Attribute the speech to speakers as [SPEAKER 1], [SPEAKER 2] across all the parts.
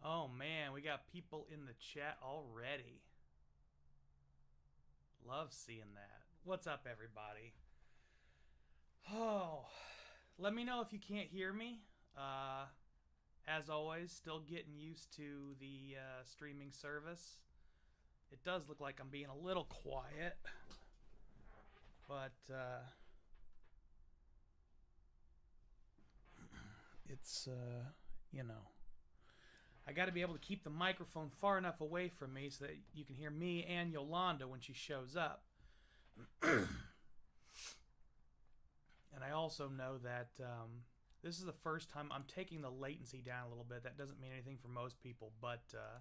[SPEAKER 1] Oh man, we got people in the chat already. Love seeing that. What's up, everybody? Oh, let me know if you can't hear me. Uh, as always, still getting used to the streaming service. It does look like I'm being a little quiet, but it's, you know, I got to be able to keep the microphone far enough away from me so that you can hear me and Yolanda when she shows up. And I also know that this is the first time I'm taking the latency down a little bit. That doesn't mean anything for most people, but uh,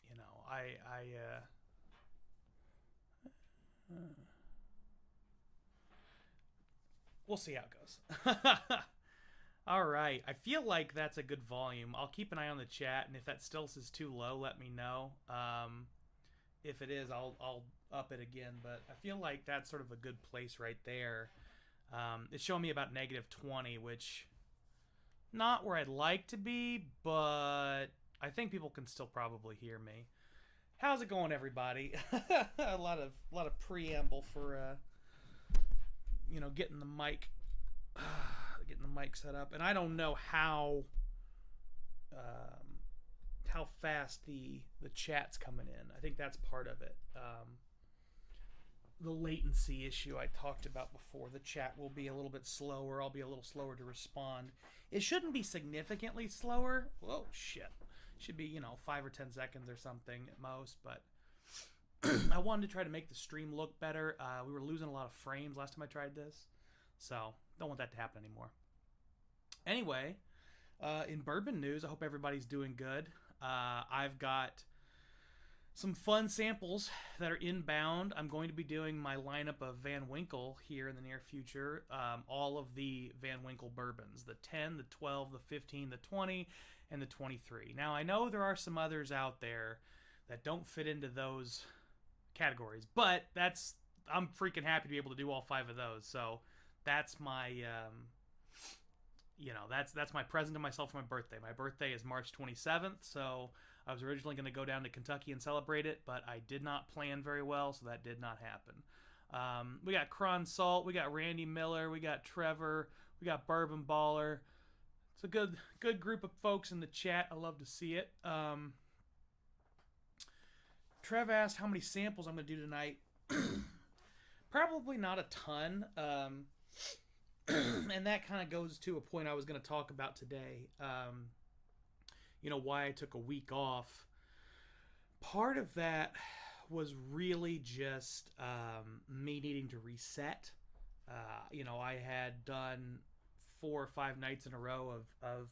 [SPEAKER 1] you know, we'll see how it goes. All right, I feel like that's a good volume. I'll keep an eye on the chat, and if that still is too low, let me know. If it is, I'll up it again. But I feel like that's sort of a good place right there. It's showing me about -20, which not where I'd like to be, but I think people can still probably hear me. How's it going, everybody? a lot of preamble for getting the mic set up, and I don't know how fast the chat's coming in. I think that's part of it. The latency issue I talked about before. The chat will be a little bit slower. I'll be a little slower to respond. It shouldn't be significantly slower. Whoa, shit. Should be, 5 or 10 seconds or something at most, but I wanted to try to make the stream look better. We were losing a lot of frames last time I tried this, so don't want that to happen anymore. Anyway, in bourbon news, I hope everybody's doing good. I've got some fun samples that are inbound. I'm going to be doing my lineup of Van Winkle here in the near future. All of the Van Winkle bourbons, the 10, the 12, the 15, the 20, and the 23. Now, I know there are some others out there that don't fit into those categories, but I'm freaking happy to be able to do all 5 of those. So that's my that's my present to myself for my birthday. My birthday is March 27th, so I was originally going to go down to Kentucky and celebrate it, but I did not plan very well, so that did not happen. We got Cron Salt, we got Randy Miller, we got Trevor, we got Bourbon Baller. It's a good group of folks in the chat. I love to see it. Trev asked how many samples I'm going to do tonight. Probably not a ton. And that kind of goes to a point I was going to talk about today. Why I took a week off. Part of that was really just me needing to reset. I had done 4 or 5 nights in a row of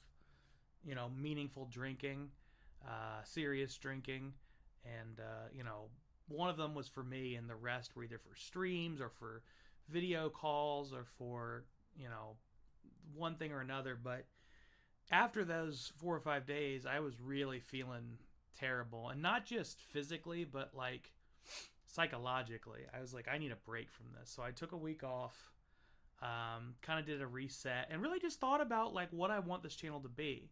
[SPEAKER 1] meaningful drinking, serious drinking. And, one of them was for me, and the rest were either for streams or for video calls or for, one thing or another. But after those 4 or 5 days, I was really feeling terrible. And not just physically, but like psychologically. I was like, I need a break from this. So I took a week off, kind of did a reset, and really just thought about like what I want this channel to be.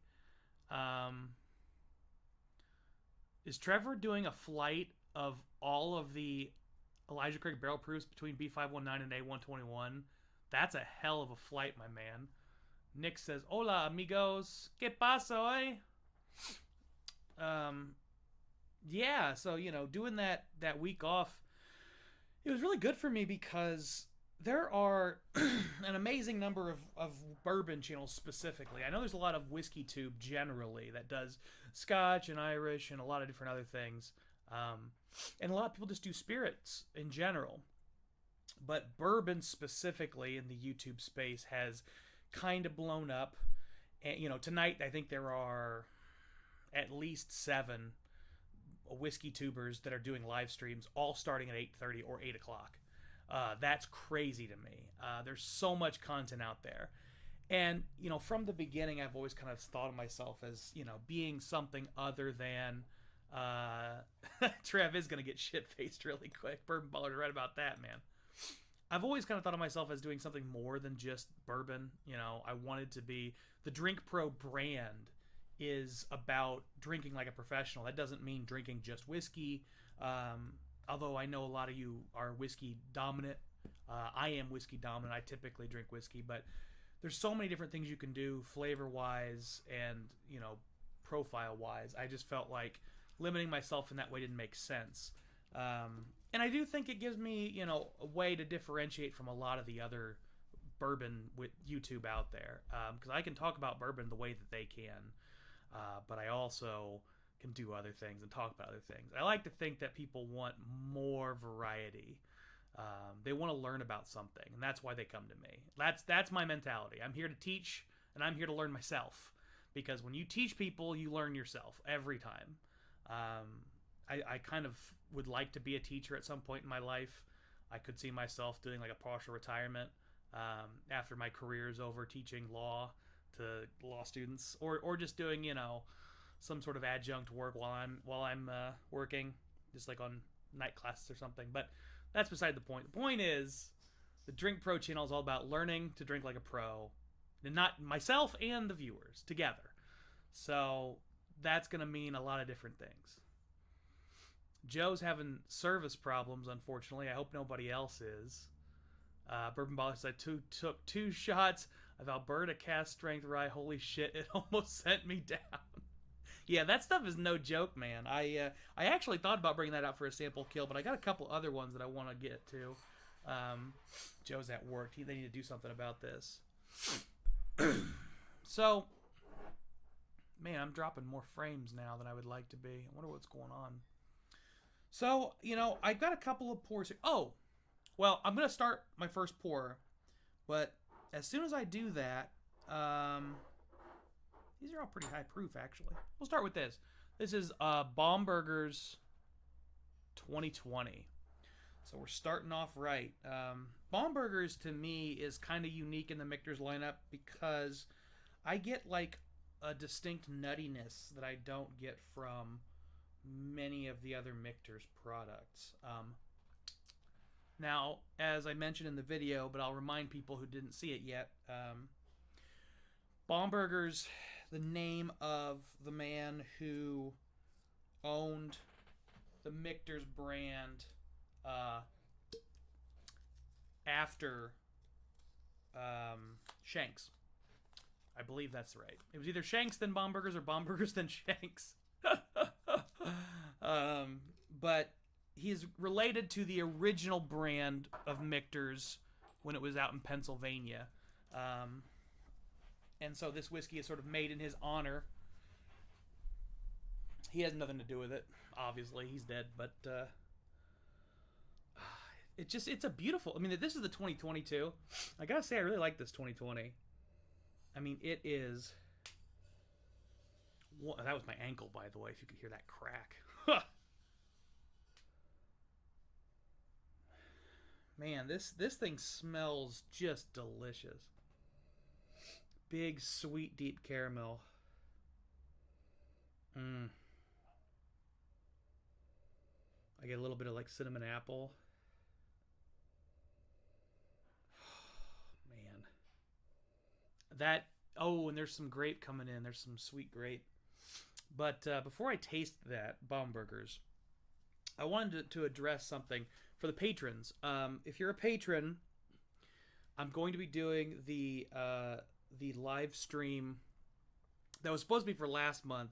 [SPEAKER 1] Is Trevor doing a flight of all of the Elijah Craig barrel proofs between B519 and A121? That's a hell of a flight, my man. Nick says, "Hola, amigos. ¿Qué pasa, hoy?" Yeah, so, doing that week off, it was really good for me because there are an amazing number of bourbon channels specifically. I know there's a lot of Whiskey Tube generally that does Scotch and Irish and a lot of different other things. And a lot of people just do spirits in general. But bourbon specifically in the YouTube space has kind of blown up. And, tonight I think there are at least 7 Whiskey Tubers that are doing live streams, all starting at 8:30 or 8 o'clock. That's crazy to me. There's so much content out there. And, from the beginning, I've always kind of thought of myself as, being something other than... Trev is going to get shit-faced really quick. Bourbon Baller, right about that, man. I've always kind of thought of myself as doing something more than just bourbon. You know, I wanted to be the Drink Pro brand is about drinking like a professional. That doesn't mean drinking just whiskey. Although I know a lot of you are whiskey dominant. I am whiskey dominant. I typically drink whiskey, but there's so many different things you can do flavor wise and, you know, profile wise. I just felt like limiting myself in that way didn't make sense. And I do think it gives me, you know, a way to differentiate from a lot of the other bourbon with YouTube out there. Because I can talk about bourbon the way that they can, but I also can do other things and talk about other things. I like to think that people want more variety. They want to learn about something, and that's why they come to me. That's my mentality. I'm here to teach, and I'm here to learn myself. Because when you teach people, you learn yourself every time. I kind of would like to be a teacher at some point in my life. I could see myself doing like a partial retirement after my career is over, teaching law to law students, or just doing, you know, some sort of adjunct work while I'm working, just like on night classes or something. But that's beside the point. The point is, the Drink Pro channel is all about learning to drink like a pro, and not myself and the viewers together. So that's going to mean a lot of different things. Joe's having service problems, unfortunately. I hope nobody else is. Bourbon Baller said took 2 shots of Alberta cast strength rye. Holy shit, it almost sent me down. Yeah, that stuff is no joke, man. I actually thought about bringing that out for a sample kill, but I got a couple other ones that I want to get to. Joe's at work. They need to do something about this. So, man, I'm dropping more frames now than I would like to be. I wonder what's going on. So, you know, I got a couple of pours here. Oh, well, I'm going to start my first pour. But as soon as I do that, these are all pretty high proof, actually. We'll start with this. This is Baumburgers 2020. So we're starting off right. Baumburgers, to me, is kind of unique in the Michter's lineup because I get, like, a distinct nuttiness that I don't get from many of the other Michter's products. Now, as I mentioned in the video, but I'll remind people who didn't see it yet, Baumburgers, the name of the man who owned the Michter's brand after Shanks. I believe that's right. It was either Shanks then Baumburgers or Baumburgers then Shanks. But he's related to the original brand of Michter's when it was out in Pennsylvania. And so this whiskey is sort of made in his honor. He has nothing to do with it. Obviously, he's dead. But it's a beautiful... I mean, this is the 2022. I gotta say, I really like this 2020. I mean, it is... That was my ankle, by the way, if you could hear that crack. Man, this thing smells just delicious. Big, sweet, deep caramel. I get a little bit of like cinnamon apple. Man. That... Oh, and there's some grape coming in. There's some sweet grape. But before I taste that, Baumburgers, I wanted to address something for the patrons. If you're a patron, I'm going to be doing the live stream that was supposed to be for last month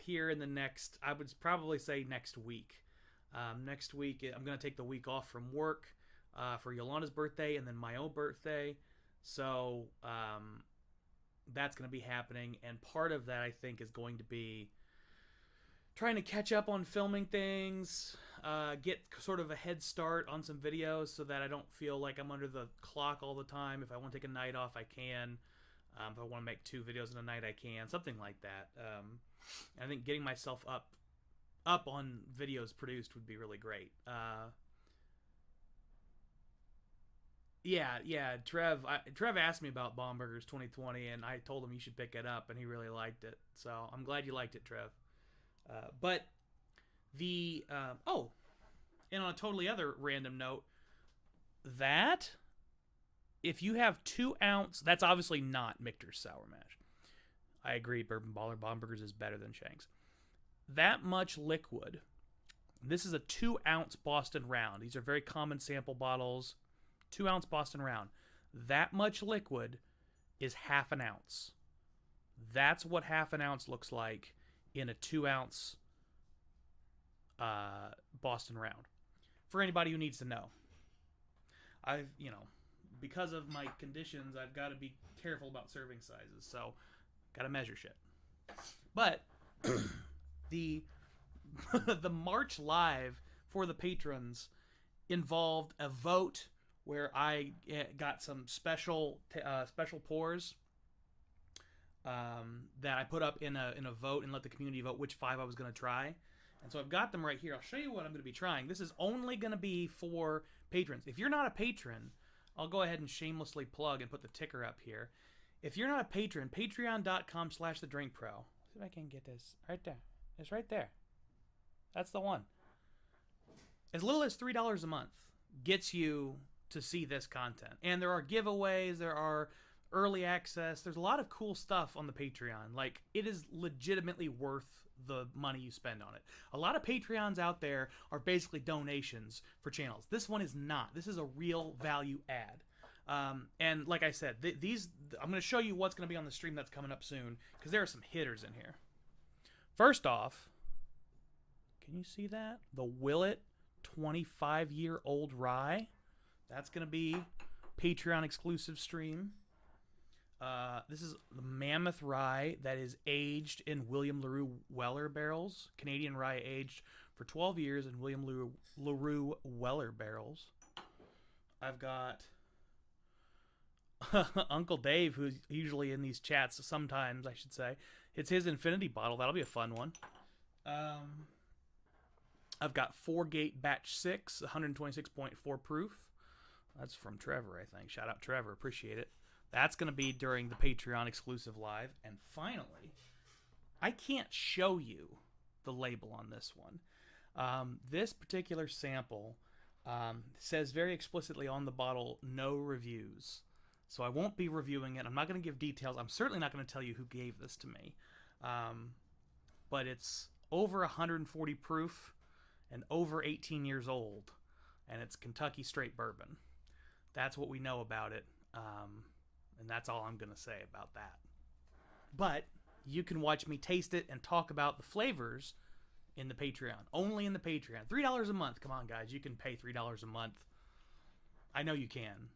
[SPEAKER 1] here in the next, I would probably say next week. Next week, I'm going to take the week off from work for Yolanda's birthday and then my own birthday. So that's going to be happening. And part of that, I think, is going to be trying to catch up on filming things, get sort of a head start on some videos so that I don't feel like I'm under the clock all the time. If I want to take a night off, I can. If I want to make 2 videos in a night, I can. Something like that. I think getting myself up on videos produced would be really great. Yeah. Trev asked me about Baumburgers 2020, and I told him you should pick it up, and he really liked it. So I'm glad you liked it, Trev. But the and on a totally other random note, that, if you have 2 ounce, that's obviously not Michter's Sour Mash. I agree, Bourbon Baller Bomburgers is better than Shanks. That much liquid. This is a 2 ounce Boston Round. These are very common sample bottles. 2 ounce Boston Round. That much liquid is half an ounce. That's what half an ounce looks like in a 2 ounce Boston Round. For anybody who needs to know. I've, because of my conditions, I've got to be careful about serving sizes. So, got to measure shit. But the the March Live for the patrons involved a vote where I got some special pours that I put up in a vote and let the community vote which 5 I was going to try. And so I've got them right here. I'll show you what I'm going to be trying. This is only going to be for patrons. If you're not a patron, I'll go ahead and shamelessly plug and put the ticker up here. If you're not a patron, patreon.com/thedrinkpro. See if I can get this right there. It's right there. That's the one. As little as $3 a month gets you to see this content. And there are giveaways, there are early access. There's a lot of cool stuff on the Patreon. Like, it is legitimately worth the money you spend on it. A lot of Patreons out there are basically donations for channels. This one is not. This is a real value add. And like I said, I'm going to show you what's going to be on the stream that's coming up soon, because there are some hitters in here. First off, can you see that? The Willet 25-year-old rye. That's going to be Patreon exclusive stream. This is the Mammoth Rye that is aged in William LaRue Weller barrels. Canadian rye aged for 12 years in William LaRue Weller barrels. I've got Uncle Dave, who's usually in these chats sometimes, I should say. It's his Infinity bottle. That'll be a fun one. I've got 4-Gate Batch 6, 126.4 proof. That's from Trevor, I think. Shout out Trevor. Appreciate it. That's going to be during the Patreon exclusive live. And finally, I can't show you the label on this one. This particular sample says very explicitly on the bottle, no reviews. So I won't be reviewing it. I'm not going to give details. I'm certainly not going to tell you who gave this to me. But it's over 140 proof and over 18 years old. And it's Kentucky straight bourbon. That's what we know about it. And that's all I'm going to say about that. But you can watch me taste it and talk about the flavors in the Patreon. Only in the Patreon. $3 a month. Come on, guys. You can pay $3 a month. I know you can.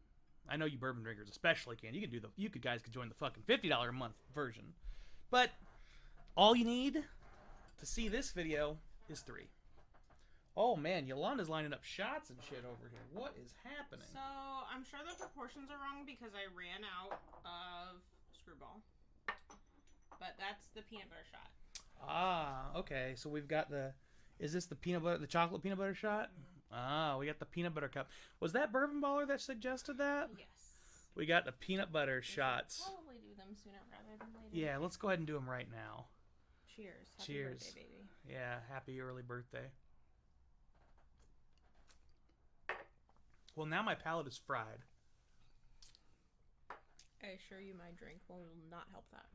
[SPEAKER 1] I know you bourbon drinkers especially can. You guys could join the fucking $50 a month version. But all you need to see this video is 3. Oh man, Yolanda's lining up shots and shit over here. What is happening?
[SPEAKER 2] So, I'm sure the proportions are wrong because I ran out of Screwball. But that's the peanut butter shot.
[SPEAKER 1] Ah, okay. So we've got is this the chocolate peanut butter shot? Ah, we got the peanut butter cup. Was that Bourbon Baller that suggested that?
[SPEAKER 2] Yes.
[SPEAKER 1] We got the peanut butter shots.
[SPEAKER 2] We'll probably do them sooner rather than later.
[SPEAKER 1] Yeah, let's go ahead and do them right now.
[SPEAKER 2] Cheers. Happy
[SPEAKER 1] Cheers.
[SPEAKER 2] birthday, baby.
[SPEAKER 1] Yeah, happy early birthday. Well, now my palate is fried.
[SPEAKER 2] I assure you my drink will not help that.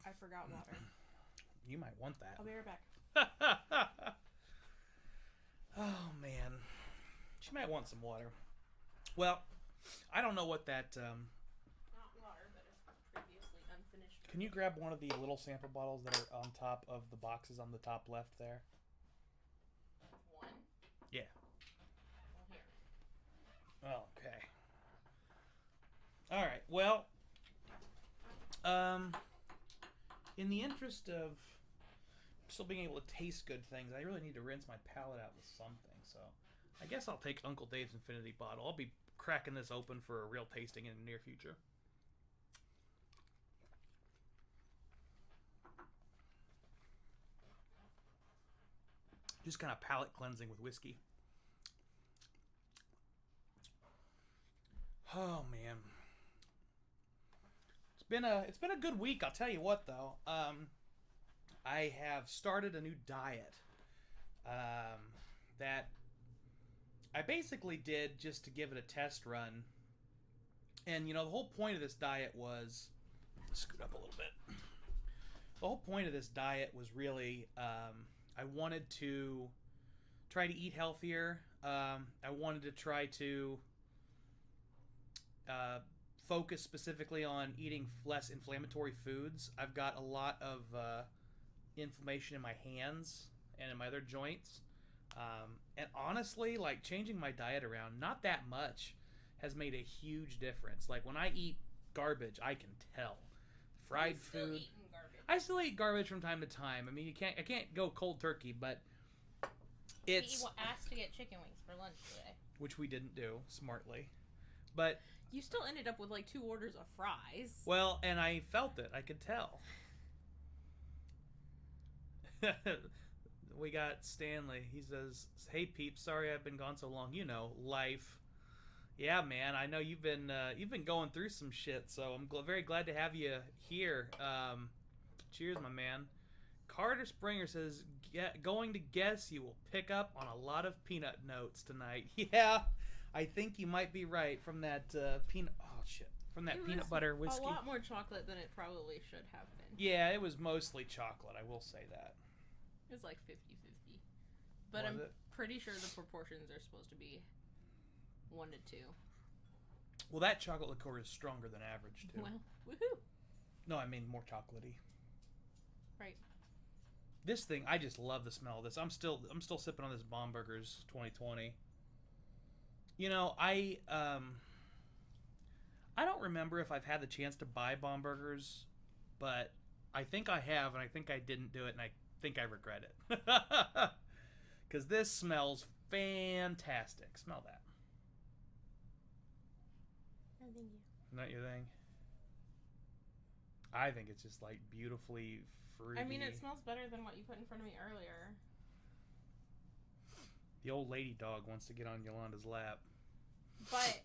[SPEAKER 2] I forgot water.
[SPEAKER 1] You might want that.
[SPEAKER 2] I'll be right back.
[SPEAKER 1] Oh, man. She might want some water. Well, I don't know what that...
[SPEAKER 2] Not water, but a previously unfinished.
[SPEAKER 1] Can you grab one of the little sample bottles that are on top of the boxes on the top left there?
[SPEAKER 2] One?
[SPEAKER 1] Yeah.
[SPEAKER 2] Well, here.
[SPEAKER 1] Okay. All right. Well, in the interest of still being able to taste good things, I really need to rinse my palate out with something. So I guess I'll take Uncle Dave's Infinity bottle. I'll be cracking this open for a real tasting in the near future. Just kind of palate cleansing with whiskey. Oh man, it's been a good week. I'll tell you what though. I have started a new diet that I basically did just to give it a test run. And, the whole point of this diet was... Scoot up a little bit. The whole point of this diet was really... I wanted to try to eat healthier. I wanted to try to focus specifically on eating less inflammatory foods. I've got a lot of inflammation in my hands and in my other joints. And honestly, like, changing my diet around, not that much, has made a huge difference. Like, when I eat garbage, I can tell. Fried food. I still eat garbage from time to time. I mean, I can't go cold turkey, but it's...
[SPEAKER 2] He asked to get chicken wings for lunch today.
[SPEAKER 1] Which we didn't do, smartly. But...
[SPEAKER 2] You still ended up with, like, 2 orders of fries.
[SPEAKER 1] Well, and I felt it. I could tell. We got Stanley. He says, "Hey, peeps, sorry I've been gone so long. Life." Yeah, man, I know you've been going through some shit, so I'm very glad to have you here. Cheers, my man. Carter Springer says, "Going to guess you will pick up on a lot of peanut notes tonight." Yeah, I think you might be right from that peanut. Oh shit, from that peanut butter whiskey.
[SPEAKER 2] A lot more chocolate than it probably should have been.
[SPEAKER 1] Yeah, it was mostly chocolate. I will say that.
[SPEAKER 2] It was like 50-50. But I'm pretty sure the proportions are supposed to be 1 to 2.
[SPEAKER 1] Well, that chocolate liqueur is stronger than average, too.
[SPEAKER 2] Well, woohoo!
[SPEAKER 1] No, I mean more chocolatey.
[SPEAKER 2] Right.
[SPEAKER 1] This thing, I just love the smell of this. I'm still sipping on this Bomburgers 2020. I don't remember if I've had the chance to buy Bomburgers, but I think I have, and I think I didn't do it, and I think I regret it. Because this smells fantastic. Smell that.
[SPEAKER 2] Oh, thank you.
[SPEAKER 1] Not your thing? I think it's just like beautifully fruity.
[SPEAKER 2] I mean, it smells better than what you put in front of me earlier.
[SPEAKER 1] The old lady dog wants to get on Yolanda's lap.
[SPEAKER 2] But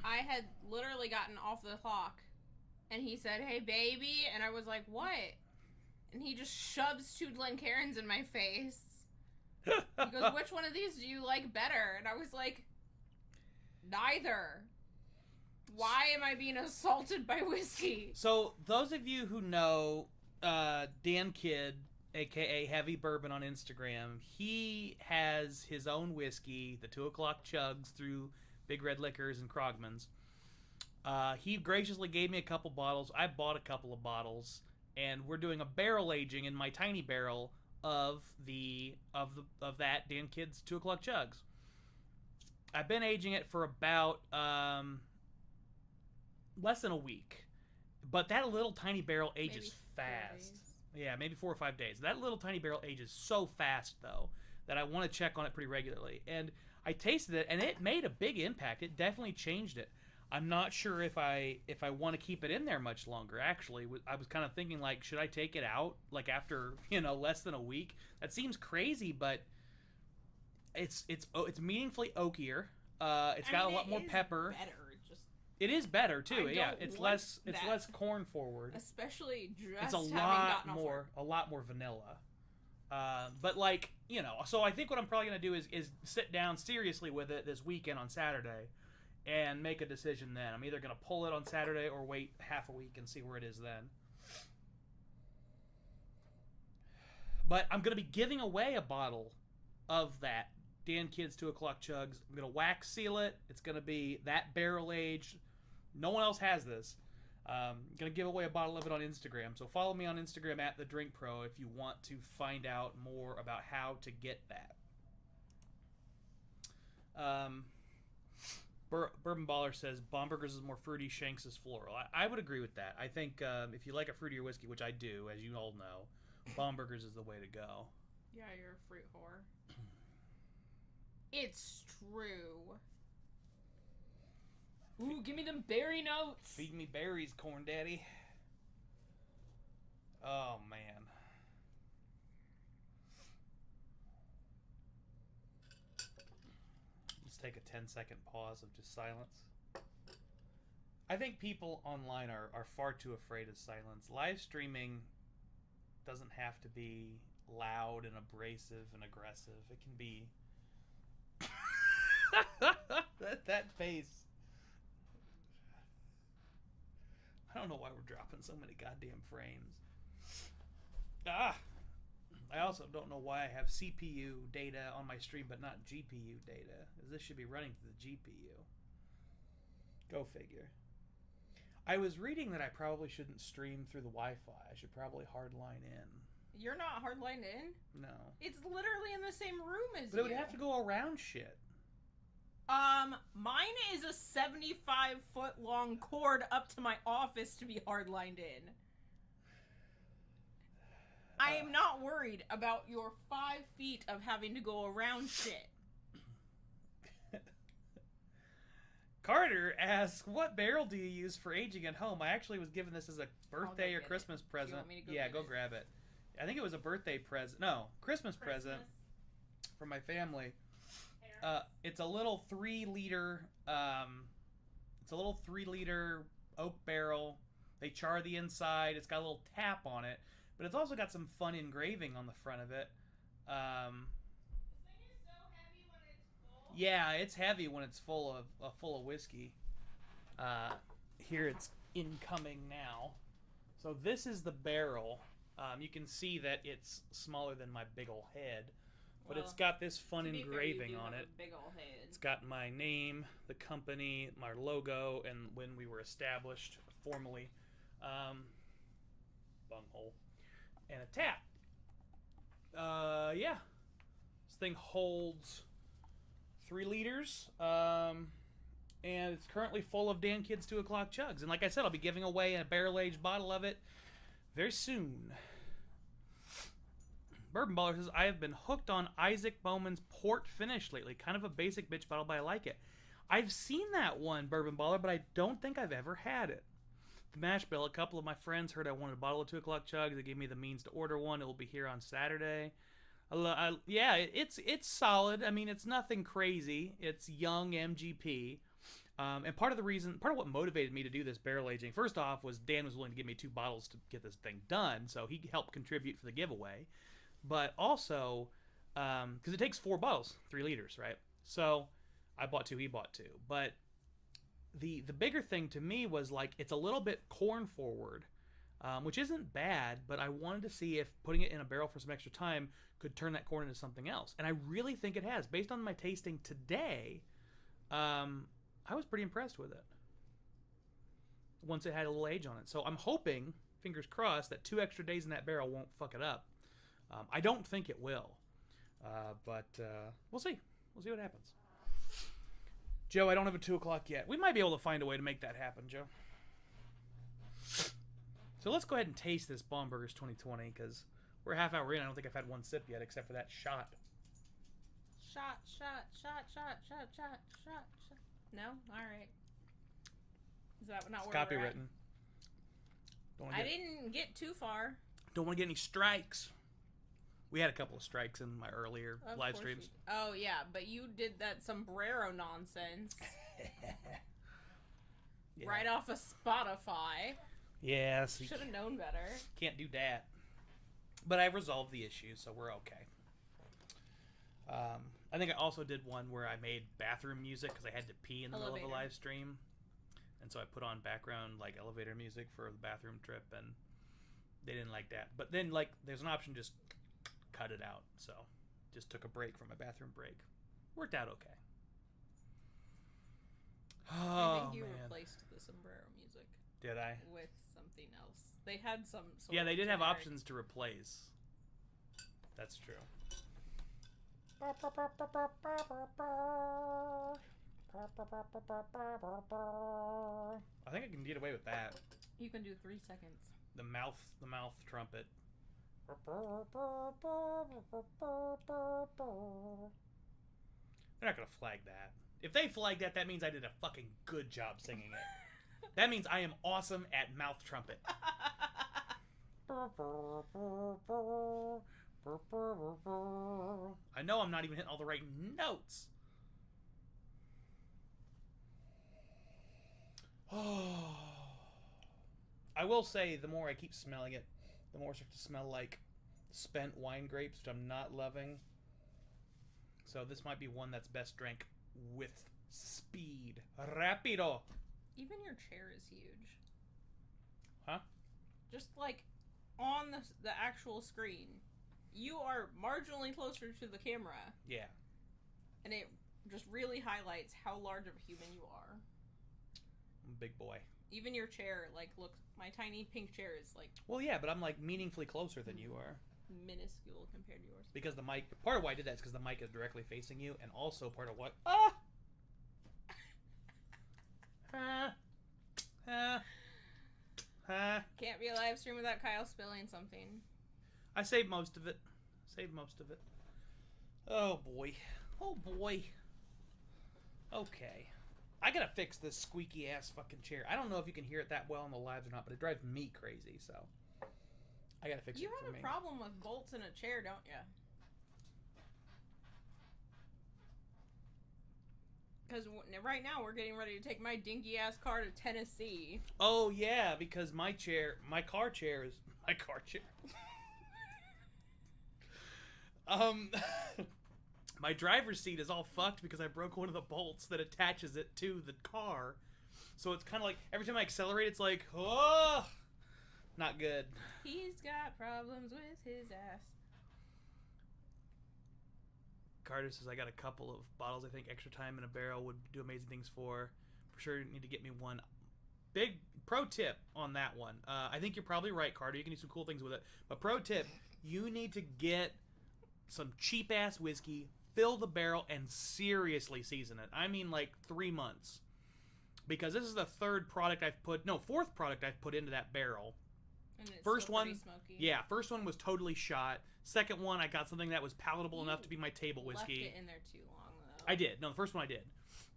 [SPEAKER 2] I had literally gotten off the clock, and he said, "Hey, baby," and I was like, "What?" And he just shoves 2 Glencairns in my face. He goes, "Which one of these do you like better?" And I was like, "Neither. Why am I being assaulted by whiskey?"
[SPEAKER 1] So, those of you who know Dan Kidd, a.k.a. Heavy Bourbon on Instagram, he has his own whiskey, the 2 o'clock chugs through Big Red Liquors and Krogman's. He graciously gave me a couple bottles. I bought a couple of bottles. And we're doing a barrel aging in my tiny barrel of that Dan Kidd's 2 o'clock chugs. I've been aging it for about less than a week, but that little tiny barrel ages fast. Yeah, maybe 4 or 5 days. That little tiny barrel ages so fast though that I want to check on it pretty regularly. And I tasted it, and it made a big impact. It definitely changed it. I'm not sure if I want to keep it in there much longer. Actually, I was kind of thinking, like, should I take it out like after less than a week? That seems crazy, but it's meaningfully oakier. It's got a lot more pepper. It is better too. Yeah, it's less corn forward.
[SPEAKER 2] Especially just
[SPEAKER 1] it's a lot more vanilla. But like so I think what I'm probably gonna do is sit down seriously with it this weekend on Saturday. And make a decision then. I'm either going to pull it on Saturday or wait half a week and see where it is then. But I'm going to be giving away a bottle of that Dan Kidd's 2 o'clock chugs. I'm going to wax seal it. It's going to be that barrel aged. No one else has this. I'm going to give away a bottle of it on Instagram. So follow me on Instagram at The Drink Pro if you want to find out more about how to get that. Bourbon Baller says Bomburgers is more fruity, Shanks is floral. I would agree with that. I think if you like a fruitier whiskey, which I do, as you all know, Bomburgers is the way to go.
[SPEAKER 2] Yeah, you're a fruit whore. It's true. Ooh, give me them berry notes.
[SPEAKER 1] Feed me berries, corn daddy. Oh, man. Take a 10-second pause of just silence. I think people online are far too afraid of silence. Live streaming doesn't have to be loud and abrasive and aggressive. It can be that face. I don't know why we're dropping so many goddamn frames. I also don't know why I have CPU data on my stream but not GPU data. This should be running through the GPU. Go figure. I was reading that I probably shouldn't stream through the Wi-Fi. I should probably hardline in.
[SPEAKER 2] You're not hardlined in?
[SPEAKER 1] No.
[SPEAKER 2] It's literally in the same room as
[SPEAKER 1] But it would have to go around shit.
[SPEAKER 2] Mine is a 75-foot long cord up to my office to be hardlined in. I am not worried about your 5 feet of having to go around shit.
[SPEAKER 1] Carter asks, what barrel do you use for aging at home? I actually was given this as a birthday or Christmas present. Yeah, go grab it. I think it was a birthday present. No, Christmas present from my family. It's a little 3-liter. It's a little 3-liter oak barrel. They char the inside. It's got a little tap on it, but it's also got some fun engraving on the front of it.
[SPEAKER 2] This thing is so heavy when it's full.
[SPEAKER 1] Yeah, it's heavy when it's full of whiskey. Here it's incoming now. So this is the barrel. You can see that it's smaller than my big ol' head. But it's got this fun engraving on it.
[SPEAKER 2] Big old head.
[SPEAKER 1] It's got my name, the company, my logo, and when we were established formally. Bunghole. And a tap. Yeah. This thing holds 3 liters. And it's currently full of Dan Kidd's 2 o'clock chugs. And like I said, I'll be giving away a barrel-aged bottle of it very soon. Bourbon Baller says, I have been hooked on Isaac Bowman's Port Finish lately. Kind of a basic bitch bottle, but I like it. I've seen that one, Bourbon Baller, but I don't think I've ever had it. The mash bill, a couple of my friends heard I wanted a bottle of 2 o'clock chugs. They gave me the means to order one. It will be here on Saturday. Yeah, it's solid. I mean, it's nothing crazy. It's young MGP. And part of what motivated me to do this barrel aging, first off, was Dan was willing to give me 2 bottles to get this thing done, so he helped contribute for the giveaway. But also, because it takes 4 bottles, 3 liters, right? So I bought 2, he bought 2. But the bigger thing to me was, like, it's a little bit corn forward, which isn't bad, but I wanted to see if putting it in a barrel for some extra time could turn that corn into something else. And I really think it has. Based on my tasting today, I was pretty impressed with it once it had a little age on it. So I'm hoping, fingers crossed, that 2 extra days in that barrel won't fuck it up. I don't think it will, but we'll see. We'll see what happens. Joe, I don't have a 2 o'clock yet. We might be able to find a way to make that happen, Joe. So let's go ahead and taste this Baumburgers 2020, because we're a half hour in. I don't think I've had one sip yet, except for that shot.
[SPEAKER 2] Shot. No? Alright. Is that not
[SPEAKER 1] It's
[SPEAKER 2] where
[SPEAKER 1] copywritten.
[SPEAKER 2] I didn't get too far.
[SPEAKER 1] Don't want to get any strikes. We had a couple of strikes in my earlier live streams.
[SPEAKER 2] Oh, yeah, but you did that sombrero nonsense.
[SPEAKER 1] Yeah.
[SPEAKER 2] Right off of Spotify.
[SPEAKER 1] Yes.
[SPEAKER 2] Should have known better.
[SPEAKER 1] Can't do that. But I resolved the issue, so we're okay. I think I also did one where I made bathroom music because I had to pee in the middle of a live stream. And so I put on background, like, elevator music for the bathroom trip, and they didn't like that. But then, like, there's an option to just cut it out. So just took a break from my bathroom break. Worked out okay.
[SPEAKER 2] I think you replaced the sombrero music.
[SPEAKER 1] Did I?
[SPEAKER 2] With something else. They had some sort
[SPEAKER 1] Yeah,
[SPEAKER 2] of
[SPEAKER 1] they did have
[SPEAKER 2] generic...
[SPEAKER 1] options to replace. That's true. I think I can get away with that.
[SPEAKER 2] You can do 3 seconds.
[SPEAKER 1] The mouth trumpet. They're not gonna flag that. If they flag that, that means I did a fucking good job singing it. That means I am awesome at mouth trumpet. I know I'm not even hitting all the right notes. I will say, the more I keep smelling it, the more it starts to smell like spent wine grapes, which I'm not loving. So this might be one that's best drank with speed. Rapido.
[SPEAKER 2] Even your chair is huge.
[SPEAKER 1] Huh?
[SPEAKER 2] Just like on the actual screen, you are marginally closer to the camera.
[SPEAKER 1] Yeah.
[SPEAKER 2] And it just really highlights how large of a human you are.
[SPEAKER 1] I'm a big boy.
[SPEAKER 2] Even your chair, like, look, my tiny pink chair is like
[SPEAKER 1] Well, yeah, but I'm like meaningfully closer than you are.
[SPEAKER 2] minuscule compared to yours.
[SPEAKER 1] Because the mic, part of why I did that is because the mic is directly facing you, and also part of what.
[SPEAKER 2] Can't be a live stream without Kyle spilling something.
[SPEAKER 1] I saved most of it. Oh boy. Oh boy. Okay. I gotta fix this squeaky ass fucking chair. I don't know if you can hear it that well on the lives or not, but it drives me crazy, so. I gotta fix it for me.
[SPEAKER 2] You have a problem with bolts in a chair, don't you? Because right now we're getting ready to take my dinky ass car to Tennessee.
[SPEAKER 1] Oh yeah, because my car chair is my driver's seat is all fucked because I broke one of the bolts that attaches it to the car. So it's kind of like every time I accelerate, it's like, oh, not good.
[SPEAKER 2] He's got problems with his ass.
[SPEAKER 1] Carter says I got a couple of bottles. I think extra time in a barrel would do amazing things for. For sure, you need to get me one. Big pro tip on that one. I think you're probably right, Carter. You can do some cool things with it. But pro tip, you need to get some cheap ass whiskey, fill the barrel, and seriously season it. I mean, like 3 months, because this is the fourth product I've put into that barrel.
[SPEAKER 2] And it's
[SPEAKER 1] First
[SPEAKER 2] still
[SPEAKER 1] one,
[SPEAKER 2] pretty smoky.
[SPEAKER 1] yeah, first one was totally shot. Second one, I got something that was palatable enough to be my table whiskey.
[SPEAKER 2] Left it in there too long, though.
[SPEAKER 1] I did. No, the first one I did.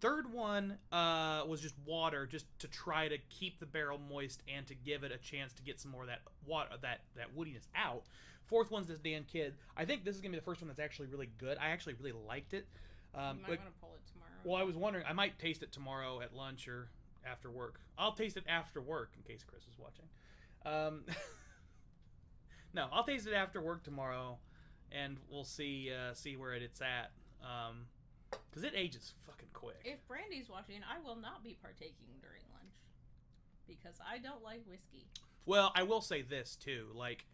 [SPEAKER 1] Third one was just water, just to try to keep the barrel moist and to give it a chance to get some more of that water, that woodiness out. Fourth one's this Dan Kidd. I think this is gonna be the first one that's actually really good. I actually really liked it.
[SPEAKER 2] You might want to pull it tomorrow.
[SPEAKER 1] Well, I was wondering, I might taste it tomorrow at lunch or after work. I'll taste it after work in case Chris is watching. No, I'll taste it after work tomorrow, and we'll see where it's at. Because it ages fucking quick.
[SPEAKER 2] If Brandy's watching, I will not be partaking during lunch because I don't like whiskey.
[SPEAKER 1] Well, I will say this too. Like,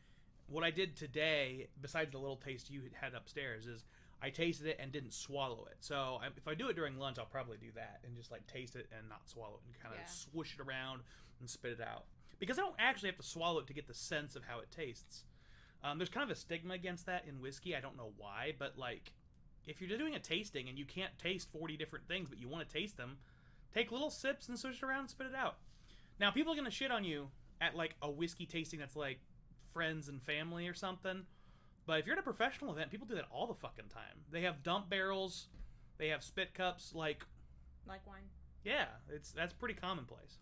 [SPEAKER 1] what I did today, besides the little taste you had upstairs, is I tasted it and didn't swallow it. So if I do it during lunch, I'll probably do that and just like taste it and not swallow it and kind of swoosh it around and spit it out. Because I don't actually have to swallow it to get the sense of how it tastes. There's kind of a stigma against that in whiskey. I don't know why, but like, if you're doing a tasting and you can't taste 40 different things, but you want to taste them, take little sips and switch it around and spit it out. Now, people are going to shit on you at like a whiskey tasting that's like friends and family or something. But if you're at a professional event, people do that all the fucking time. They have dump barrels. They have spit cups. Like
[SPEAKER 2] wine.
[SPEAKER 1] Yeah, that's pretty commonplace.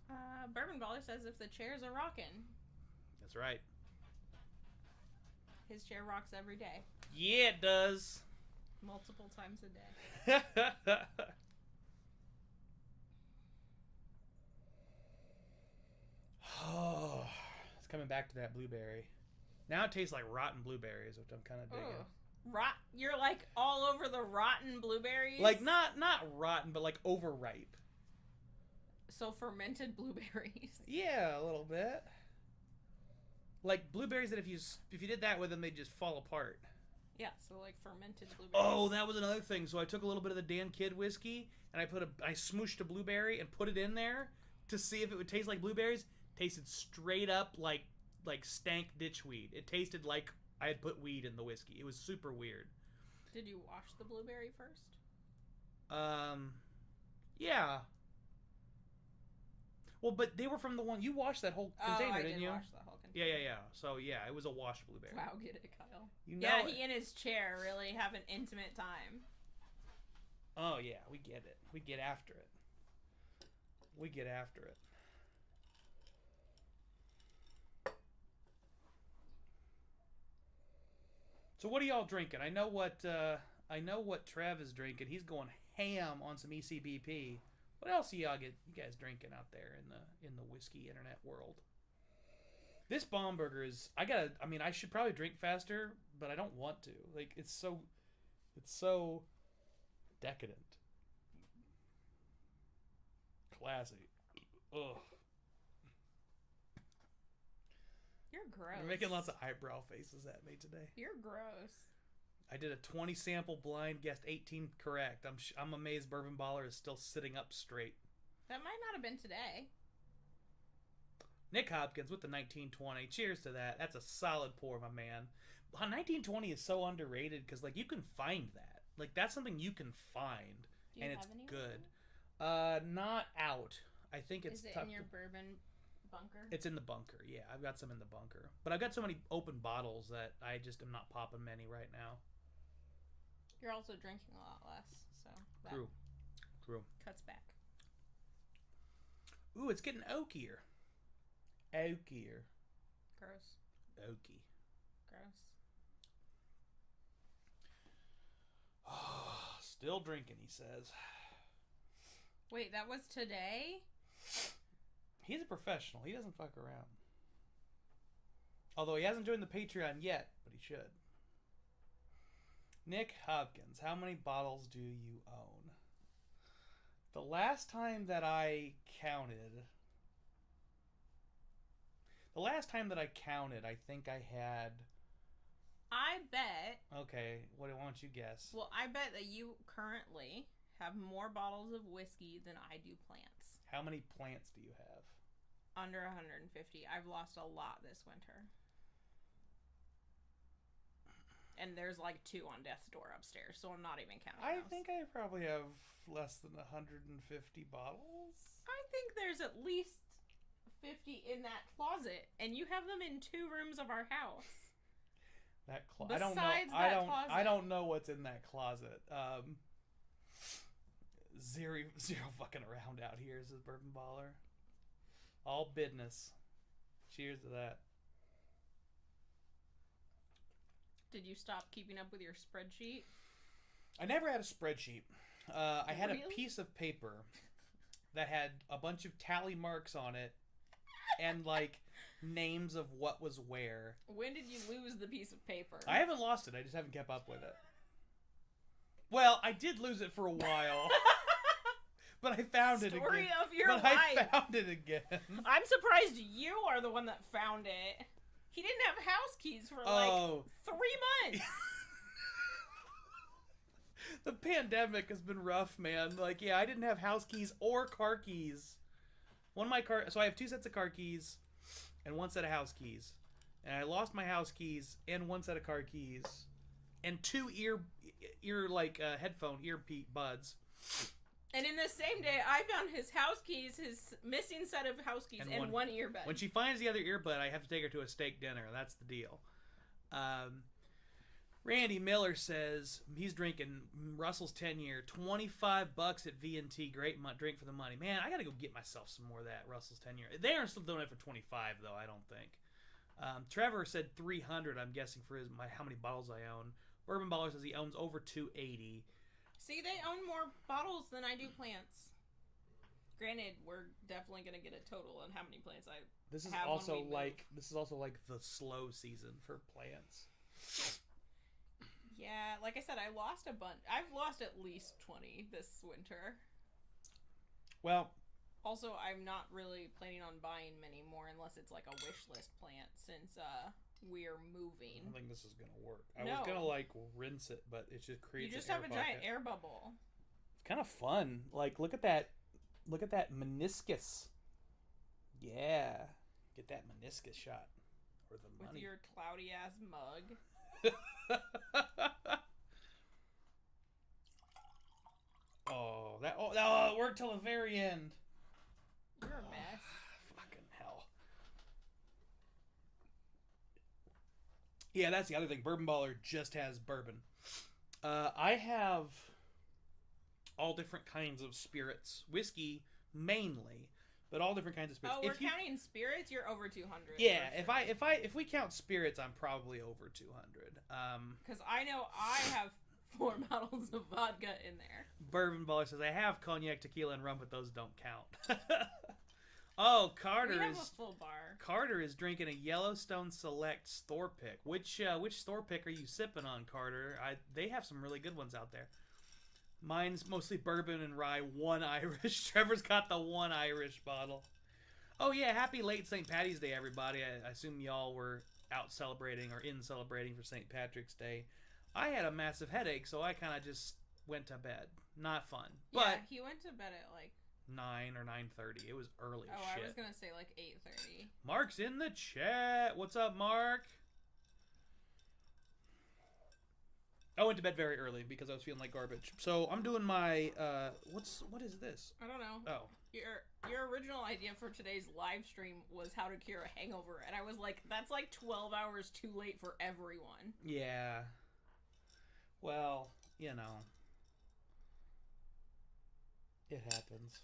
[SPEAKER 2] Bourbon Baller says if the chairs are rocking.
[SPEAKER 1] That's right.
[SPEAKER 2] His chair rocks every day.
[SPEAKER 1] Yeah, it does.
[SPEAKER 2] Multiple times a day.
[SPEAKER 1] Oh, it's coming back to that blueberry. Now it tastes like rotten blueberries, which I'm kind of digging.
[SPEAKER 2] You're like all over the rotten blueberries?
[SPEAKER 1] Like not rotten, but like overripe.
[SPEAKER 2] So fermented blueberries.
[SPEAKER 1] Yeah, a little bit. Like blueberries that if you did that with them, they'd just fall apart.
[SPEAKER 2] Yeah, so like fermented blueberries.
[SPEAKER 1] Oh, that was another thing. So I took a little bit of the Dan Kidd whiskey and I smooshed a blueberry and put it in there to see if it would taste like blueberries. Tasted straight up like stank ditchweed. It tasted like I had put weed in the whiskey. It was super weird.
[SPEAKER 2] Did you wash the blueberry first?
[SPEAKER 1] Yeah. Well, but they were from the one you washed that whole container, didn't you?
[SPEAKER 2] Wash the whole container.
[SPEAKER 1] Yeah. So yeah, it was a washed blueberry.
[SPEAKER 2] Wow, get it, Kyle.
[SPEAKER 1] You know
[SPEAKER 2] yeah,
[SPEAKER 1] it.
[SPEAKER 2] he and his chair really have an intimate time.
[SPEAKER 1] Oh yeah, we get it. We get after it. So what are y'all drinking? I know what Trev is drinking. He's going ham on some ECBP. What else are you guys drinking out there in the whiskey internet world? This Baumburger is. I mean, I should probably drink faster, but I don't want to. Like, it's so decadent. Classy. Ugh.
[SPEAKER 2] You're gross.
[SPEAKER 1] You're making lots of eyebrow faces at me today.
[SPEAKER 2] You're gross.
[SPEAKER 1] I did a 20 sample blind, guessed 18 correct. I'm amazed Bourbon Baller is still sitting up straight.
[SPEAKER 2] That might not have been today.
[SPEAKER 1] Nick Hopkins with the 1920. Cheers to that. That's a solid pour, my man. 1920 is so underrated because, like, you can find that. Like, that's something you can find, and it's good. Not out. I think it's.
[SPEAKER 2] Is it in your bourbon bunker?
[SPEAKER 1] It's in the bunker. Yeah, I've got some in the bunker, but I've got so many open bottles that I just am not popping many right now.
[SPEAKER 2] You're also drinking a lot less, so that
[SPEAKER 1] True.
[SPEAKER 2] cuts back.
[SPEAKER 1] Ooh, it's getting oakier. Oakier.
[SPEAKER 2] Gross.
[SPEAKER 1] Oaky.
[SPEAKER 2] Gross.
[SPEAKER 1] Still drinking, he says.
[SPEAKER 2] Wait, that was today?
[SPEAKER 1] He's a professional. He doesn't fuck around. Although he hasn't joined the Patreon yet, but he should. Nick Hopkins, how many bottles do you own? The last time that I counted, I think I had...
[SPEAKER 2] I bet...
[SPEAKER 1] Okay, why don't you guess?
[SPEAKER 2] Well, I bet that you currently have more bottles of whiskey than I do plants.
[SPEAKER 1] How many plants do you have?
[SPEAKER 2] Under 150. I've lost a lot this winter. And there's like 2 on death's door upstairs, so I'm not even counting those.
[SPEAKER 1] I think I probably have less than 150 bottles.
[SPEAKER 2] I think there's at least 50 in that closet, and you have them in 2 rooms of our house.
[SPEAKER 1] I don't know.
[SPEAKER 2] Closet.
[SPEAKER 1] I don't know what's in that closet. Zero fucking around out here, says Bourbon Baller. All business. Cheers to that.
[SPEAKER 2] Did you stop keeping up with your spreadsheet?
[SPEAKER 1] I never had a spreadsheet. I had
[SPEAKER 2] Really?
[SPEAKER 1] a piece of paper that had a bunch of tally marks on it and like names of what was where.
[SPEAKER 2] When did you lose the piece of paper?
[SPEAKER 1] I haven't lost it. I just haven't kept up with it. Well, I did lose it for a while. But I found it again.
[SPEAKER 2] Story of your life.
[SPEAKER 1] I found it again.
[SPEAKER 2] I'm surprised you are the one that found it. He didn't have house keys for like 3 months.
[SPEAKER 1] The pandemic has been rough, man. Like, yeah, I didn't have house keys or car keys. So I have 2 sets of car keys and 1 set of house keys. And I lost my house keys and 1 set of car keys and 2 headphone buds.
[SPEAKER 2] And in the same day, I found his house keys, his missing set of house keys, and one earbud.
[SPEAKER 1] When she finds the other earbud, I have to take her to a steak dinner. That's the deal. Randy Miller says he's drinking Russell's 10-year, $25 at V&T. Great drink for the money. Man, I got to go get myself some more of that Russell's 10-year. They aren't still doing it for $25, though, I don't think. Trevor said 300, I'm guessing, for how many bottles I own. Bourbon Baller says he owns over 280.
[SPEAKER 2] See, they own more bottles than I do plants. Granted, we're definitely going to get a total on how many plants I
[SPEAKER 1] This is
[SPEAKER 2] have
[SPEAKER 1] also
[SPEAKER 2] when we
[SPEAKER 1] like the slow season for plants.
[SPEAKER 2] Yeah, like I said, I lost a bunch. I've lost at least 20 this winter.
[SPEAKER 1] Well,
[SPEAKER 2] also, I'm not really planning on buying many more unless it's like a wish list plant since we're moving.
[SPEAKER 1] I don't think this is gonna work. I was gonna like rinse it, but it just creates.
[SPEAKER 2] You just
[SPEAKER 1] an
[SPEAKER 2] have
[SPEAKER 1] air
[SPEAKER 2] a
[SPEAKER 1] bucket.
[SPEAKER 2] giant air bubble.
[SPEAKER 1] It's kind of fun. Like, look at that meniscus. Yeah, get that meniscus shot or the
[SPEAKER 2] With
[SPEAKER 1] money.
[SPEAKER 2] your cloudy ass mug.
[SPEAKER 1] It worked till the very end.
[SPEAKER 2] You're a mess.
[SPEAKER 1] Fucking hell. Yeah, that's the other thing. Bourbon Baller just has bourbon. I have all different kinds of spirits, whiskey mainly, but all different kinds of spirits.
[SPEAKER 2] Oh, counting spirits. You're over 200.
[SPEAKER 1] Yeah, if we count spirits, I'm probably over 200.
[SPEAKER 2] Because I know I have 4 bottles of vodka in there.
[SPEAKER 1] Bourbon Baller says I have cognac, tequila, and rum, but those don't count. Oh,
[SPEAKER 2] We
[SPEAKER 1] Carter
[SPEAKER 2] have a
[SPEAKER 1] is
[SPEAKER 2] full bar.
[SPEAKER 1] Carter is drinking a Yellowstone Select store pick. Which store pick are you sipping on, Carter? They have some really good ones out there. Mine's mostly bourbon and rye, one Irish. Trevor's got the one Irish bottle. Oh yeah, happy late St. Patty's Day, everybody. I assume y'all were out celebrating or in celebrating for St. Patrick's Day. I had a massive headache, so I kind of just went to bed. Not fun.
[SPEAKER 2] Yeah,
[SPEAKER 1] But
[SPEAKER 2] he went to bed at like
[SPEAKER 1] 9 or 9:30. It was early as
[SPEAKER 2] Oh,
[SPEAKER 1] shit.
[SPEAKER 2] I was gonna say like 8:30.
[SPEAKER 1] Mark's in the chat. What's up, Mark? I went to bed very early because I was feeling like garbage. So I'm doing my what is this?
[SPEAKER 2] I don't know.
[SPEAKER 1] Oh.
[SPEAKER 2] Your original idea for today's live stream was how to cure a hangover, and I was like, that's like 12 hours too late for everyone.
[SPEAKER 1] Yeah. Well, you know. It happens.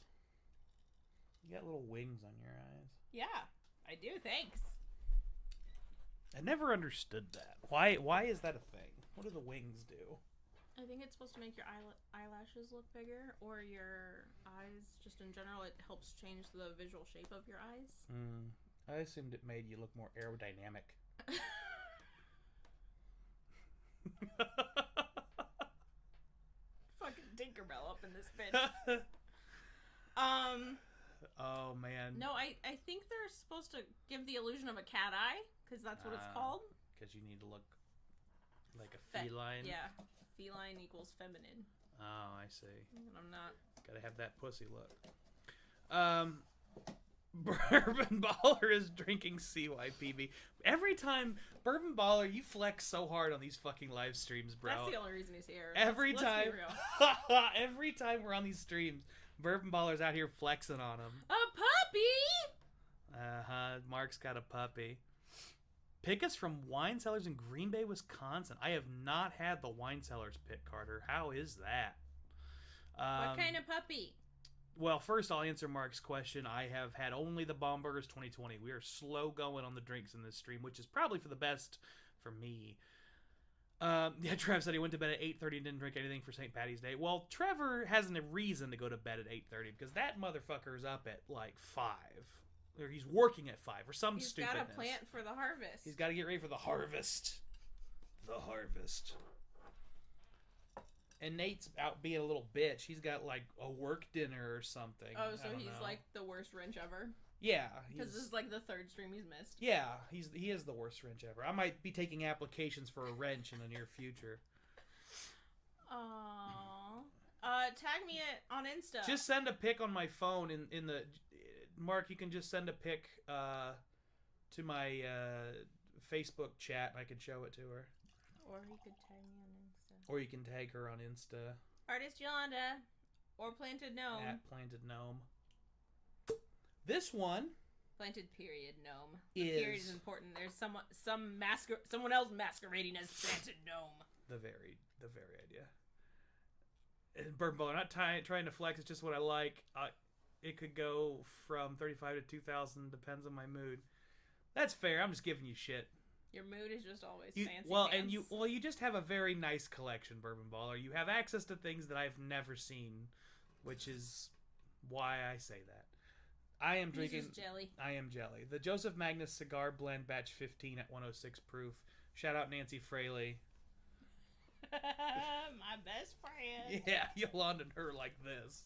[SPEAKER 1] You got little wings on your eyes.
[SPEAKER 2] Yeah, I do. Thanks.
[SPEAKER 1] I never understood that. Why is that a thing? What do the wings do?
[SPEAKER 2] I think it's supposed to make your eyelashes look bigger, or your eyes, just in general. It helps change the visual shape of your eyes.
[SPEAKER 1] I assumed it made you look more aerodynamic.
[SPEAKER 2] Fucking Tinkerbell up in this bitch.
[SPEAKER 1] Oh man.
[SPEAKER 2] No, I think they're supposed to give the illusion of a cat eye, because that's what it's called.
[SPEAKER 1] Because you need to look like a feline.
[SPEAKER 2] Yeah, feline equals feminine.
[SPEAKER 1] Oh, I see.
[SPEAKER 2] And I'm not.
[SPEAKER 1] Gotta have that pussy look. Bourbon Baller is drinking CYPB. Every time, Bourbon Baller, you flex so hard on these fucking live streams, bro.
[SPEAKER 2] That's the only reason he's here.
[SPEAKER 1] Every
[SPEAKER 2] Let's
[SPEAKER 1] time,
[SPEAKER 2] be real.
[SPEAKER 1] every time we're on these streams, Bourbon Baller's out here flexing on them.
[SPEAKER 2] A puppy!
[SPEAKER 1] Mark's got a puppy. Pick us from Wine Cellars in Green Bay, Wisconsin. I have not had the Wine Cellars pick, Carter. How is that?
[SPEAKER 2] What kind of puppy?
[SPEAKER 1] Well, first I'll answer Mark's question. I have had only the Baumburgers 2020. We are slow going on the drinks in this stream, which is probably for the best for me. Yeah, Trev said he went to bed at 8:30 and didn't drink anything for St. Patty's Day. Well, Trevor hasn't a reason to go to bed at 8:30 because that motherfucker's up at like 5. Or he's working at 5 or some stupidness.
[SPEAKER 2] He's got a plant for the harvest.
[SPEAKER 1] He's got to get ready for the harvest. The harvest. And Nate's out being a little bitch. He's got like a work dinner or something.
[SPEAKER 2] Oh, so he's
[SPEAKER 1] know.
[SPEAKER 2] like the worst wrench ever?
[SPEAKER 1] Yeah.
[SPEAKER 2] Because this is like the 3rd stream he's missed.
[SPEAKER 1] Yeah, he is the worst wrench ever. I might be taking applications for a wrench in the near future.
[SPEAKER 2] Aww. Tag me on Insta.
[SPEAKER 1] Just send a pic on my phone in the... Mark, you can just send a pic to my Facebook chat and I can show it to her.
[SPEAKER 2] Or you could tag me on Insta.
[SPEAKER 1] Or you can tag her on Insta.
[SPEAKER 2] Artist Yolanda. Or Planted Gnome.
[SPEAKER 1] At Planted Gnome. This one...
[SPEAKER 2] Planted period gnome. The period is important. There's someone else masquerading as Planted Gnome.
[SPEAKER 1] The very idea. And Bourbon Baller, not trying to flex, it's just what I like. It could go from 35 to 2,000, depends on my mood. That's fair. I'm just giving you shit.
[SPEAKER 2] Your mood is just always
[SPEAKER 1] You
[SPEAKER 2] fancy.
[SPEAKER 1] you just have a very nice collection, Bourbon Baller. You have access to things that I've never seen, which is why I say that. I am drinking
[SPEAKER 2] jelly.
[SPEAKER 1] I am jelly. The Joseph Magnus Cigar Blend Batch 15 at 106 proof. Shout out Nancy Fraley.
[SPEAKER 2] My best friend.
[SPEAKER 1] Yeah, Yolanda and her like this.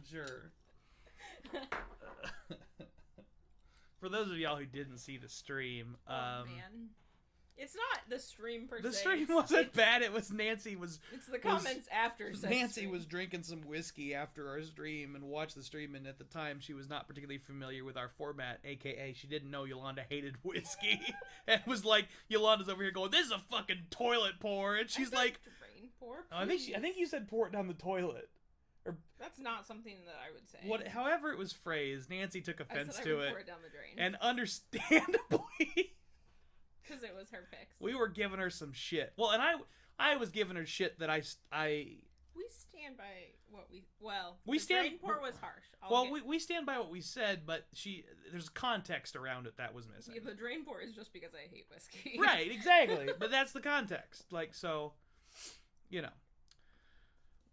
[SPEAKER 1] Sure. For those of y'all who didn't see the stream,
[SPEAKER 2] man, it's not the stream per se.
[SPEAKER 1] The stream wasn't bad. It was Nancy was.
[SPEAKER 2] It's the comments after.
[SPEAKER 1] Nancy was drinking some whiskey after our stream and watched the stream, and at the time she was not particularly familiar with our format, aka she didn't know Yolanda hated whiskey, and was like, Yolanda's over here going, "This is a fucking toilet pour," and she's like,
[SPEAKER 2] "Drain pour."
[SPEAKER 1] Oh, I think you said pour it down the toilet.
[SPEAKER 2] That's not something that I would say.
[SPEAKER 1] However it was phrased, Nancy took offense to it.
[SPEAKER 2] Pour it down the drain.
[SPEAKER 1] And understandably,
[SPEAKER 2] because it was her picks.
[SPEAKER 1] We were giving her some shit. Well, and I was giving her shit that I.
[SPEAKER 2] We stand by what we stand. Drain pour was harsh.
[SPEAKER 1] We stand by what we said, but there's context around it that was missing.
[SPEAKER 2] Yeah, the drain pour is just because I hate whiskey.
[SPEAKER 1] Right, exactly. But that's the context. Like, so, you know.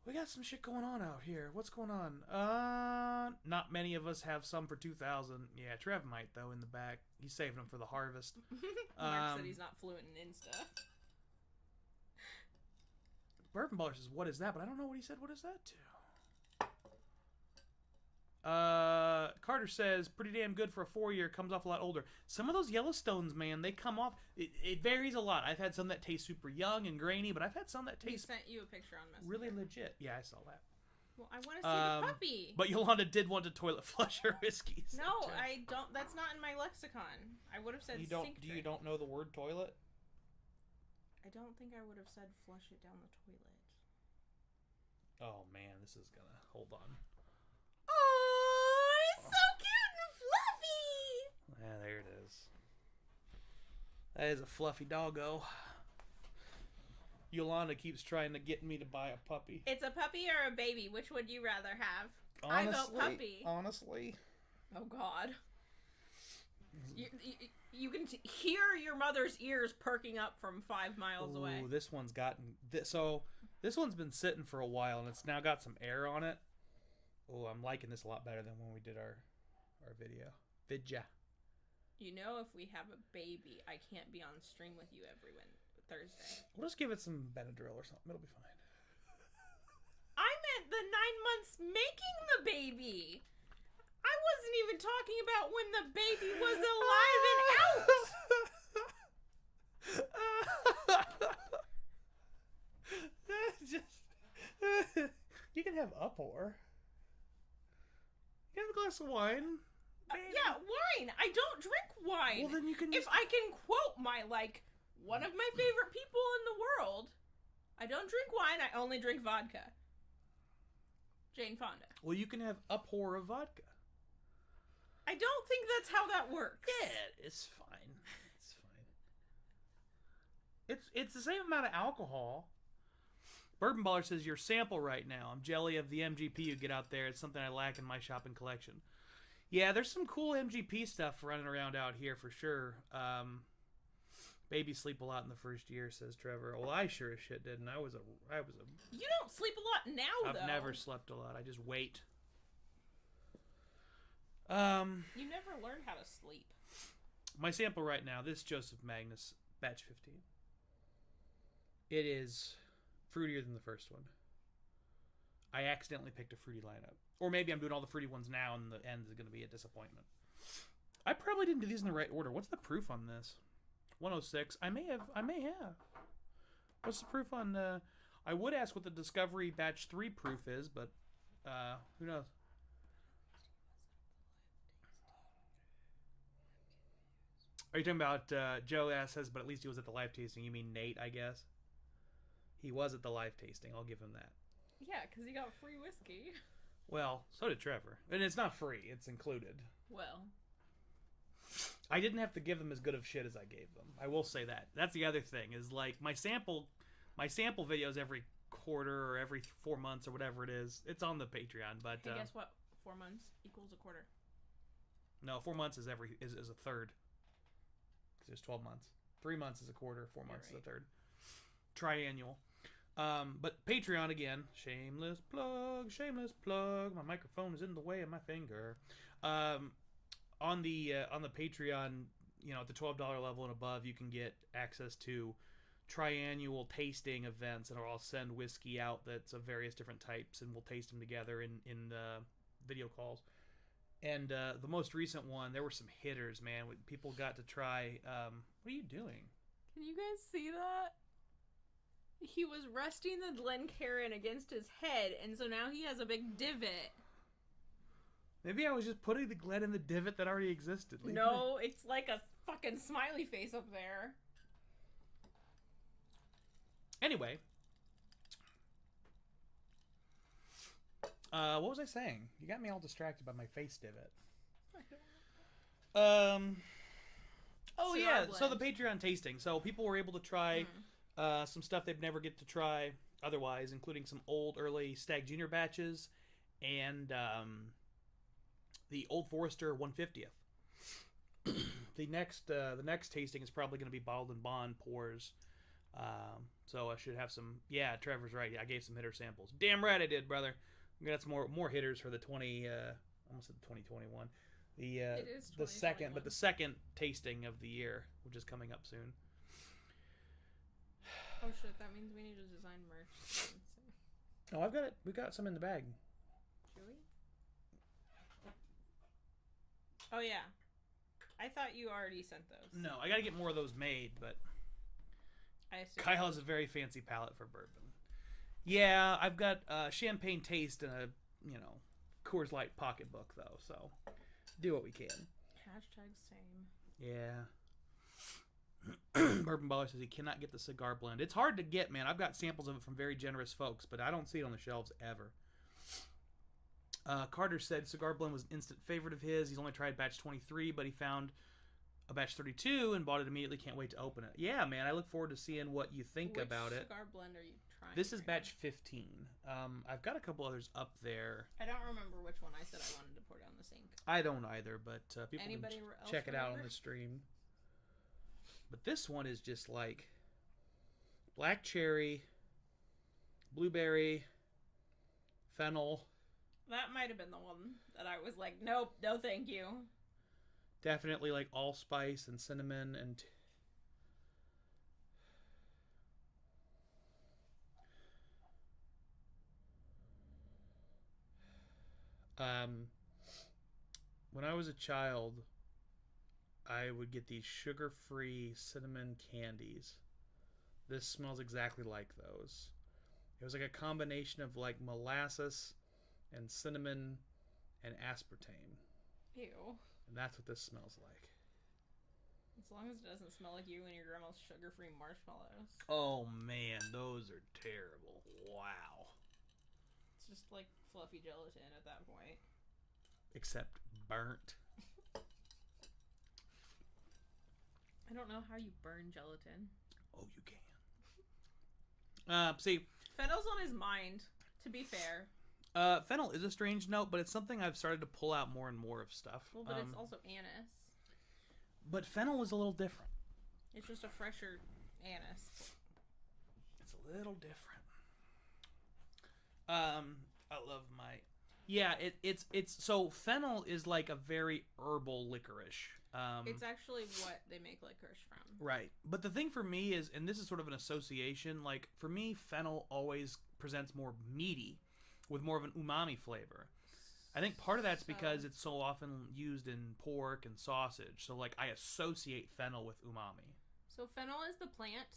[SPEAKER 1] We got some shit going on out here. What's going on? Not many of us have some for 2000. Yeah, Trev might, though, in the back. He's saving them for the harvest.
[SPEAKER 2] Mark said he's not fluent in Insta.
[SPEAKER 1] Bourbon Baller says, what is that? But I don't know what he said. What is that to? Carter says, pretty damn good for a 4-year. Comes off a lot older. Some of those Yellowstones, man, they come off. It varies a lot. I've had some that taste super young and grainy, but I've had some that
[SPEAKER 2] He
[SPEAKER 1] taste
[SPEAKER 2] sent you a picture on Messenger.
[SPEAKER 1] really legit. Yeah, I saw that.
[SPEAKER 2] Well, I want to see the puppy.
[SPEAKER 1] But Yolanda did want to toilet flush her whiskey.
[SPEAKER 2] No, I don't. That's not in my lexicon. I would have said
[SPEAKER 1] You don't.
[SPEAKER 2] sink
[SPEAKER 1] Do you
[SPEAKER 2] drink.
[SPEAKER 1] don't know the word toilet?
[SPEAKER 2] I don't think I would have said flush it down the toilet.
[SPEAKER 1] Oh man, this is gonna. Hold on.
[SPEAKER 2] Oh, it's so cute and fluffy.
[SPEAKER 1] Yeah, there it is. That is a fluffy doggo. Yolanda keeps trying to get me to buy a puppy.
[SPEAKER 2] It's a puppy or a baby. Which would you rather have? I vote puppy.
[SPEAKER 1] Honestly.
[SPEAKER 2] Oh God. You can hear your mother's ears perking up from 5 miles away.
[SPEAKER 1] Ooh, this one's gotten so. This one's been sitting for a while, and it's now got some air on it. Oh, I'm liking this a lot better than when we did our video.
[SPEAKER 2] You know, if we have a baby, I can't be on stream with you every Thursday.
[SPEAKER 1] We'll just give it some Benadryl or something. It'll be fine.
[SPEAKER 2] I meant the 9 months making the baby. I wasn't even talking about when the baby was alive and out.
[SPEAKER 1] You can have Upor. You have a glass of wine.
[SPEAKER 2] Yeah, wine. I don't drink wine.
[SPEAKER 1] Well, then you can.
[SPEAKER 2] If I can quote one of my favorite people in the world, I don't drink wine. I only drink vodka. Jane Fonda.
[SPEAKER 1] Well, you can have Upor of vodka.
[SPEAKER 2] I don't think that's how that works.
[SPEAKER 1] Yeah, it's fine. It's fine. It's the same amount of alcohol. Bourbon Baller says your sample right now. I'm jelly of the MGP you get out there. It's something I lack in my shopping collection. Yeah, there's some cool MGP stuff running around out here for sure. Babies sleep a lot in the first year, says Trevor. Well, I sure as shit didn't. I was a.
[SPEAKER 2] You don't sleep a lot now, though.
[SPEAKER 1] I've never slept a lot. I just wait.
[SPEAKER 2] You never learned how to sleep.
[SPEAKER 1] My sample right now, this Joseph Magnus batch 15. It is fruitier than the first one. I accidentally picked a fruity lineup. Or maybe I'm doing all the fruity ones now and the end is going to be a disappointment. I probably didn't do these in the right order. What's the proof on this? 106. I may have. What's the proof on I would ask what the Discovery batch 3 proof is, but who knows? Are you talking about Joe says, but at least he was at the live tasting. You mean Nate, I guess? He was at the live tasting. I'll give him that.
[SPEAKER 2] Yeah, because he got free whiskey.
[SPEAKER 1] Well, so did Trevor. And it's not free. It's included.
[SPEAKER 2] Well.
[SPEAKER 1] I didn't have to give them as good of shit as I gave them. I will say that. That's the other thing, is like my sample videos every quarter or every 4 months or whatever it is. It's on the Patreon, but
[SPEAKER 2] hey, guess what? 4 months equals a quarter.
[SPEAKER 1] No, 4 months is a third. There's 12 months. 3 months is a quarter. 4 months is a third. Triannual. But Patreon again. Shameless plug. My microphone is in the way of my finger. On the Patreon, at the $12 level and above, you can get access to triannual tasting events, and I'll send whiskey out that's of various different types, and we'll taste them together in video calls. And the most recent one, there were some hitters, man. People got to try. What are you doing?
[SPEAKER 2] Can you guys see that? He was resting the Glencairn against his head, and so now he has a big divot.
[SPEAKER 1] Maybe I was just putting the Glen in the divot that already existed.
[SPEAKER 2] No, it's like a fucking smiley face up there.
[SPEAKER 1] Anyway. What was I saying? You got me all distracted by my face divot. Oh yeah, so the Patreon tasting. So people were able to try some stuff they'd never get to try otherwise, including some old early Stag Junior batches and the Old Forester 150th. The next tasting is probably going to be Bottled and Bond pours. So I should have some. Yeah, Trevor's right. I gave some hitter samples. Damn right I did, brother. We got some more hitters for the 20. Almost said 2021.
[SPEAKER 2] It is
[SPEAKER 1] The second,
[SPEAKER 2] 2021.
[SPEAKER 1] but the second tasting of the year, which is coming up soon.
[SPEAKER 2] Oh shit, that means we need to design merch.
[SPEAKER 1] Oh, I've got it. We got some in the bag.
[SPEAKER 2] Do we? Oh yeah. I thought you already sent those.
[SPEAKER 1] No, I got to get more of those made, but
[SPEAKER 2] I assume.
[SPEAKER 1] Kyle has a very fancy palate for bourbon. Yeah, I've got champagne taste in a Coors Light pocketbook though, so do what we can.
[SPEAKER 2] Hashtag same.
[SPEAKER 1] Yeah. Bourbon Baller says he cannot get the cigar blend. It's hard to get, man. I've got samples of it from very generous folks, but I don't see it on the shelves ever. Carter said cigar blend was an instant favorite of his. He's only tried batch 23, but he found a batch 32 and bought it immediately. Can't wait to open it. Yeah, man. I look forward to seeing what you think about it.
[SPEAKER 2] Which cigar blend are you trying?
[SPEAKER 1] This is
[SPEAKER 2] right now?
[SPEAKER 1] batch 15. I've got a couple others up there.
[SPEAKER 2] I don't remember which one I said I wanted to pour down the sink.
[SPEAKER 1] I don't either, but people
[SPEAKER 2] Anybody
[SPEAKER 1] can
[SPEAKER 2] else
[SPEAKER 1] check it out on
[SPEAKER 2] remember?
[SPEAKER 1] the stream. But this one is just like black cherry, blueberry, fennel.
[SPEAKER 2] That might have been the one that I was like, nope, no thank you.
[SPEAKER 1] Definitely like allspice and cinnamon and when I was a child, I would get these sugar-free cinnamon candies. This smells exactly like those. It was like a combination of like molasses and cinnamon and aspartame.
[SPEAKER 2] Ew.
[SPEAKER 1] And that's what this smells like.
[SPEAKER 2] As long as it doesn't smell like you and your grandma's sugar-free marshmallows.
[SPEAKER 1] Oh man, those are terrible. Wow.
[SPEAKER 2] It's just like fluffy gelatin at that point.
[SPEAKER 1] Except burnt.
[SPEAKER 2] I don't know how you burn gelatin.
[SPEAKER 1] Oh, you can. See,
[SPEAKER 2] Fennel's on his mind, to be fair.
[SPEAKER 1] fennel is a strange note, but it's something I've started to pull out more and more of stuff.
[SPEAKER 2] Well, but it's also anise.
[SPEAKER 1] But fennel is a little different.
[SPEAKER 2] It's just a fresher anise.
[SPEAKER 1] It's a little different. I love my. Yeah, it's so fennel is like a very herbal licorice.
[SPEAKER 2] It's actually what they make licorice from.
[SPEAKER 1] Right. But the thing for me is, and this is sort of an association, like for me, fennel always presents more meaty with more of an umami flavor. I think part of that's because it's so often used in pork and sausage. So like I associate fennel with umami.
[SPEAKER 2] So fennel is the plant.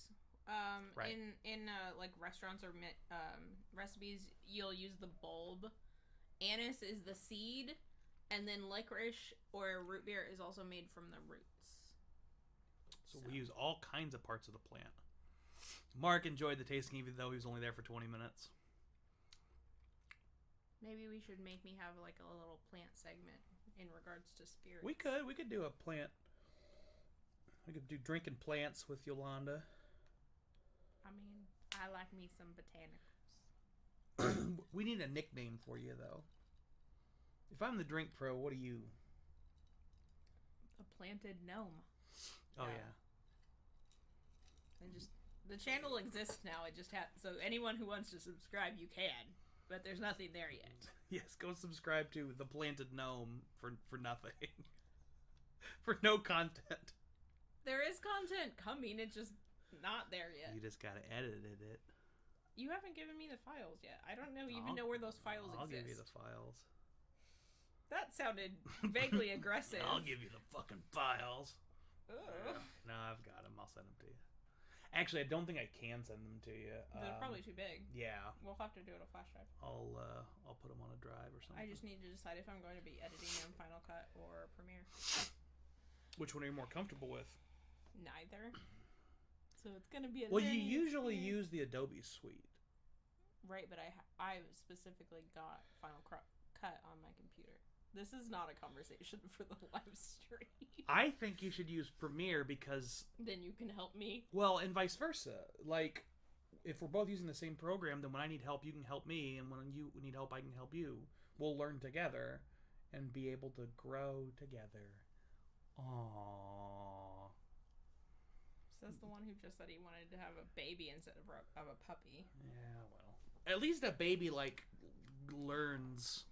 [SPEAKER 1] Right.
[SPEAKER 2] In like restaurants or recipes, you'll use the bulb. Anise is the seed, and then licorice or root beer is also made from the roots.
[SPEAKER 1] So we use all kinds of parts of the plant. Mark enjoyed the tasting even though he was only there for 20 minutes.
[SPEAKER 2] Maybe we should make me have like a little plant segment in regards to spirits.
[SPEAKER 1] We could do a plant. We could do drinking plants with Yolanda.
[SPEAKER 2] I mean, I like me some botanicals.
[SPEAKER 1] We need a nickname for you though. If I'm the drink pro, what are you?
[SPEAKER 2] A planted gnome.
[SPEAKER 1] Oh
[SPEAKER 2] Yeah.
[SPEAKER 1] yeah.
[SPEAKER 2] And just the channel exists now. It just so anyone who wants to subscribe, you can. But there's nothing there yet.
[SPEAKER 1] Yes, go subscribe to the Planted Gnome for nothing. For no content.
[SPEAKER 2] There is content coming. It's just not there yet.
[SPEAKER 1] You just gotta edit it.
[SPEAKER 2] You haven't given me the files yet. I don't even know where those files
[SPEAKER 1] I'll
[SPEAKER 2] exist.
[SPEAKER 1] give you the files.
[SPEAKER 2] That sounded vaguely aggressive.
[SPEAKER 1] I'll give you the fucking files.
[SPEAKER 2] Ugh.
[SPEAKER 1] No, I've got them. I'll send them to you. Actually, I don't think I can send them to you.
[SPEAKER 2] They're probably too big.
[SPEAKER 1] Yeah.
[SPEAKER 2] We'll have to do it a flash drive.
[SPEAKER 1] I'll put them on a drive or something.
[SPEAKER 2] I just need to decide if I'm going to be editing in Final Cut or Premiere.
[SPEAKER 1] Which one are you more comfortable with?
[SPEAKER 2] Neither. So it's going to be a
[SPEAKER 1] Well, you
[SPEAKER 2] learning
[SPEAKER 1] usually
[SPEAKER 2] experience.
[SPEAKER 1] use the Adobe Suite.
[SPEAKER 2] Right, but I specifically got Final Cut on my computer. This is not a conversation for the live stream.
[SPEAKER 1] I think you should use Premiere because...
[SPEAKER 2] Then you can help me.
[SPEAKER 1] Well, and vice versa. Like, if we're both using the same program, then when I need help, you can help me. And when you need help, I can help you. We'll learn together and be able to grow together. Aww.
[SPEAKER 2] Says the one who just said he wanted to have a baby instead of a puppy.
[SPEAKER 1] Yeah, well, at least a baby like learns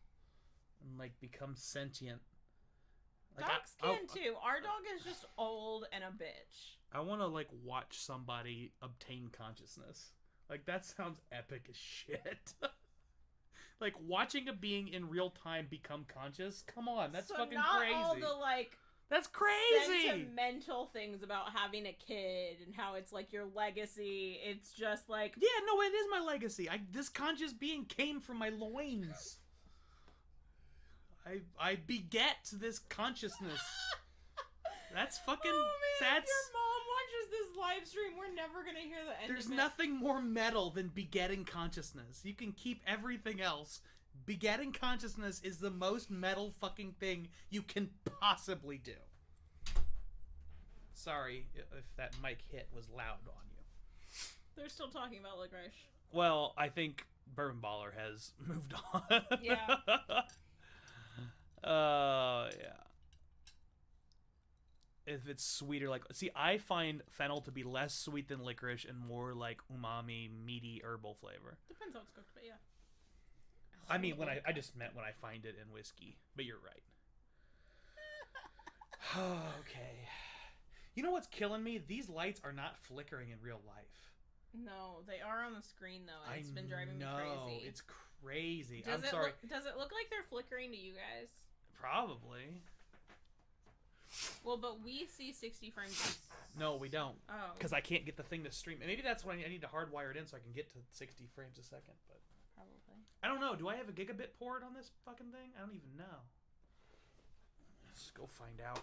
[SPEAKER 1] and like becomes sentient. Like,
[SPEAKER 2] Dogs can too. Our dog is just old and a bitch.
[SPEAKER 1] I want to like watch somebody obtain consciousness. Like that sounds epic as shit. Like watching a being in real time become conscious. Come on, that's fucking crazy.
[SPEAKER 2] All the like
[SPEAKER 1] that's crazy.
[SPEAKER 2] Sentimental things about having a kid and how it's like your legacy. It's just like
[SPEAKER 1] yeah, no, it is my legacy. This conscious being came from my loins. I beget this consciousness. That's fucking.
[SPEAKER 2] Oh man,
[SPEAKER 1] that's.
[SPEAKER 2] If your mom watches this live stream, we're never gonna hear the end.
[SPEAKER 1] There's
[SPEAKER 2] of it.
[SPEAKER 1] nothing more metal than begetting consciousness. You can keep everything else. Begetting consciousness is the most metal fucking thing you can possibly do. Sorry if that mic hit was loud on you.
[SPEAKER 2] They're still talking about licorice.
[SPEAKER 1] Well, I think Bourbon Baller has moved on.
[SPEAKER 2] Yeah.
[SPEAKER 1] Yeah. If it's sweeter, like, see, I find fennel to be less sweet than licorice and more like umami, meaty herbal flavor.
[SPEAKER 2] Depends how it's cooked, but yeah.
[SPEAKER 1] I mean, when I just meant when I find it in whiskey, but you're right. Okay. You know what's killing me? These lights are not flickering in real life.
[SPEAKER 2] No, they are on the screen though, and it's been driving me crazy.
[SPEAKER 1] It's crazy.
[SPEAKER 2] Does
[SPEAKER 1] I'm sorry.
[SPEAKER 2] Does it look like they're flickering to you guys?
[SPEAKER 1] Probably.
[SPEAKER 2] Well, but we see 60 frames.
[SPEAKER 1] No, we don't.
[SPEAKER 2] Oh.
[SPEAKER 1] Because I can't get the thing to stream. Maybe that's when I need to hardwire it in so I can get to 60 frames a second. But
[SPEAKER 2] Probably.
[SPEAKER 1] I don't know. Do I have a gigabit port on this fucking thing? I don't even know. Let's go find out.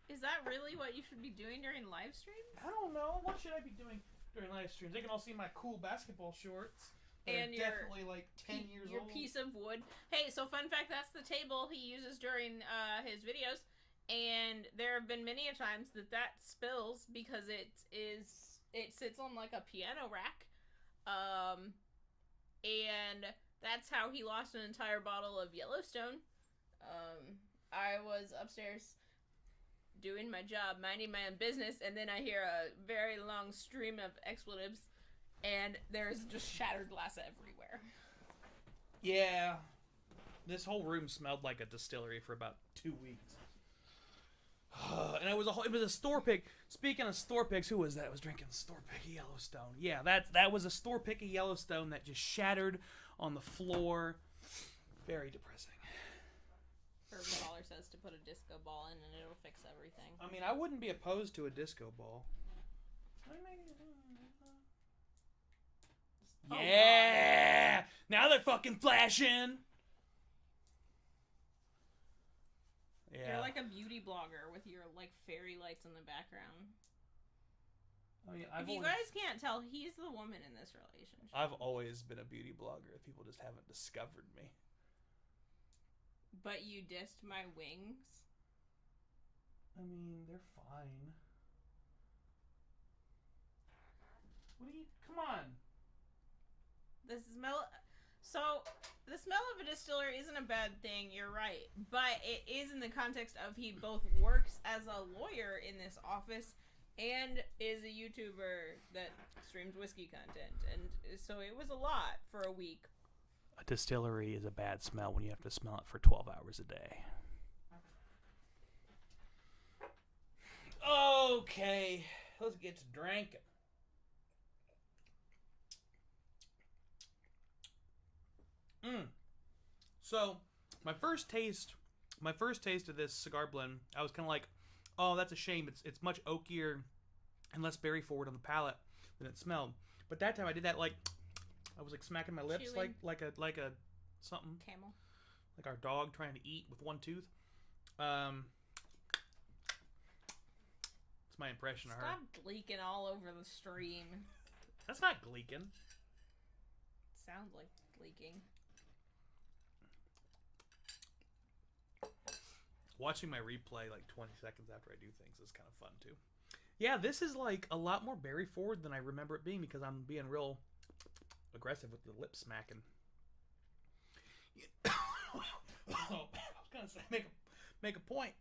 [SPEAKER 2] Is that really what you should be doing during live streams?
[SPEAKER 1] I don't know. What should I be doing during live streams? They can all see my cool basketball shorts.
[SPEAKER 2] And
[SPEAKER 1] you're definitely like 10 years
[SPEAKER 2] your
[SPEAKER 1] old.
[SPEAKER 2] piece of wood. Hey, so fun fact, that's the table he uses during his videos. And there have been many a times that spills because it sits on like a piano rack. And that's how he lost an entire bottle of Yellowstone. I was upstairs doing my job, minding my own business, and then I hear a very long stream of expletives, and there's just shattered glass everywhere.
[SPEAKER 1] Yeah. This whole room smelled like a distillery for about 2 weeks. And it was a store pick. Speaking of store picks, who was that? I was drinking store pick of Yellowstone. Yeah, that was a store pick of Yellowstone that just shattered on the floor. Very depressing.
[SPEAKER 2] Bourbon Baller says to put a disco ball in and it'll fix everything.
[SPEAKER 1] I mean, I wouldn't be opposed to a disco ball. Yeah! Now they're fucking flashing! Yeah.
[SPEAKER 2] You're like a beauty blogger with your like fairy lights in the background.
[SPEAKER 1] I mean,
[SPEAKER 2] if you guys can't tell, he's the woman in this relationship.
[SPEAKER 1] I've always been a beauty blogger. People just haven't discovered me.
[SPEAKER 2] But you dissed my wings?
[SPEAKER 1] I mean, they're fine. What do you... Come on!
[SPEAKER 2] The smell of a distillery isn't a bad thing, you're right. But it is in the context of he both works as a lawyer in this office and is a YouTuber that streams whiskey content. And so it was a lot for a week.
[SPEAKER 1] A distillery is a bad smell when you have to smell it for 12 hours a day. Okay, let's get to drinking. So, my first taste of this cigar blend, I was kind of like, oh, that's a shame. It's much oakier and less berry forward on the palate than it smelled. But that time I did that like, I was like smacking my lips
[SPEAKER 2] Chewing.
[SPEAKER 1] like a something.
[SPEAKER 2] Camel.
[SPEAKER 1] Like our dog trying to eat with one tooth. It's my impression of her.
[SPEAKER 2] Stop gleeking all over the stream.
[SPEAKER 1] That's not gleeking.
[SPEAKER 2] Sounds like gleeking.
[SPEAKER 1] Watching my replay like 20 seconds after I do things is kind of fun too. Yeah, this is like a lot more berry forward than I remember it being because I'm being real aggressive with the lip smacking. I was gonna say make a point.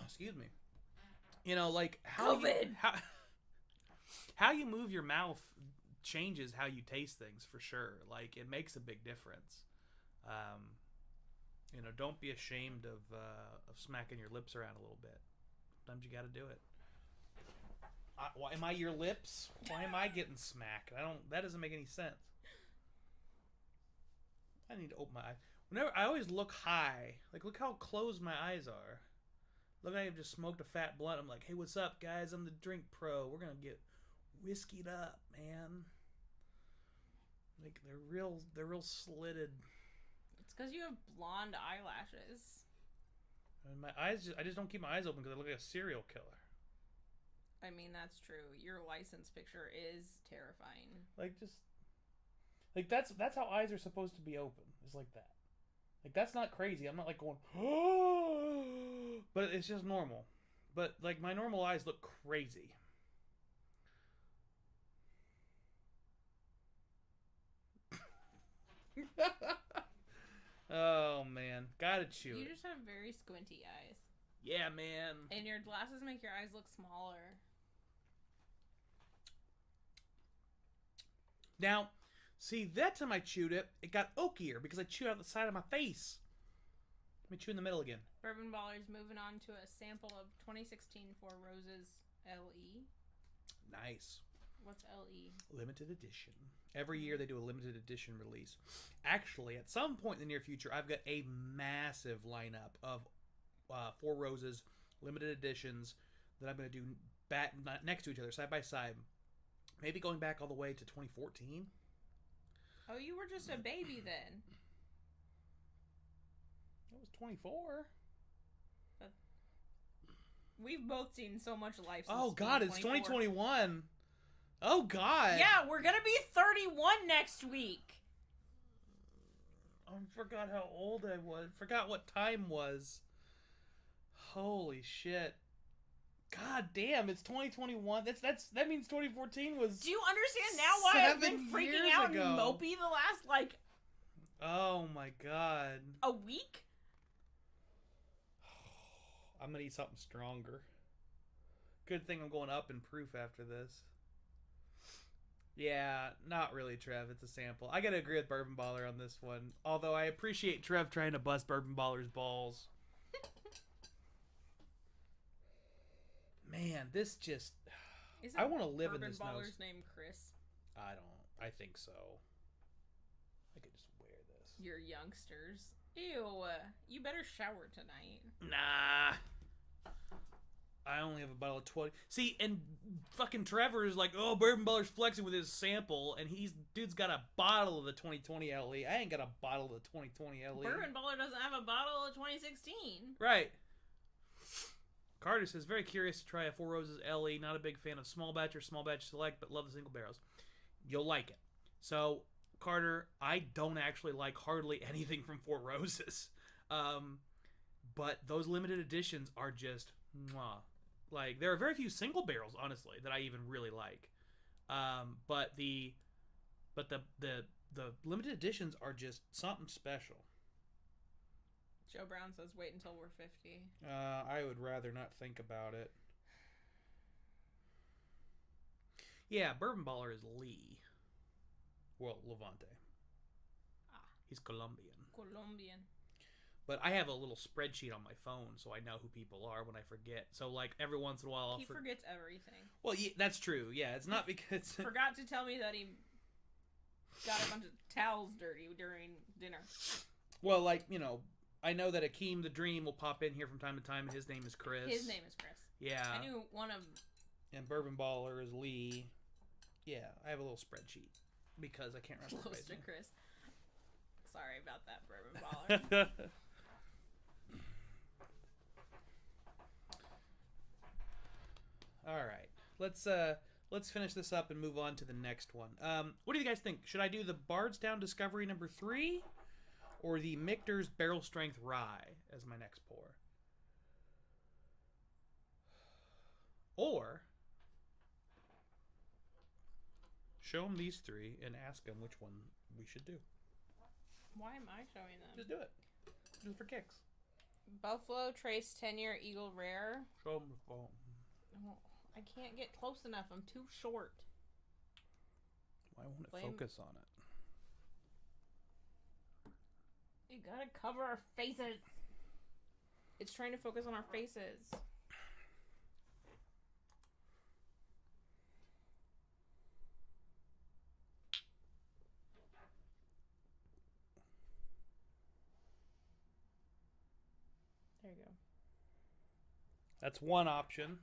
[SPEAKER 1] Excuse me. You know, like how
[SPEAKER 2] COVID.
[SPEAKER 1] how you move your mouth changes how you taste things for sure. Like it makes a big difference. You know, don't be ashamed of smacking your lips around a little bit. Sometimes you got to do it. Why am I your lips? Why am I getting smacked? That doesn't make any sense. I need to open my eyes. Whenever I always look high, like look how closed my eyes are. Look, I have just smoked a fat blunt. I'm like, hey, what's up, guys? I'm the drink pro. We're gonna get whiskeyed up, man. Like they're real slitted.
[SPEAKER 2] It's because you have blonde eyelashes.
[SPEAKER 1] And my eyes, I just don't keep my eyes open because I look like a serial killer.
[SPEAKER 2] I mean, that's true. Your license picture is terrifying.
[SPEAKER 1] Like that's how eyes are supposed to be open. It's like that. Like that's not crazy. I'm not like going, but it's just normal. But like my normal eyes look crazy. Oh man, gotta chew
[SPEAKER 2] You
[SPEAKER 1] it.
[SPEAKER 2] just have very squinty eyes.
[SPEAKER 1] Yeah, man.
[SPEAKER 2] And your glasses make your eyes look smaller.
[SPEAKER 1] Now, see, that time I chewed it, it got oakier because I chewed out the side of my face. Let me chew in the middle again.
[SPEAKER 2] Bourbon Baller's moving on to a sample of 2016 Four Roses LE.
[SPEAKER 1] Nice.
[SPEAKER 2] What's LE?
[SPEAKER 1] Limited edition. Every year they do a limited edition release. Actually, at some point in the near future, I've got a massive lineup of Four Roses limited editions that I'm going to do next to each other, side by side. Maybe going back all the way to 2014.
[SPEAKER 2] Oh, you were just a baby then.
[SPEAKER 1] That was 24.
[SPEAKER 2] We've both seen so much life since
[SPEAKER 1] Oh, God, it's
[SPEAKER 2] 24.
[SPEAKER 1] 2021. Oh, God.
[SPEAKER 2] Yeah, we're going to be 31 next week.
[SPEAKER 1] I forgot how old I was. Forgot what time was. Holy shit. God damn, it's 2021. That means 2014 was.
[SPEAKER 2] Do you understand now why I've been
[SPEAKER 1] 7
[SPEAKER 2] freaking
[SPEAKER 1] years
[SPEAKER 2] out
[SPEAKER 1] ago.
[SPEAKER 2] and mopey the last,
[SPEAKER 1] Oh my God.
[SPEAKER 2] a week?
[SPEAKER 1] I'm gonna eat something stronger. Good thing I'm going up in proof after this. Yeah, not really, Trev. It's a sample. I gotta agree with Bourbon Baller on this one. Although I appreciate Trev trying to bust Bourbon Baller's balls. Man, this just...
[SPEAKER 2] Is
[SPEAKER 1] I want to live in
[SPEAKER 2] Bourbon
[SPEAKER 1] this
[SPEAKER 2] Baller's
[SPEAKER 1] nose.
[SPEAKER 2] name Chris?
[SPEAKER 1] I think so. I could just wear this.
[SPEAKER 2] Your youngsters. Ew. You better shower tonight.
[SPEAKER 1] Nah. I only have a bottle of 20. See, and fucking Trevor is like, oh, Bourbon Baller's flexing with his sample, and dude's got a bottle of the 2020 LE. I ain't got a bottle of the 2020 LE.
[SPEAKER 2] Bourbon Baller doesn't have a bottle of 2016.
[SPEAKER 1] Right. Carter says, very curious to try a Four Roses LE. Not a big fan of small batch or small batch select, but love the single barrels. You'll like it. So, Carter, I don't actually like hardly anything from Four Roses. But those limited editions are just mwah. Like, there are very few single barrels, honestly, that I even really like. But the limited editions are just something special.
[SPEAKER 2] Joe Brown says, wait until we're 50.
[SPEAKER 1] I would rather not think about it. Yeah, Bourbon Baller is Lee. Well, Levante.
[SPEAKER 2] Ah.
[SPEAKER 1] He's Colombian.
[SPEAKER 2] Colombian.
[SPEAKER 1] But I have a little spreadsheet on my phone, so I know who people are when I forget. So, like, every once in a while...
[SPEAKER 2] He forgets everything.
[SPEAKER 1] Well, yeah, that's true. Yeah, it's not because...
[SPEAKER 2] Forgot to tell me that he got a bunch of towels dirty during dinner.
[SPEAKER 1] Well, like, you know, I know that Akeem the Dream will pop in here from time to time, and his name is Chris.
[SPEAKER 2] His name is Chris.
[SPEAKER 1] Yeah.
[SPEAKER 2] I knew one of...
[SPEAKER 1] And Bourbon Baller is Lee. Yeah, I have a little spreadsheet. Because I can't remember.
[SPEAKER 2] Close to Chris. Sorry about that, Bourbon Baller.
[SPEAKER 1] All right, let's finish this up and move on to the next one. What do you guys think? Should I do the Bardstown Discovery number 3, or the Michter's Barrel Strength Rye as my next pour? Or show them these 3 and ask them which one we should do.
[SPEAKER 2] Why am I showing them?
[SPEAKER 1] Just do it, just for kicks.
[SPEAKER 2] Buffalo Trace 10-year Eagle Rare.
[SPEAKER 1] Show them the phone.
[SPEAKER 2] Oh, I can't get close enough. I'm too short.
[SPEAKER 1] Why won't it focus on it?
[SPEAKER 2] You gotta cover our faces. It's trying to focus on our faces. There you go.
[SPEAKER 1] That's one option.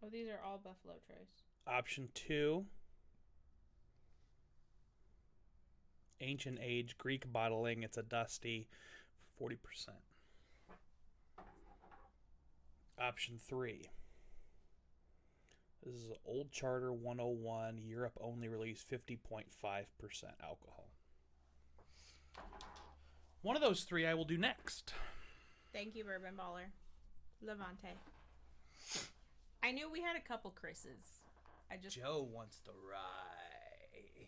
[SPEAKER 2] Oh, these are all Buffalo Trace.
[SPEAKER 1] Option 2. Ancient age Greek bottling. It's a dusty 40%. Option 3. This is Old Charter 101. Europe only release 50.5% alcohol. One of those 3 I will do next.
[SPEAKER 2] Thank you, Bourbon Baller. Levante. I knew we had a couple Chris's.
[SPEAKER 1] Joe wants the rye.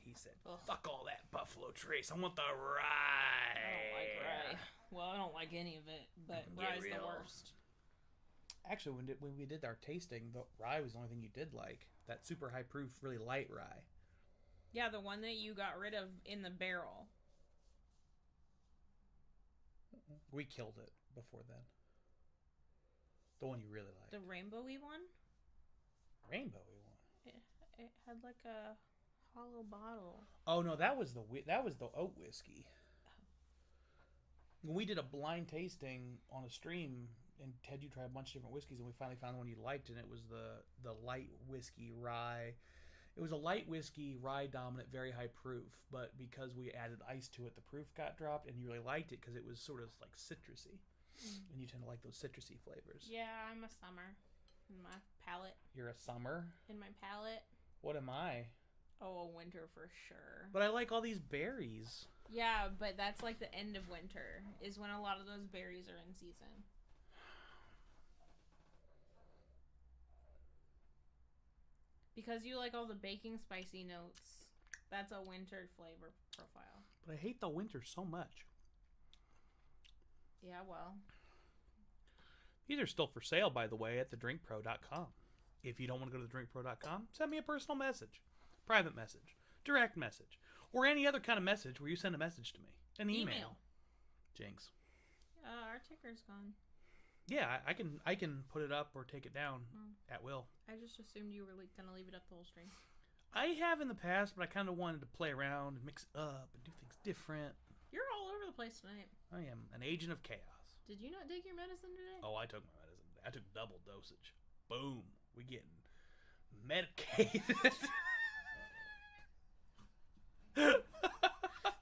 [SPEAKER 1] He said, fuck all that Buffalo Trace. I want the rye.
[SPEAKER 2] I don't like rye. Well, I don't like any of it, but rye's the worst.
[SPEAKER 1] Actually, when we did our tasting, the rye was the only thing you did like. That super high proof, really light rye.
[SPEAKER 2] Yeah, the one that you got rid of in the barrel.
[SPEAKER 1] We killed it before then. The one you really liked.
[SPEAKER 2] The rainbowy one?
[SPEAKER 1] Rainbowy one?
[SPEAKER 2] It had like a hollow bottle.
[SPEAKER 1] Oh no, that was the oat whiskey. When we did a blind tasting on a stream and had you try a bunch of different whiskeys, and we finally found the one you liked, and it was the light whiskey rye. It was a light whiskey, rye dominant, very high proof, but because we added ice to it, the proof got dropped, and you really liked it because it was sort of like citrusy, and you tend to like those citrusy flavors.
[SPEAKER 2] Yeah, I'm a summer in my palate.
[SPEAKER 1] You're a summer?
[SPEAKER 2] In my palate.
[SPEAKER 1] What am I?
[SPEAKER 2] Oh, a winter for sure.
[SPEAKER 1] But I like all these berries.
[SPEAKER 2] Yeah, but that's like the end of winter is when a lot of those berries are in season. Because you like all the baking spicy notes. That's a winter flavor profile.
[SPEAKER 1] But I hate the winter so much.
[SPEAKER 2] Yeah, well.
[SPEAKER 1] These are still for sale, by the way, at thedrinkpro.com. If you don't want to go to thedrinkpro.com, send me a personal message, private message, direct message, or any other kind of message where you send a message to me. An email. Jinx.
[SPEAKER 2] Our ticker's gone.
[SPEAKER 1] Yeah, I can put it up or take it down at will.
[SPEAKER 2] I just assumed you were going to leave it up the whole stream.
[SPEAKER 1] I have in the past, but I kind of wanted to play around and mix it up and do things different.
[SPEAKER 2] You're all over the place tonight.
[SPEAKER 1] I am an agent of chaos.
[SPEAKER 2] Did you not take your medicine today?
[SPEAKER 1] Oh, I took my medicine today. I took double dosage. Boom. We getting medicated.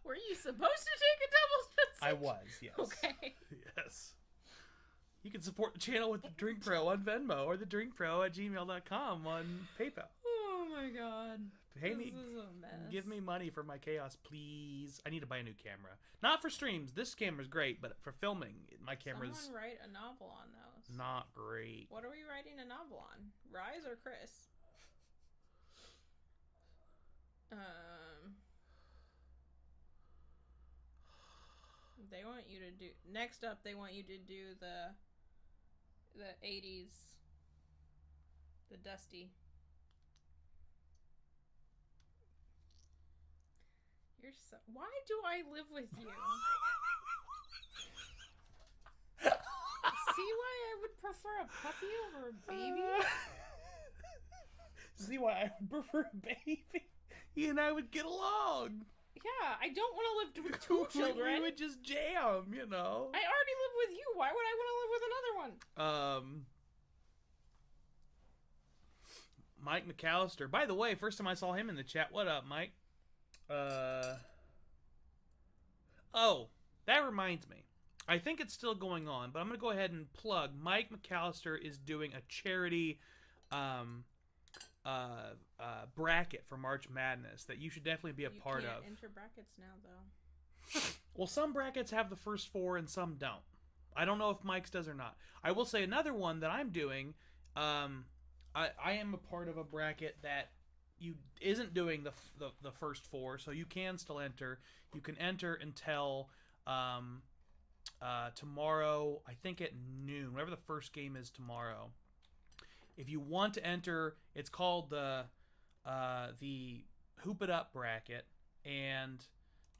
[SPEAKER 2] Were you supposed to take a double dosage?
[SPEAKER 1] I was, yes.
[SPEAKER 2] Okay.
[SPEAKER 1] Yes. You can support the channel with the Drink Pro on Venmo or the drinkpro@gmail.com on PayPal.
[SPEAKER 2] Oh my god.
[SPEAKER 1] Pay me,
[SPEAKER 2] this is a mess.
[SPEAKER 1] Give me money for my chaos, please. I need to buy a new camera. Not for streams. This camera's great, but for filming, my camera's...
[SPEAKER 2] Someone write a novel on those.
[SPEAKER 1] Not great.
[SPEAKER 2] What are we writing a novel on? Rise or Chris? They want you to do... Next up, they want you to do the 80s. The Dusty. You're so... Why do I live with you? See why I would prefer a puppy over a baby?
[SPEAKER 1] See why I would prefer a baby? He and I would get along.
[SPEAKER 2] Yeah, I don't want to live with two children.
[SPEAKER 1] We would just jam, you know.
[SPEAKER 2] I already live with you. Why would I want to live with another one?
[SPEAKER 1] Mike McAllister. By the way, first time I saw him in the chat. What up, Mike? Oh, that reminds me. I think it's still going on, but I'm going to go ahead and plug. Mike McAllister is doing a charity bracket for March Madness that you should definitely be a part of.
[SPEAKER 2] You can't enter brackets now, though.
[SPEAKER 1] Well, some brackets have the first 4 and some don't. I don't know if Mike's does or not. I will say another one that I'm doing. I am a part of a bracket that isn't doing the first 4, so you can still enter. You can enter until tomorrow, I think at noon, whatever the first game is tomorrow. If you want to enter, it's called the Hoop It Up bracket, and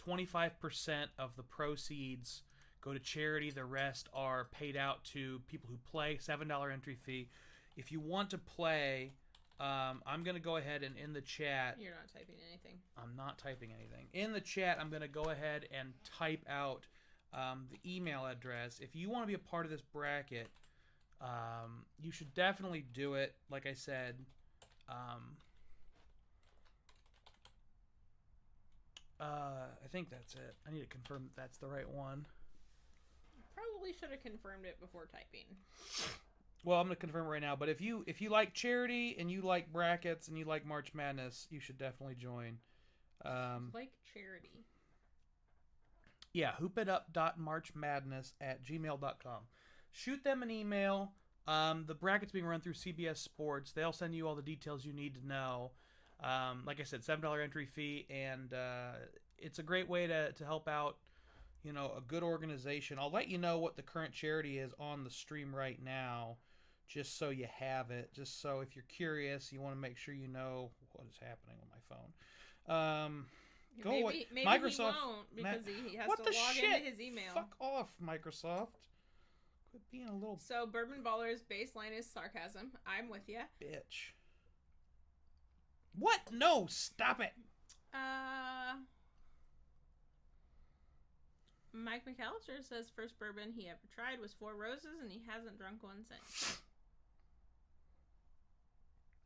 [SPEAKER 1] 25% of the proceeds go to charity. The rest are paid out to people who play. $7 entry fee. If you want to play, I'm going to go ahead and in the chat.
[SPEAKER 2] You're not typing anything.
[SPEAKER 1] I'm not typing anything. In the chat, I'm going to go ahead and type out the email address. If you want to be a part of this bracket, you should definitely do it. Like I said, I think that's it. I need to confirm that that's the right one.
[SPEAKER 2] Probably should have confirmed it before typing.
[SPEAKER 1] Well, I'm going to confirm it right now. But if you like charity and you like brackets and you like March Madness, you should definitely join.
[SPEAKER 2] Like charity.
[SPEAKER 1] Yeah, hoopitup.marchmadness@gmail.com. Shoot them an email. The bracket's being run through CBS Sports. They'll send you all the details you need to know. Like I said, $7 entry fee, and it's a great way to help out, a good organization. I'll let you know what the current charity is on the stream right now, just so you have it. Just so if you're curious, you want to make sure you know what is happening on my phone.
[SPEAKER 2] Maybe
[SPEAKER 1] Microsoft,
[SPEAKER 2] he won't because he has
[SPEAKER 1] what
[SPEAKER 2] to
[SPEAKER 1] the
[SPEAKER 2] log
[SPEAKER 1] shit?
[SPEAKER 2] into his email.
[SPEAKER 1] Fuck off, Microsoft. Quit being a little
[SPEAKER 2] So Bourbon Baller's baseline is sarcasm. I'm with you.
[SPEAKER 1] bitch. What? No, stop it.
[SPEAKER 2] Mike McAllister says first bourbon he ever tried was Four Roses, and he hasn't drunk one since.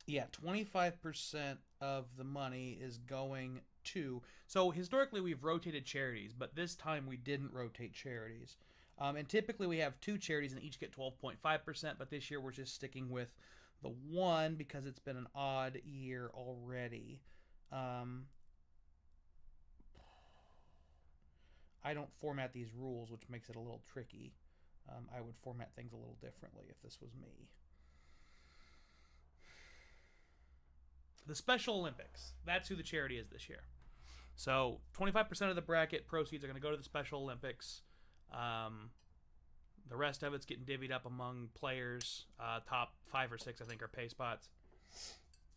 [SPEAKER 1] Yeah, 25% of the money is going to... So historically we've rotated charities, but this time we didn't rotate charities. And typically we have two charities and each get 12.5%, but this year we're just sticking with the one because it's been an odd year already. I don't format these rules, which makes it a little tricky. I would format things a little differently if this was me. The Special Olympics. That's who the charity is this year. So 25% of the bracket proceeds are going to go to the Special Olympics. The rest of it's getting divvied up among players. Top 5 or 6, I think, are pay spots.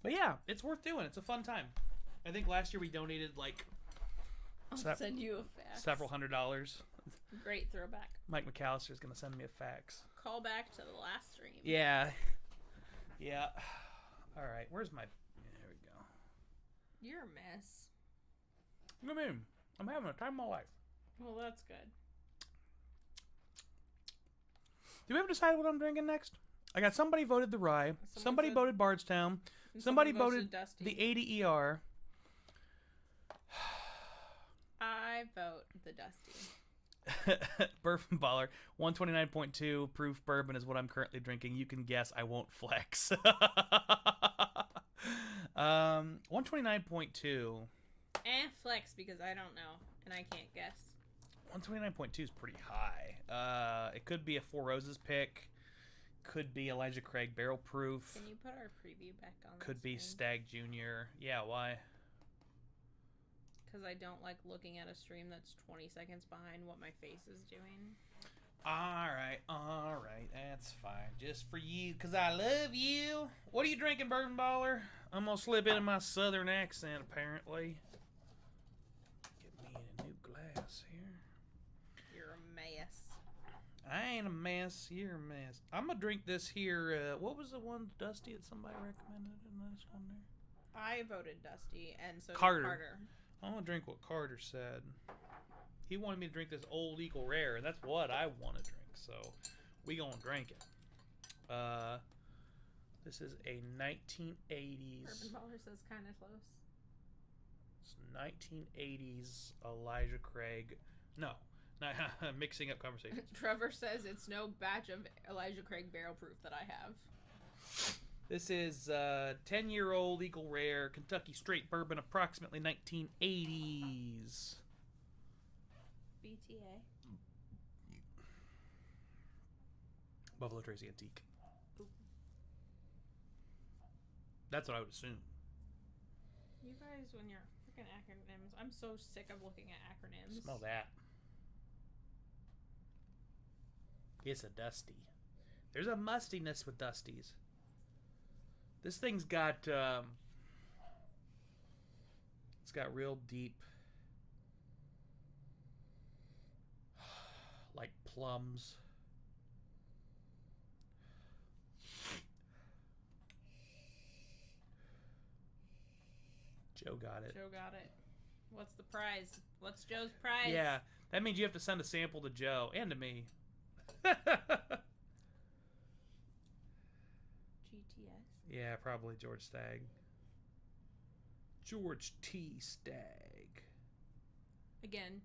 [SPEAKER 1] But yeah, it's worth doing. It's a fun time. I think last year we donated
[SPEAKER 2] I'll send you a fax.
[SPEAKER 1] several $100s.
[SPEAKER 2] Great throwback.
[SPEAKER 1] Mike McAllister is going to send me a fax.
[SPEAKER 2] Call back to the last stream.
[SPEAKER 1] Yeah. Yeah. All right. Where's my... There we go.
[SPEAKER 2] You're a mess.
[SPEAKER 1] What do you mean? I'm having a time of my life.
[SPEAKER 2] Well, that's good.
[SPEAKER 1] Do we ever decide what I'm drinking next? I got somebody voted the rye. Somebody
[SPEAKER 2] said-
[SPEAKER 1] voted Bardstown. Somebody voted
[SPEAKER 2] Dusty.
[SPEAKER 1] the 80 ER.
[SPEAKER 2] I vote the Dusty.
[SPEAKER 1] Bourbon Baller. 129.2 proof bourbon is what I'm currently drinking. You can guess. I won't flex. 129.2.
[SPEAKER 2] Flex because I don't know and I can't guess.
[SPEAKER 1] 129.2 is pretty high. It could be a Four Roses pick. Could be Elijah Craig barrel proof.
[SPEAKER 2] Can you put our preview back on?
[SPEAKER 1] Could be Stag Junior. Yeah, why?
[SPEAKER 2] Because I don't like looking at a stream that's 20 seconds behind what my face is doing.
[SPEAKER 1] All right, that's fine. Just for you, because I love you. What are you drinking, Bourbon Baller? I'm going to slip into my southern accent, apparently. Get me in a new glass here.
[SPEAKER 2] You're a mess.
[SPEAKER 1] I ain't a mess. You're a mess. I'm going to drink this here. What was the one, Dusty, that somebody recommended in this one there?
[SPEAKER 2] I voted Dusty, and so did
[SPEAKER 1] Carter.
[SPEAKER 2] Carter.
[SPEAKER 1] I'm going to drink what Carter said. He wanted me to drink this Old Eagle Rare, and that's what I want to drink, so we going to drink it. This is a 1980s...
[SPEAKER 2] Bourbon Baller says kind of close.
[SPEAKER 1] It's 1980s Elijah Craig... No, not mixing up conversations.
[SPEAKER 2] Trevor says it's no batch of Elijah Craig barrel proof that I have.
[SPEAKER 1] This is 10-year-old Eagle Rare Kentucky Straight Bourbon, approximately 1980s.
[SPEAKER 2] BTA.
[SPEAKER 1] Buffalo Trace Antique.
[SPEAKER 2] Ooh.
[SPEAKER 1] That's what I would assume.
[SPEAKER 2] You guys, when you're freaking acronyms, I'm so sick of looking at acronyms.
[SPEAKER 1] Smell that. It's a Dusty. There's a mustiness with Dusties. This thing's got it's got real deep, like plums. Joe got it.
[SPEAKER 2] Joe got it. What's the prize? What's Joe's prize?
[SPEAKER 1] Yeah, that means you have to send a sample to Joe and to me.
[SPEAKER 2] GTS.
[SPEAKER 1] Yeah, probably George Stagg. George T. Stagg.
[SPEAKER 2] Again,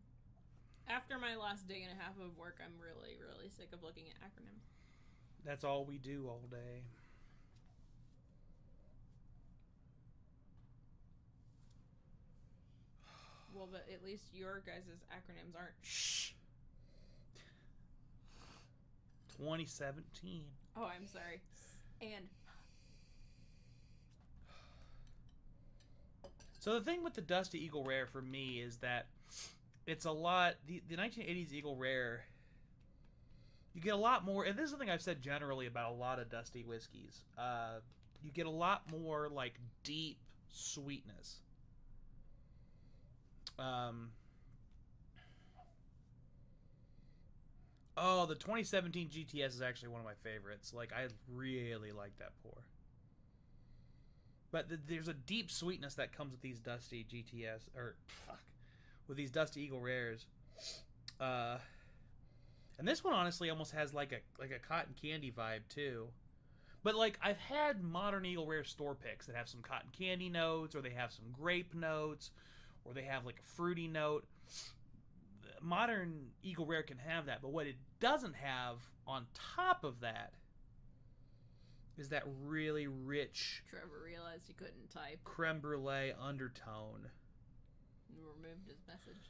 [SPEAKER 2] after my last day and a half of work, I'm really, really sick of looking at acronyms.
[SPEAKER 1] That's all we do all day.
[SPEAKER 2] Well, but at least your guys' acronyms aren't.
[SPEAKER 1] Shh. 2017.
[SPEAKER 2] Oh, I'm sorry. And
[SPEAKER 1] so the thing with the Dusty Eagle Rare for me is that it's a lot. The 1980s Eagle Rare, you get a lot more, and this is something I've said generally about a lot of Dusty whiskeys. You get a lot more like deep sweetness. Oh, the 2017 GTS is actually one of my favorites. Like, I really like that pour. But there's a deep sweetness that comes with these Dusty GTS, with these Dusty Eagle Rares. And this one honestly almost has like a cotton candy vibe too. But like, I've had modern Eagle Rare store picks that have some cotton candy notes, or they have some grape notes, or they have like a fruity note. Modern Eagle Rare can have that, but what it doesn't have on top of that is that really rich
[SPEAKER 2] Trevor realized he couldn't type.
[SPEAKER 1] Creme brulee undertone.
[SPEAKER 2] He removed his message.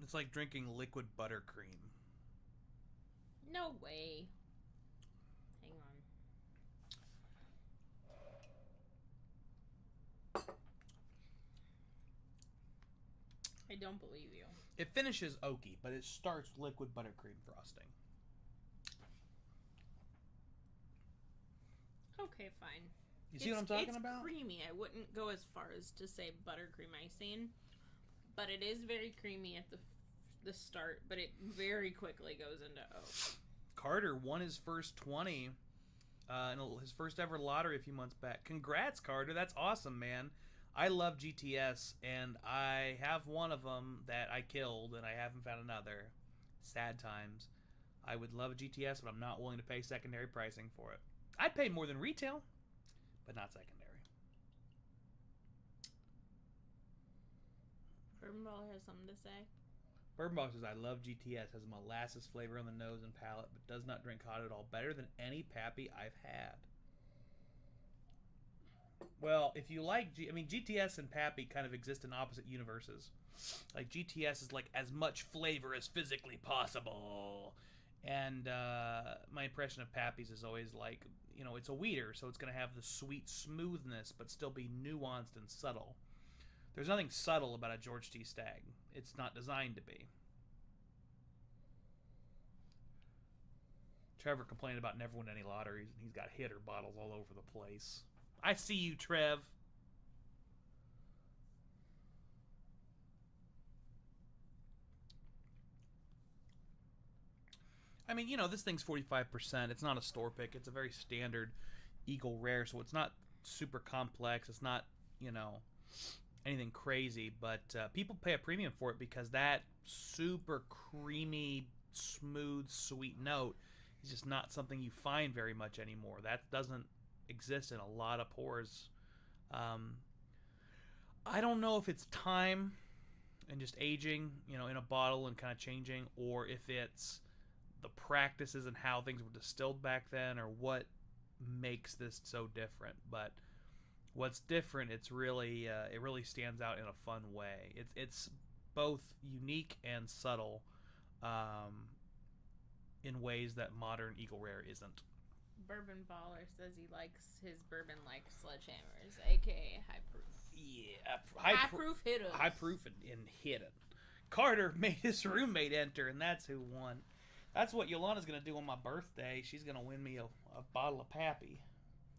[SPEAKER 2] It's like drinking liquid buttercream. No way. Hang on. I don't believe you.
[SPEAKER 1] It finishes oaky, but it starts liquid buttercream frosting.
[SPEAKER 2] Okay, fine.
[SPEAKER 1] You see what I'm talking
[SPEAKER 2] it's
[SPEAKER 1] about?
[SPEAKER 2] It's creamy. I wouldn't go as far as to say buttercream icing, but it is very creamy at the start, but it very quickly goes into oak.
[SPEAKER 1] Carter won his first 20 in his first ever lottery a few months back. Congrats, Carter. That's awesome, man. I love GTS, and I have one of them that I killed, and I haven't found another. Sad times. I would love a GTS, but I'm not willing to pay secondary pricing for it. I'd pay more than retail, but not secondary.
[SPEAKER 2] Bourbon Baller has something to say.
[SPEAKER 1] Bourbon Box says, I love GTS. Has a molasses flavor on the nose and palate, but does not drink hot at all. Better than any Pappy I've had. Well, if you like, GTS and Pappy kind of exist in opposite universes. Like, GTS is like as much flavor as physically possible. And my impression of Pappy's is always like, it's a wheater, so it's going to have the sweet smoothness, but still be nuanced and subtle. There's nothing subtle about a George T. Stagg. It's not designed to be. Trevor complained about never winning any lotteries, and he's got hitter bottles all over the place. I see you, Trev. I mean, this thing's 45%. It's not a store pick. It's a very standard Eagle Rare, so it's not super complex. It's not, anything crazy, but people pay a premium for it because that super creamy, smooth, sweet note is just not something you find very much anymore. That doesn't exist in a lot of pours. I don't know if it's time and just aging, in a bottle and kind of changing, or if it's the practices and how things were distilled back then, or what makes this so different. But what's different, it's really it really stands out in a fun way. It's both unique and subtle in ways that modern Eagle Rare isn't.
[SPEAKER 2] Bourbon Baller says he likes his bourbon like sledgehammers, aka high proof.
[SPEAKER 1] Yeah,
[SPEAKER 2] High proof hitters.
[SPEAKER 1] High proof and hidden. Carter made his roommate enter, and that's who won. That's what Yolanda's going to do on my birthday. She's going to win me a bottle of Pappy.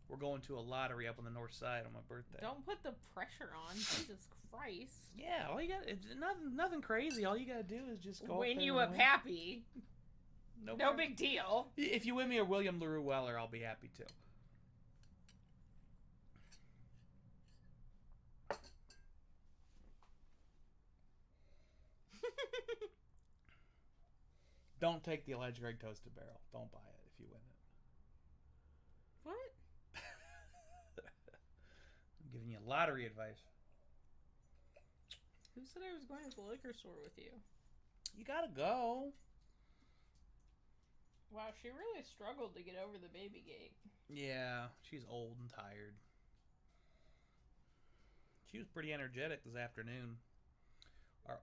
[SPEAKER 1] We're going to a lottery up on the north side on my birthday.
[SPEAKER 2] Don't put the pressure on. Jesus Christ.
[SPEAKER 1] Yeah, all you got, it's nothing crazy. All you got to do is just go
[SPEAKER 2] Win
[SPEAKER 1] up there
[SPEAKER 2] you
[SPEAKER 1] and
[SPEAKER 2] a
[SPEAKER 1] win.
[SPEAKER 2] Pappy.
[SPEAKER 1] No
[SPEAKER 2] No big deal.
[SPEAKER 1] If you win me a William LaRue Weller, I'll be happy too. Don't take the Elijah Craig Toasted Barrel. Don't buy it if you win it.
[SPEAKER 2] What?
[SPEAKER 1] I'm giving you lottery advice.
[SPEAKER 2] Who said I was going to the liquor store with you?
[SPEAKER 1] You gotta go.
[SPEAKER 2] Wow, she really struggled to get over the baby gate.
[SPEAKER 1] Yeah, she's old and tired. She was pretty energetic this afternoon.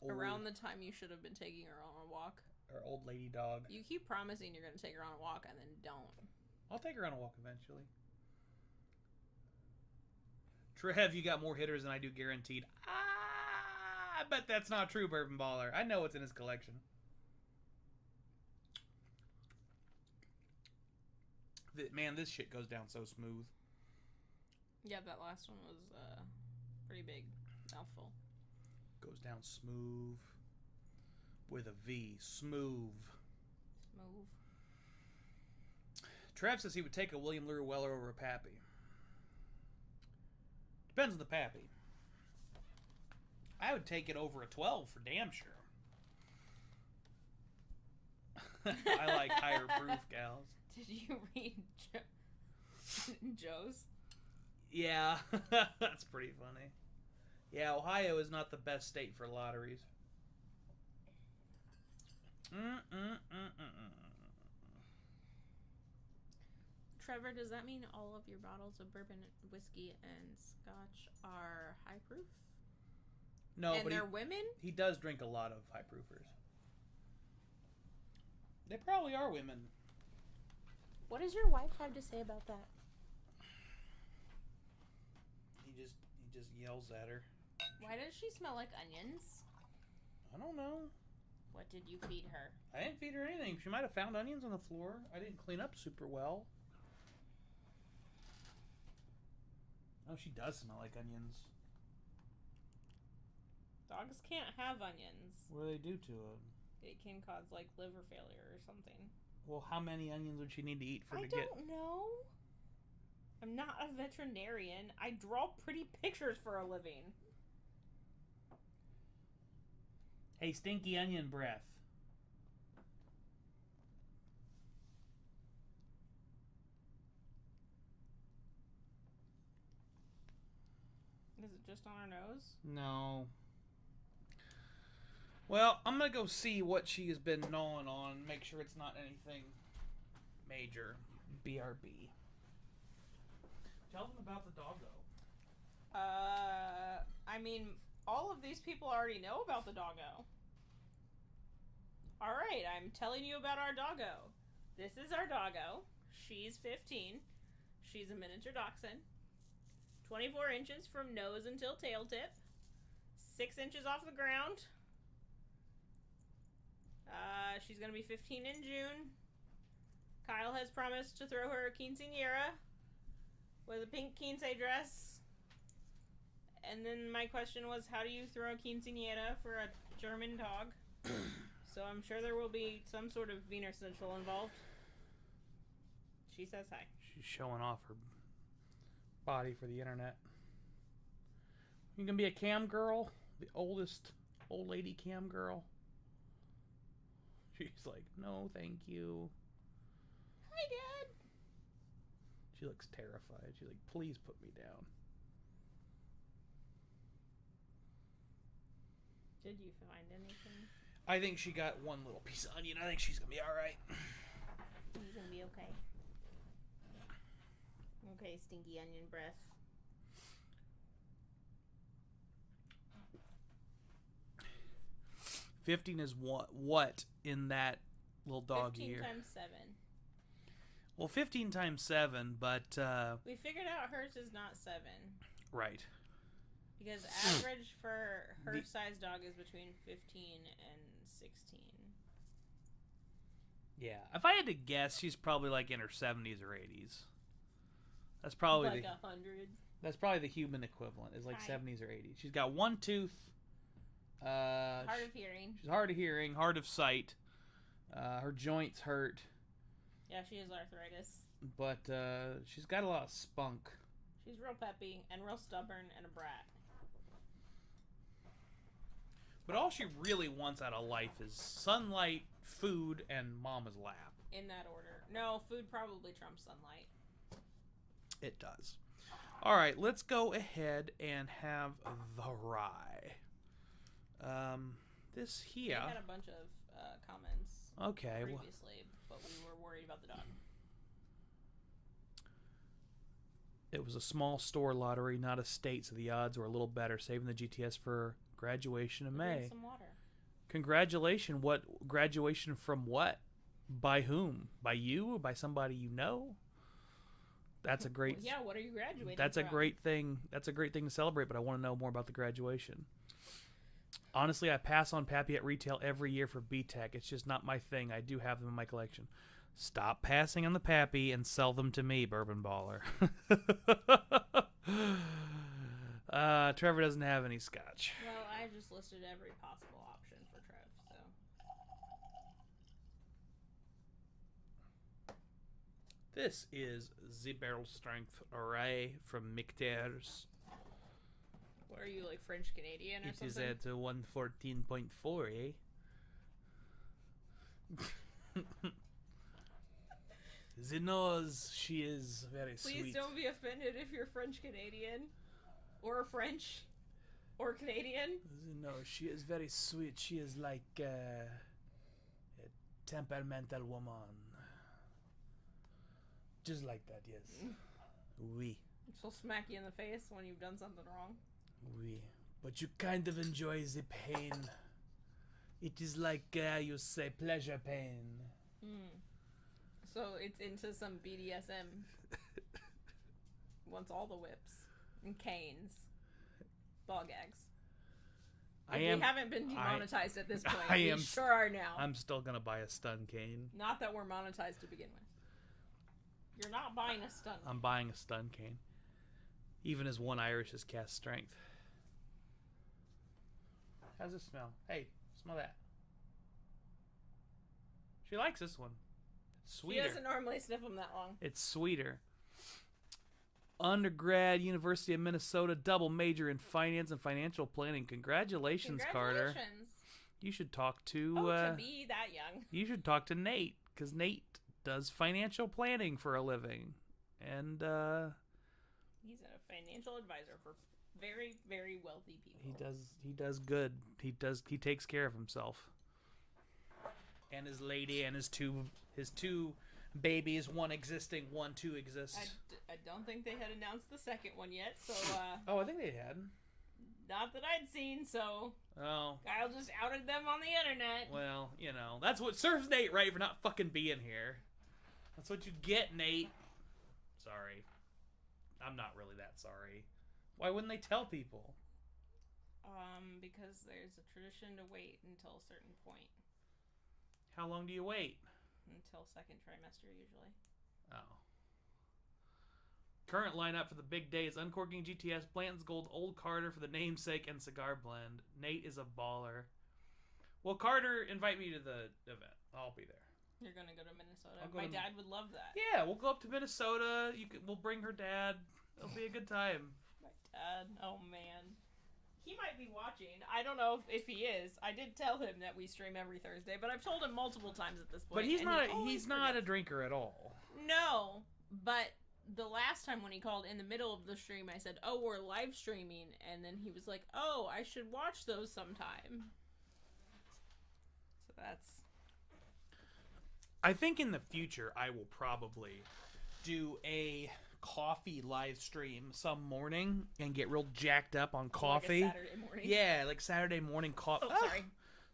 [SPEAKER 2] Around the time you should have been taking her on a walk.
[SPEAKER 1] Our old lady dog.
[SPEAKER 2] You keep promising you're going to take her on a walk and then don't.
[SPEAKER 1] I'll take her on a walk eventually. Trev, you got more hitters than I do guaranteed. I bet that's not true, Bourbon Baller. I know what's in his collection. Man, this shit goes down so smooth.
[SPEAKER 2] Yeah, that last one was pretty big. Mouthful.
[SPEAKER 1] Goes down smooth. With a V. Smooth.
[SPEAKER 2] Smooth.
[SPEAKER 1] Trev says he would take a William LaRue Weller over a Pappy. Depends on the Pappy. I would take it over a 12 for damn sure. I like higher proof gals.
[SPEAKER 2] Did you read Joe's?
[SPEAKER 1] Yeah, that's pretty funny. Yeah, Ohio is not the best state for lotteries.
[SPEAKER 2] Trevor, does that mean all of your bottles of bourbon, whiskey, and scotch are high proof?
[SPEAKER 1] No,
[SPEAKER 2] and
[SPEAKER 1] but
[SPEAKER 2] they're women?
[SPEAKER 1] He does drink a lot of high proofers. They probably are women.
[SPEAKER 2] What does your wife have to say about that?
[SPEAKER 1] He just yells at her.
[SPEAKER 2] Why does she smell like onions?
[SPEAKER 1] I don't know.
[SPEAKER 2] What did you feed her?
[SPEAKER 1] I didn't feed her anything. She might have found onions on the floor. I didn't clean up super well. Oh, she does smell like onions.
[SPEAKER 2] Dogs can't have onions.
[SPEAKER 1] What do they do to them?
[SPEAKER 2] It can cause like liver failure or something.
[SPEAKER 1] Well, how many onions would she need to eat
[SPEAKER 2] I don't know. I'm not a veterinarian. I draw pretty pictures for a living.
[SPEAKER 1] Hey, stinky onion breath.
[SPEAKER 2] Is it just on her nose?
[SPEAKER 1] No. Well, I'm going to go see what she has been gnawing on. Make sure it's not anything major. BRB. Tell them about the doggo.
[SPEAKER 2] I mean, all of these people already know about the doggo. Alright, I'm telling you about our doggo. This is our doggo. She's 15. She's a miniature dachshund. 24 inches from nose until tail tip. 6 inches off the ground. She's going to be 15 in June. Kyle has promised to throw her a quinceañera with a pink quince dress. And then my question was, how do you throw a quinceañera for a German dog? So I'm sure there will be some sort of Wiener Schnitzel involved. She says hi.
[SPEAKER 1] She's showing off her body for the internet. You can be a cam girl, the oldest old lady cam girl. She's like, no, thank you.
[SPEAKER 2] Hi, Dad.
[SPEAKER 1] She looks terrified. She's like, please put me down.
[SPEAKER 2] Did you find anything?
[SPEAKER 1] I think she got one little piece of onion. I think she's gonna be all right.
[SPEAKER 2] You're gonna be okay. Okay, stinky onion breath.
[SPEAKER 1] $15 is what in that little doggy
[SPEAKER 2] 15
[SPEAKER 1] here.
[SPEAKER 2] times 7.
[SPEAKER 1] Well, 15 times 7, but
[SPEAKER 2] We figured out hers is not 7.
[SPEAKER 1] right.
[SPEAKER 2] Because average for her size dog is between 15 and 16.
[SPEAKER 1] Yeah. If I had to guess, she's probably like in her 70s or 80s. That's probably
[SPEAKER 2] Like 100.
[SPEAKER 1] that's probably the human equivalent. Is like
[SPEAKER 2] Hi.
[SPEAKER 1] 70s or 80s. She's got one tooth.
[SPEAKER 2] Hard of hearing.
[SPEAKER 1] She's hard of hearing, hard of sight. Her joints hurt,
[SPEAKER 2] Yeah, she has arthritis.
[SPEAKER 1] but she's got a lot of spunk.
[SPEAKER 2] She's real peppy and real stubborn and a brat.
[SPEAKER 1] But all she really wants out of life is sunlight, food, and mama's lap.
[SPEAKER 2] In that order. No, food probably trumps sunlight.
[SPEAKER 1] It does. All right, let's go ahead and have the rye. This here.
[SPEAKER 2] We had a bunch of comments
[SPEAKER 1] Okay. Well,
[SPEAKER 2] previously, but we were worried about the dog.
[SPEAKER 1] it was a small store lottery, not a state, so the odds were a little better, saving the GTS for graduation in May.
[SPEAKER 2] Drink some water.
[SPEAKER 1] Congratulations. What graduation from what? By whom? By you or by somebody you know? That's a great
[SPEAKER 2] Well, yeah, what are you graduating
[SPEAKER 1] That's a
[SPEAKER 2] from?
[SPEAKER 1] great thing. That's a great thing to celebrate, but I want to know more about the graduation. Honestly, I pass on Pappy at retail every year for B-Tech. It's just not my thing. I do have them in my collection. Stop passing on the Pappy and sell them to me, Bourbon Baller. Trevor doesn't have any scotch.
[SPEAKER 2] Well, I just listed every possible option for Trev, so.
[SPEAKER 1] This is the Barrel Strength Array from Micters.
[SPEAKER 2] What are you, like French Canadian or
[SPEAKER 1] It is
[SPEAKER 2] something?
[SPEAKER 1] at 114.4, eh? The nose, she is very
[SPEAKER 2] Please
[SPEAKER 1] sweet.
[SPEAKER 2] don't be offended if you're French Canadian. Or French. Or Canadian.
[SPEAKER 1] No, she is very sweet. She is like a temperamental woman. Just like that, yes. Oui.
[SPEAKER 2] She'll smack you in the face when you've done something wrong.
[SPEAKER 1] Oui. But you kind of enjoy the pain. It is like, you say, pleasure pain.
[SPEAKER 2] So it's into some BDSM. Wants all the whips. And canes. Ball gags. If we haven't been demonetized at this point. We sure are now.
[SPEAKER 1] I'm still going to buy a stun cane.
[SPEAKER 2] Not that we're monetized to begin with. You're not buying a stun.
[SPEAKER 1] I'm buying a stun cane. Even as one Irish has cast strength. How's this smell? Hey, smell that. She likes this one. It's
[SPEAKER 2] She
[SPEAKER 1] sweeter.
[SPEAKER 2] doesn't normally sniff them that long.
[SPEAKER 1] It's sweeter. Undergrad, University of Minnesota, double major in finance and financial planning. Congratulations, Carter.
[SPEAKER 2] Congratulations.
[SPEAKER 1] You should talk to.
[SPEAKER 2] To be that young.
[SPEAKER 1] You should talk to Nate, because Nate does financial planning for a living, and
[SPEAKER 2] He's a financial advisor for very, very wealthy people.
[SPEAKER 1] he does good. He takes care of himself, and his lady, and his two babies, one existing, one to exist.
[SPEAKER 2] I don't think they had announced the second one yet, so
[SPEAKER 1] Oh, I think they had.
[SPEAKER 2] not that I'd seen. So
[SPEAKER 1] Oh,
[SPEAKER 2] Kyle just outed them on the internet.
[SPEAKER 1] well, you know, that's what serves Nate right for not fucking being here. That's what you get, Nate. Sorry. I'm not really that sorry. Why wouldn't they tell people?
[SPEAKER 2] Because there's a tradition to wait until a certain point.
[SPEAKER 1] How long do you wait?
[SPEAKER 2] Until second trimester, usually.
[SPEAKER 1] Oh. Current lineup for the big day is Uncorking GTS, Blanton's Gold, Old Carter for the namesake, and Cigar Blend. Nate is a baller. Well, Carter, invite me to the event. I'll be there.
[SPEAKER 2] You're gonna go to Minnesota.
[SPEAKER 1] I'll go
[SPEAKER 2] My
[SPEAKER 1] to-
[SPEAKER 2] dad would love that.
[SPEAKER 1] Yeah, we'll go up to Minnesota. We'll bring her dad. It'll be a good time.
[SPEAKER 2] My dad. Oh man. He might be watching. I don't know if he is. I did tell him that we stream every Thursday, but I've told him multiple times at this point.
[SPEAKER 1] But he's
[SPEAKER 2] and
[SPEAKER 1] not.
[SPEAKER 2] he always
[SPEAKER 1] He's not a
[SPEAKER 2] forgets.
[SPEAKER 1] drinker at all.
[SPEAKER 2] No, but the last time when he called in the middle of the stream, I said, "Oh, we're live streaming," and then he was like, "Oh, I should watch those sometime." So that's.
[SPEAKER 1] I think in the future I will probably do a coffee live stream some morning and get real jacked up on coffee.
[SPEAKER 2] Like a Saturday morning.
[SPEAKER 1] Yeah, like Saturday morning coffee.
[SPEAKER 2] Oh, sorry.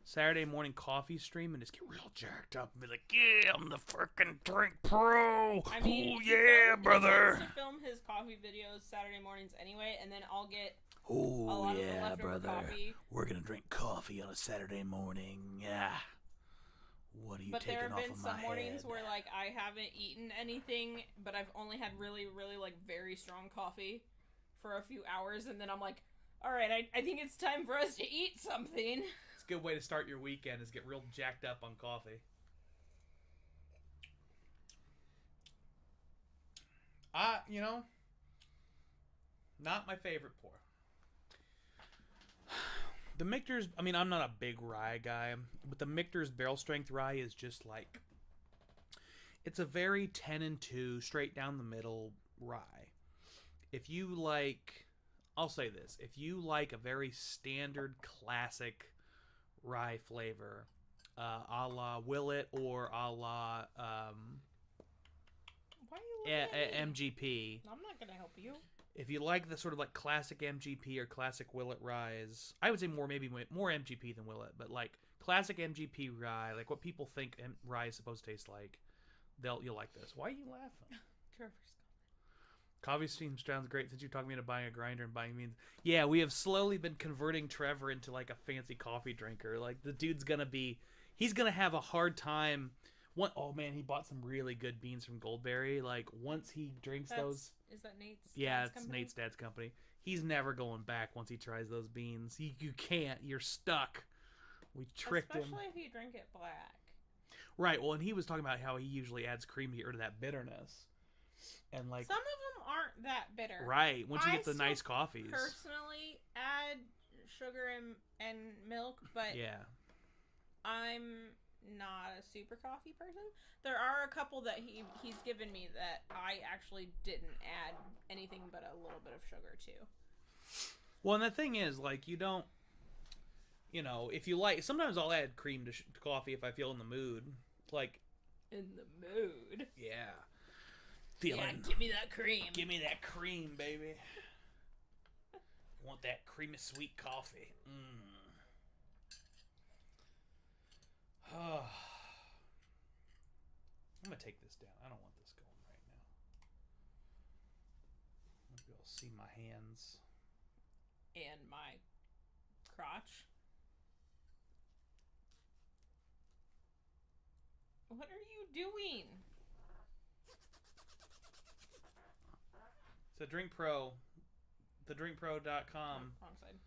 [SPEAKER 1] Saturday morning coffee stream and just get real jacked up and be like, yeah, I'm the freaking drink pro.
[SPEAKER 2] I mean,
[SPEAKER 1] Oh yeah, brother.
[SPEAKER 2] He tends to film his coffee videos Saturday mornings anyway, and then I'll get a
[SPEAKER 1] Oh
[SPEAKER 2] lot of the
[SPEAKER 1] yeah,
[SPEAKER 2] leftover
[SPEAKER 1] brother.
[SPEAKER 2] coffee.
[SPEAKER 1] We're gonna drink coffee on a Saturday morning. Yeah. What are you
[SPEAKER 2] But
[SPEAKER 1] taking
[SPEAKER 2] there have
[SPEAKER 1] off
[SPEAKER 2] been
[SPEAKER 1] of
[SPEAKER 2] some
[SPEAKER 1] my
[SPEAKER 2] mornings
[SPEAKER 1] head?
[SPEAKER 2] where like I haven't eaten anything, but I've only had really, really like very strong coffee for a few hours, and then I'm like, all right, I think it's time for us to eat something.
[SPEAKER 1] It's a good way to start your weekend is get real jacked up on coffee. Not my favorite pour. The Michter's, I mean, I'm not a big rye guy, but the Michter's barrel strength rye is just like, it's a very 10 and 2, straight down the middle rye. If you like, I'll say this, if you like a very standard classic rye flavor, a la Willet or a la
[SPEAKER 2] Why are you looking at me?
[SPEAKER 1] MGP,
[SPEAKER 2] I'm not gonna help you.
[SPEAKER 1] if you like the sort of like classic MGP or classic Willet ryes, I would say more MGP than Willet, but like classic MGP rye, like what people think rye is supposed to taste like, you'll like this. Why are you laughing?
[SPEAKER 2] Trevor's
[SPEAKER 1] Coffee stream sounds great since you talked me into buying a grinder and buying beans. Yeah, we have slowly been converting Trevor into like a fancy coffee drinker. Like the dude's he's gonna have a hard time. Oh man, he bought some really good beans from Goldberry. Like once he drinks those,
[SPEAKER 2] Is that Nate's?
[SPEAKER 1] yeah,
[SPEAKER 2] dad's
[SPEAKER 1] it's
[SPEAKER 2] company?
[SPEAKER 1] Nate's dad's company. He's never going back once he tries those beans. You can't. You're stuck. We tricked him.
[SPEAKER 2] Especially if you drink it black.
[SPEAKER 1] Right. Well, and he was talking about how he usually adds cream to get rid of that bitterness. And like,
[SPEAKER 2] Some of them aren't that bitter.
[SPEAKER 1] right, once you
[SPEAKER 2] I
[SPEAKER 1] get the
[SPEAKER 2] still
[SPEAKER 1] nice coffees.
[SPEAKER 2] Personally, add sugar and milk, but
[SPEAKER 1] Yeah.
[SPEAKER 2] I'm not a super coffee person. There are a couple that he's given me that I actually didn't add anything but a little bit of sugar to.
[SPEAKER 1] Well, and the thing is, like, you don't, if you like, sometimes I'll add cream to coffee if I feel in the mood. Like,
[SPEAKER 2] In the mood.
[SPEAKER 1] yeah.
[SPEAKER 2] Yeah, give me that cream.
[SPEAKER 1] Give me that cream, baby. Want that creamy sweet coffee. Oh. I'm going to take this down. I don't want this going right now. Maybe I'll see my hands.
[SPEAKER 2] And my crotch. What are you doing?
[SPEAKER 1] It's a Drink Pro. TheDrinkPro.com.
[SPEAKER 2] Wrong side.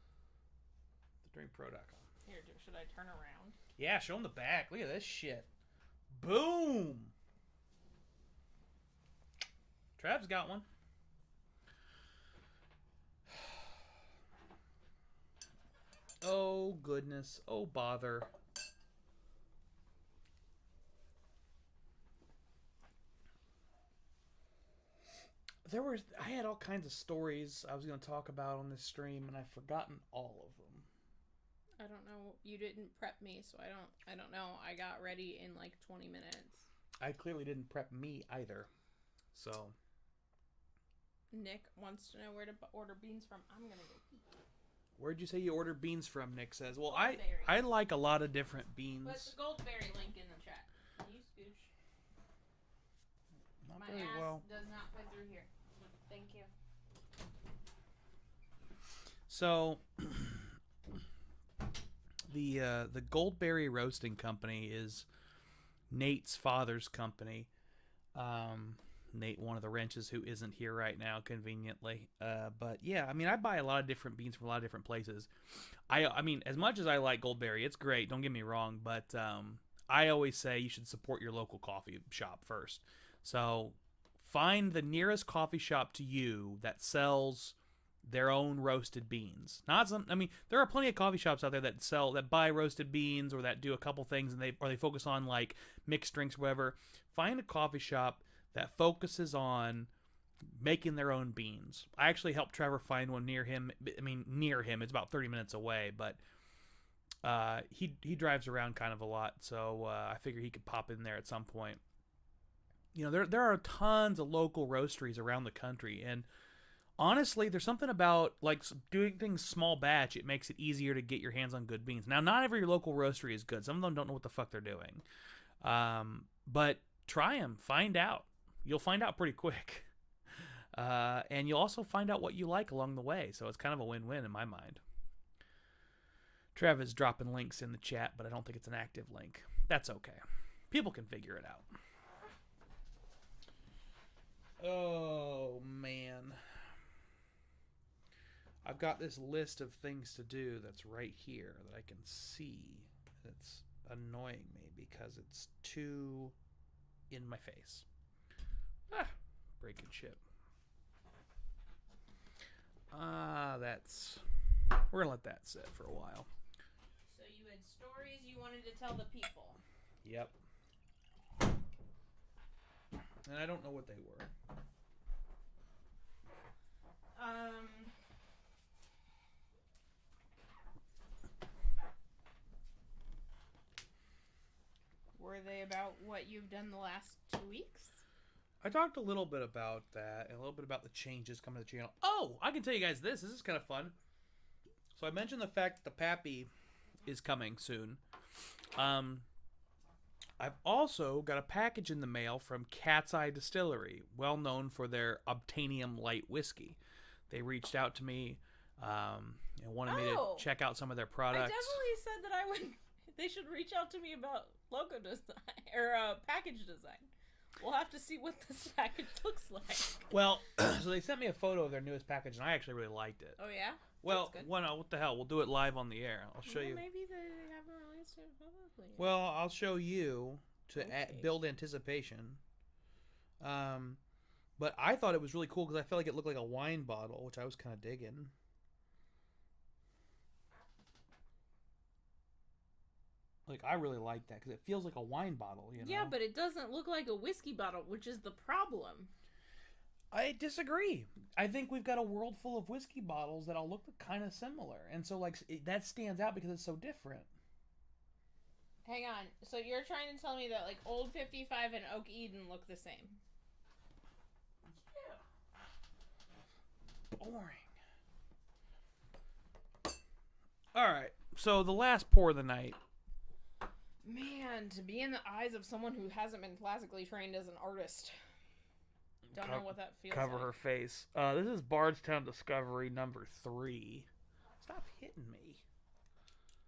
[SPEAKER 1] TheDrinkPro.com.
[SPEAKER 2] Here, should I turn around?
[SPEAKER 1] Yeah, show them the back. Look at this shit. Boom! Trav's got one. Oh, goodness. Oh, bother. I had all kinds of stories I was going to talk about on this stream, and I've forgotten all of them.
[SPEAKER 2] I don't know. You didn't prep me, so I don't know. I got ready in like 20 minutes.
[SPEAKER 1] I clearly didn't prep me either. So.
[SPEAKER 2] Nick wants to know where to order beans from. I'm going to go pee.
[SPEAKER 1] Where'd you say you ordered beans from, Nick says? Well,
[SPEAKER 2] Goldberry.
[SPEAKER 1] I like a lot of different beans.
[SPEAKER 2] Put the Goldberry link in the chat. Can you scooch?
[SPEAKER 1] Not
[SPEAKER 2] My
[SPEAKER 1] very
[SPEAKER 2] ass
[SPEAKER 1] well.
[SPEAKER 2] does not fit through here. Thank you.
[SPEAKER 1] So, the Goldberry Roasting Company is Nate's father's company. Nate, one of the wrenches who isn't here right now, conveniently. But yeah, I mean, I buy a lot of different beans from a lot of different places. I mean, as much as I like Goldberry, it's great. Don't get me wrong, but I always say you should support your local coffee shop first. So find the nearest coffee shop to you that sells their own roasted beans. I mean, there are plenty of coffee shops out there that buy roasted beans or that do a couple things and they focus on like mixed drinks or whatever. Find a coffee shop that focuses on making their own beans. I actually helped Trevor find one near him. I mean, near him, it's about 30 minutes away, but he drives around kind of a lot, so I figure he could pop in there at some point. There are tons of local roasteries around the country, and Honestly, there's something about like doing things small batch. It makes it easier to get your hands on good beans. Now, not every local roastery is good. Some of them don't know what the fuck they're doing. But try them. Find out. You'll find out pretty quick. And you'll also find out what you like along the way. So it's kind of a win-win in my mind. Trev is dropping links in the chat, but I don't think it's an active link. That's okay. People can figure it out. Oh, man. I've got this list of things to do that's right here that I can see. It's annoying me because it's too in my face. Breaking shit. We're gonna let that sit for a while.
[SPEAKER 2] So you had stories you wanted to tell the people.
[SPEAKER 1] Yep. And I don't know what they were.
[SPEAKER 2] Were they about what you've done the last 2 weeks?
[SPEAKER 1] I talked a little bit about that and a little bit about the changes coming to the channel. Oh, I can tell you guys this. This is kind of fun. So I mentioned the fact that the Pappy is coming soon. I've also got a package in the mail from Cat's Eye Distillery, well known for their Obtainium Light Whiskey. They reached out to me and wanted me to check out some of their products.
[SPEAKER 2] I definitely said that I would. They should reach out to me about logo design or package design. We'll have to see what this package looks like.
[SPEAKER 1] Well, so they sent me a photo of their newest package, and I actually really liked it.
[SPEAKER 2] Oh yeah.
[SPEAKER 1] Well, what the hell? We'll do it live on the air. I'll show you.
[SPEAKER 2] Maybe they haven't released it publicly yet.
[SPEAKER 1] Well, I'll show you to build anticipation. But I thought it was really cool because I felt like it looked like a wine bottle, which I was kind of digging. Like, I really like that because it feels like a wine bottle, you know?
[SPEAKER 2] Yeah, but it doesn't look like a whiskey bottle, which is the problem.
[SPEAKER 1] I disagree. I think we've got a world full of whiskey bottles that all look kind of similar. And so, like, that stands out because it's so different.
[SPEAKER 2] Hang on. So you're trying to tell me that, like, Old 55 and Oak Eden look the same?
[SPEAKER 1] Yeah. Boring. All right. So the last pour of the night.
[SPEAKER 2] Man, to be in the eyes of someone who hasn't been classically trained as an artist. Don't know what that feels like.
[SPEAKER 1] Cover her face. This is Bardstown Discovery number 3. Stop hitting me.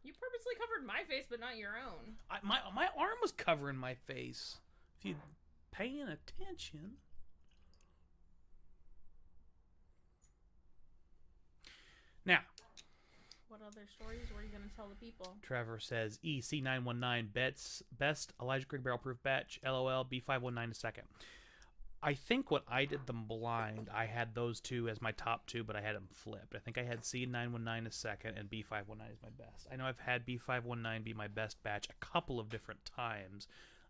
[SPEAKER 2] You purposely covered my face, but not your own.
[SPEAKER 1] My arm was covering my face. If you'd paying attention. Now.
[SPEAKER 2] What other stories were you going to tell the people?
[SPEAKER 1] Trevor says, EC919 best Elijah Craig barrel proof batch, LOL, B519 a second. I think when I did them blind, I had those two as my top two, but I had them flipped. I think I had C919 a second and B519 is my best. I know I've had B519 be my best batch a couple of different times.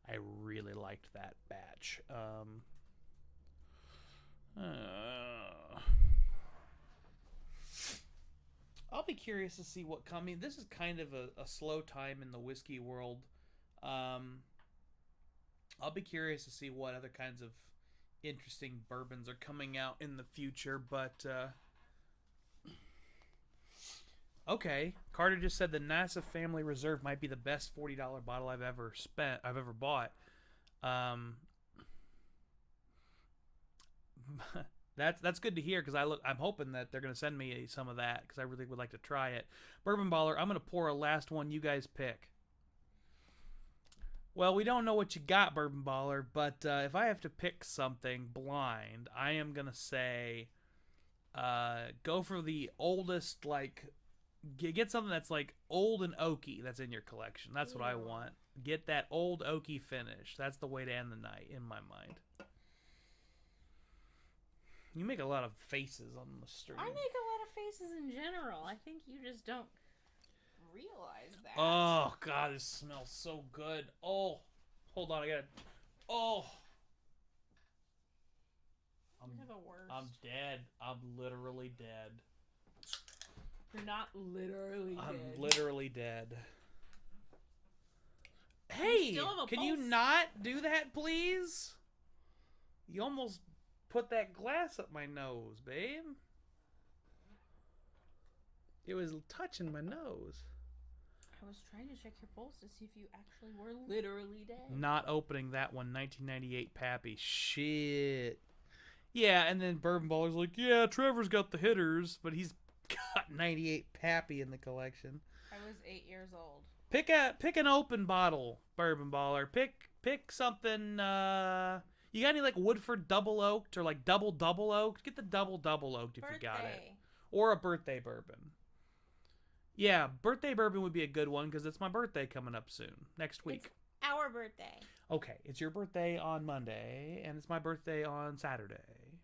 [SPEAKER 1] I really liked that batch. I'll be curious to see what coming. This is kind of a slow time in the whiskey world. I'll be curious to see what other kinds of interesting bourbons are coming out in the future. But okay, Carter just said the NASA Family Reserve might be the best $40 bottle I've ever bought. That's good to hear because I'm hoping that they're going to send me some of that because I really would like to try it. Bourbon Baller, I'm going to pour a last one. You guys pick. Well, we don't know what you got, Bourbon Baller, but if I have to pick something blind, I am going to say go for the oldest, like, get something that's like old and oaky that's in your collection. That's what I want. Get that old oaky finish. That's the way to end the night in my mind. You make a lot of faces on the stream.
[SPEAKER 2] I make a lot of faces in general. I think you just don't realize that.
[SPEAKER 1] Oh, God, this smells so good. Oh, hold on, I gotta... Oh.
[SPEAKER 2] You're the worst.
[SPEAKER 1] I'm dead. I'm literally dead.
[SPEAKER 2] You're not literally dead.
[SPEAKER 1] I'm literally dead. Hey, can you not do that, please? You almost put that glass up my nose, babe. It was touching my nose.
[SPEAKER 2] I was trying to check your pulse to see if you actually were literally dead.
[SPEAKER 1] Not opening that one. 1998 Pappy. Shit. Yeah, and then Bourbon Baller's like, yeah, Trevor's got the hitters, but he's got 98 Pappy in the collection.
[SPEAKER 2] I was 8 years old.
[SPEAKER 1] Pick an open bottle, Bourbon Baller. Pick something. You got any like Woodford double oaked or like double oaked? Get the double oaked if you got it, or a birthday bourbon. Yeah, birthday bourbon would be a good one because it's my birthday coming up soon next week.
[SPEAKER 2] It's our birthday.
[SPEAKER 1] Okay, it's your birthday on Monday and it's my birthday on Saturday.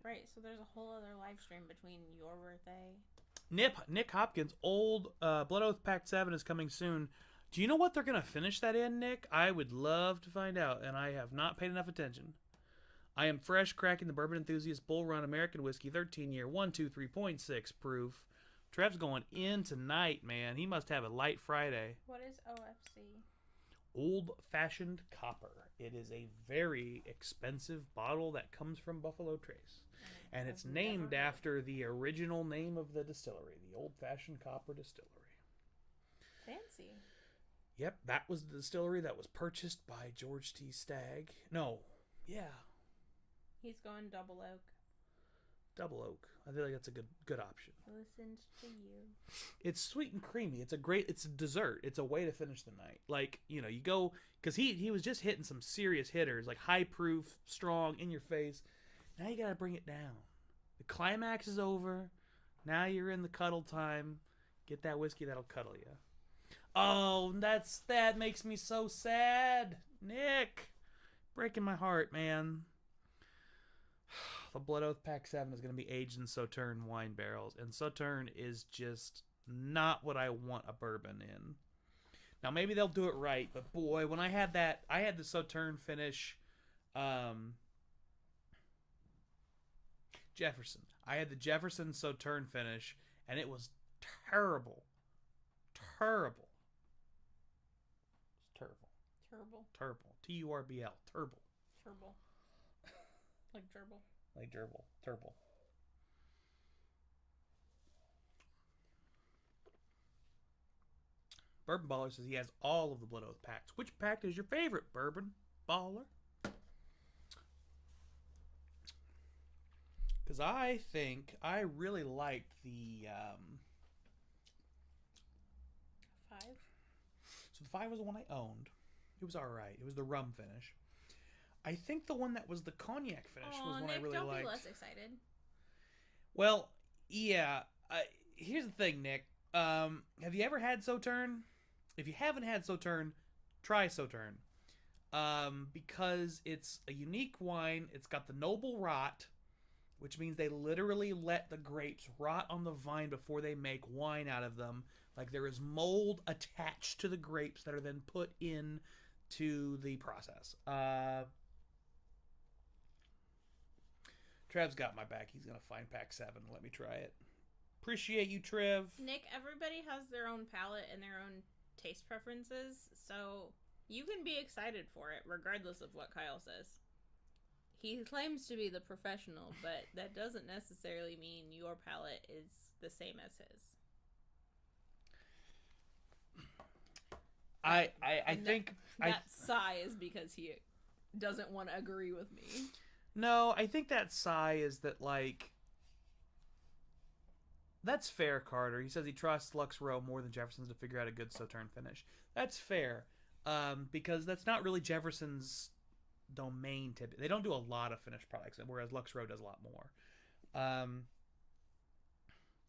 [SPEAKER 2] Right, so there's a whole other live stream between your birthday.
[SPEAKER 1] Nick Hopkins, old Blood Oath Pact 7 is coming soon. Do you know what they're going to finish that in, Nick? I would love to find out, and I have not paid enough attention. I am fresh cracking the Bourbon Enthusiast Bull Run American Whiskey 13-year, 123.6 proof. Trev's going in tonight, man. He must have a light Friday.
[SPEAKER 2] What is OFC?
[SPEAKER 1] Old Fashioned Copper. It is a very expensive bottle that comes from Buffalo Trace. And it's named after the original name of the distillery, the Old Fashioned Copper Distillery.
[SPEAKER 2] Fancy.
[SPEAKER 1] Yep, that was the distillery that was purchased by George T. Stagg. No, yeah.
[SPEAKER 2] He's going double oak.
[SPEAKER 1] Double oak. I feel like that's a good option.
[SPEAKER 2] Listened to you.
[SPEAKER 1] It's sweet and creamy. It's a dessert. It's a way to finish the night. Like, you go, because he was just hitting some serious hitters, like high proof, strong, in your face. Now you got to bring it down. The climax is over. Now you're in the cuddle time. Get that whiskey that'll cuddle you. Oh, that makes me so sad. Nick. Breaking my heart, man. The Blood Oath Pact 7 is going to be aged in Sauterne wine barrels. And Sauterne is just not what I want a bourbon in. Now, maybe they'll do it right. But boy, when I had the Sauterne finish Jefferson. I had the Jefferson Sauterne finish, and it was terrible. Terrible. It's terrible.
[SPEAKER 2] Turble.
[SPEAKER 1] Terrible. T-U-R-B-L. Terrible.
[SPEAKER 2] Turble. Like gerbil.
[SPEAKER 1] Like gerbil. Terrible. Bourbon Baller says he has all of the Blood Oath packs. Which pack is your favorite, Bourbon Baller? Because I think I really liked the
[SPEAKER 2] 5.
[SPEAKER 1] So the 5 was the one I owned. It was alright. It was the rum finish. I think the one that was the cognac finish was one
[SPEAKER 2] Nick,
[SPEAKER 1] I really
[SPEAKER 2] don't
[SPEAKER 1] liked.
[SPEAKER 2] be less excited.
[SPEAKER 1] Well, yeah. Here's the thing, Nick. Have you ever had Sauterne? If you haven't had Sauterne, try Sauterne. Because it's a unique wine. It's got the noble rot, which means they literally let the grapes rot on the vine before they make wine out of them. Like there is mold attached to the grapes that are then put in to the process. Trev's got my back. He's going to find pack 7 and let me try it. Appreciate you, Trev.
[SPEAKER 2] Nick, everybody has their own palate and their own taste preferences, so you can be excited for it regardless of what Kyle says. He claims to be the professional, but that doesn't necessarily mean your palate is the same as his.
[SPEAKER 1] I think
[SPEAKER 2] that sigh is because he doesn't want to agree with me.
[SPEAKER 1] No, I think that sigh is that, like, that's fair, Carter. He says he trusts Lux Row more than Jefferson's to figure out a good Sauterne finish. That's fair, because that's not really Jefferson's domain. They don't do a lot of finished products, whereas Lux Row does a lot more.
[SPEAKER 2] I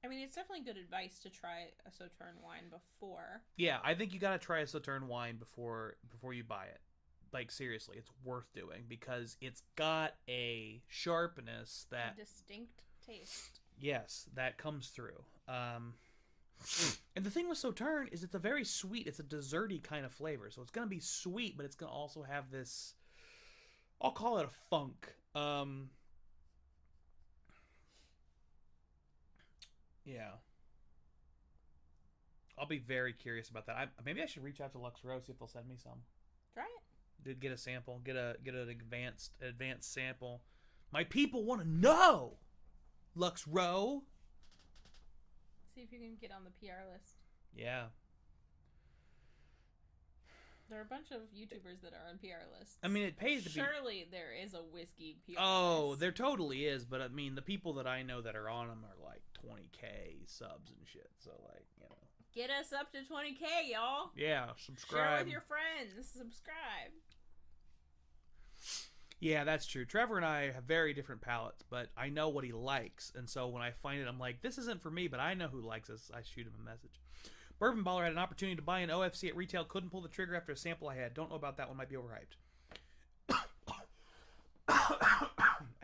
[SPEAKER 2] mean, it's definitely good advice to try a Sauterne wine before.
[SPEAKER 1] Yeah, I think you got to try a Sauterne wine before you buy it. Like, seriously, it's worth doing because it's got a sharpness that...
[SPEAKER 2] A distinct taste.
[SPEAKER 1] Yes, that comes through. And the thing with Sauterne is it's a very sweet, it's a desserty kind of flavor. So it's going to be sweet, but it's going to also have this... I'll call it a funk. Yeah. I'll be very curious about that. Maybe I should reach out to Lux Row, see if they'll send me some.
[SPEAKER 2] Try it.
[SPEAKER 1] Did get a sample, get an advanced sample. My people want to know. Lux Row.
[SPEAKER 2] See if you can get on the PR list.
[SPEAKER 1] Yeah.
[SPEAKER 2] There are a bunch of YouTubers that are on PR lists.
[SPEAKER 1] I mean, it pays to be...
[SPEAKER 2] Surely there is a whiskey PR list.
[SPEAKER 1] there totally is, but I mean, the people that I know that are on them are like 20K subs and shit, so like, you know.
[SPEAKER 2] Get us up to 20K, y'all.
[SPEAKER 1] Yeah, subscribe.
[SPEAKER 2] Share with your friends. Subscribe.
[SPEAKER 1] Yeah, that's true. Trevor and I have very different palates, but I know what he likes, and so when I find it, I'm like, this isn't for me, but I know who likes this. I shoot him a message. Bourbon Baller had an opportunity to buy an OFC at retail, couldn't pull the trigger after a sample I had. Don't know about that one, might be overhyped. I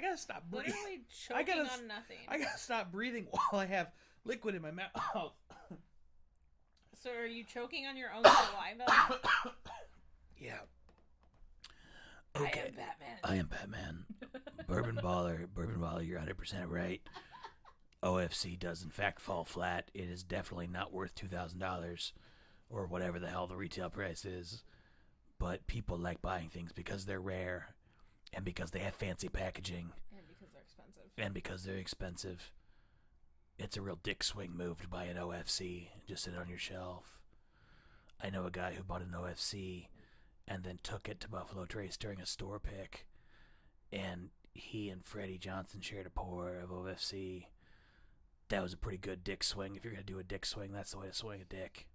[SPEAKER 1] gotta stop breathing.
[SPEAKER 2] Literally choking on nothing.
[SPEAKER 1] I gotta stop breathing while I have liquid in my mouth.
[SPEAKER 2] So are you choking on your own saliva?
[SPEAKER 1] Yeah.
[SPEAKER 2] Okay. I am Batman.
[SPEAKER 3] I am Batman. Bourbon Baller, you're 100% right. OFC does in fact fall flat. It is definitely not worth $2,000 or whatever the hell the retail price is. But people like buying things because they're rare and because they have fancy packaging.
[SPEAKER 2] And because they're expensive.
[SPEAKER 3] It's a real dick swing move to buy an OFC and just sit it on your shelf. I know a guy who bought an OFC and then took it to Buffalo Trace during a store pick. And he and Freddie Johnson shared a pour of OFC. That was a pretty good dick swing. If you're going to do a dick swing, that's the way to swing a dick.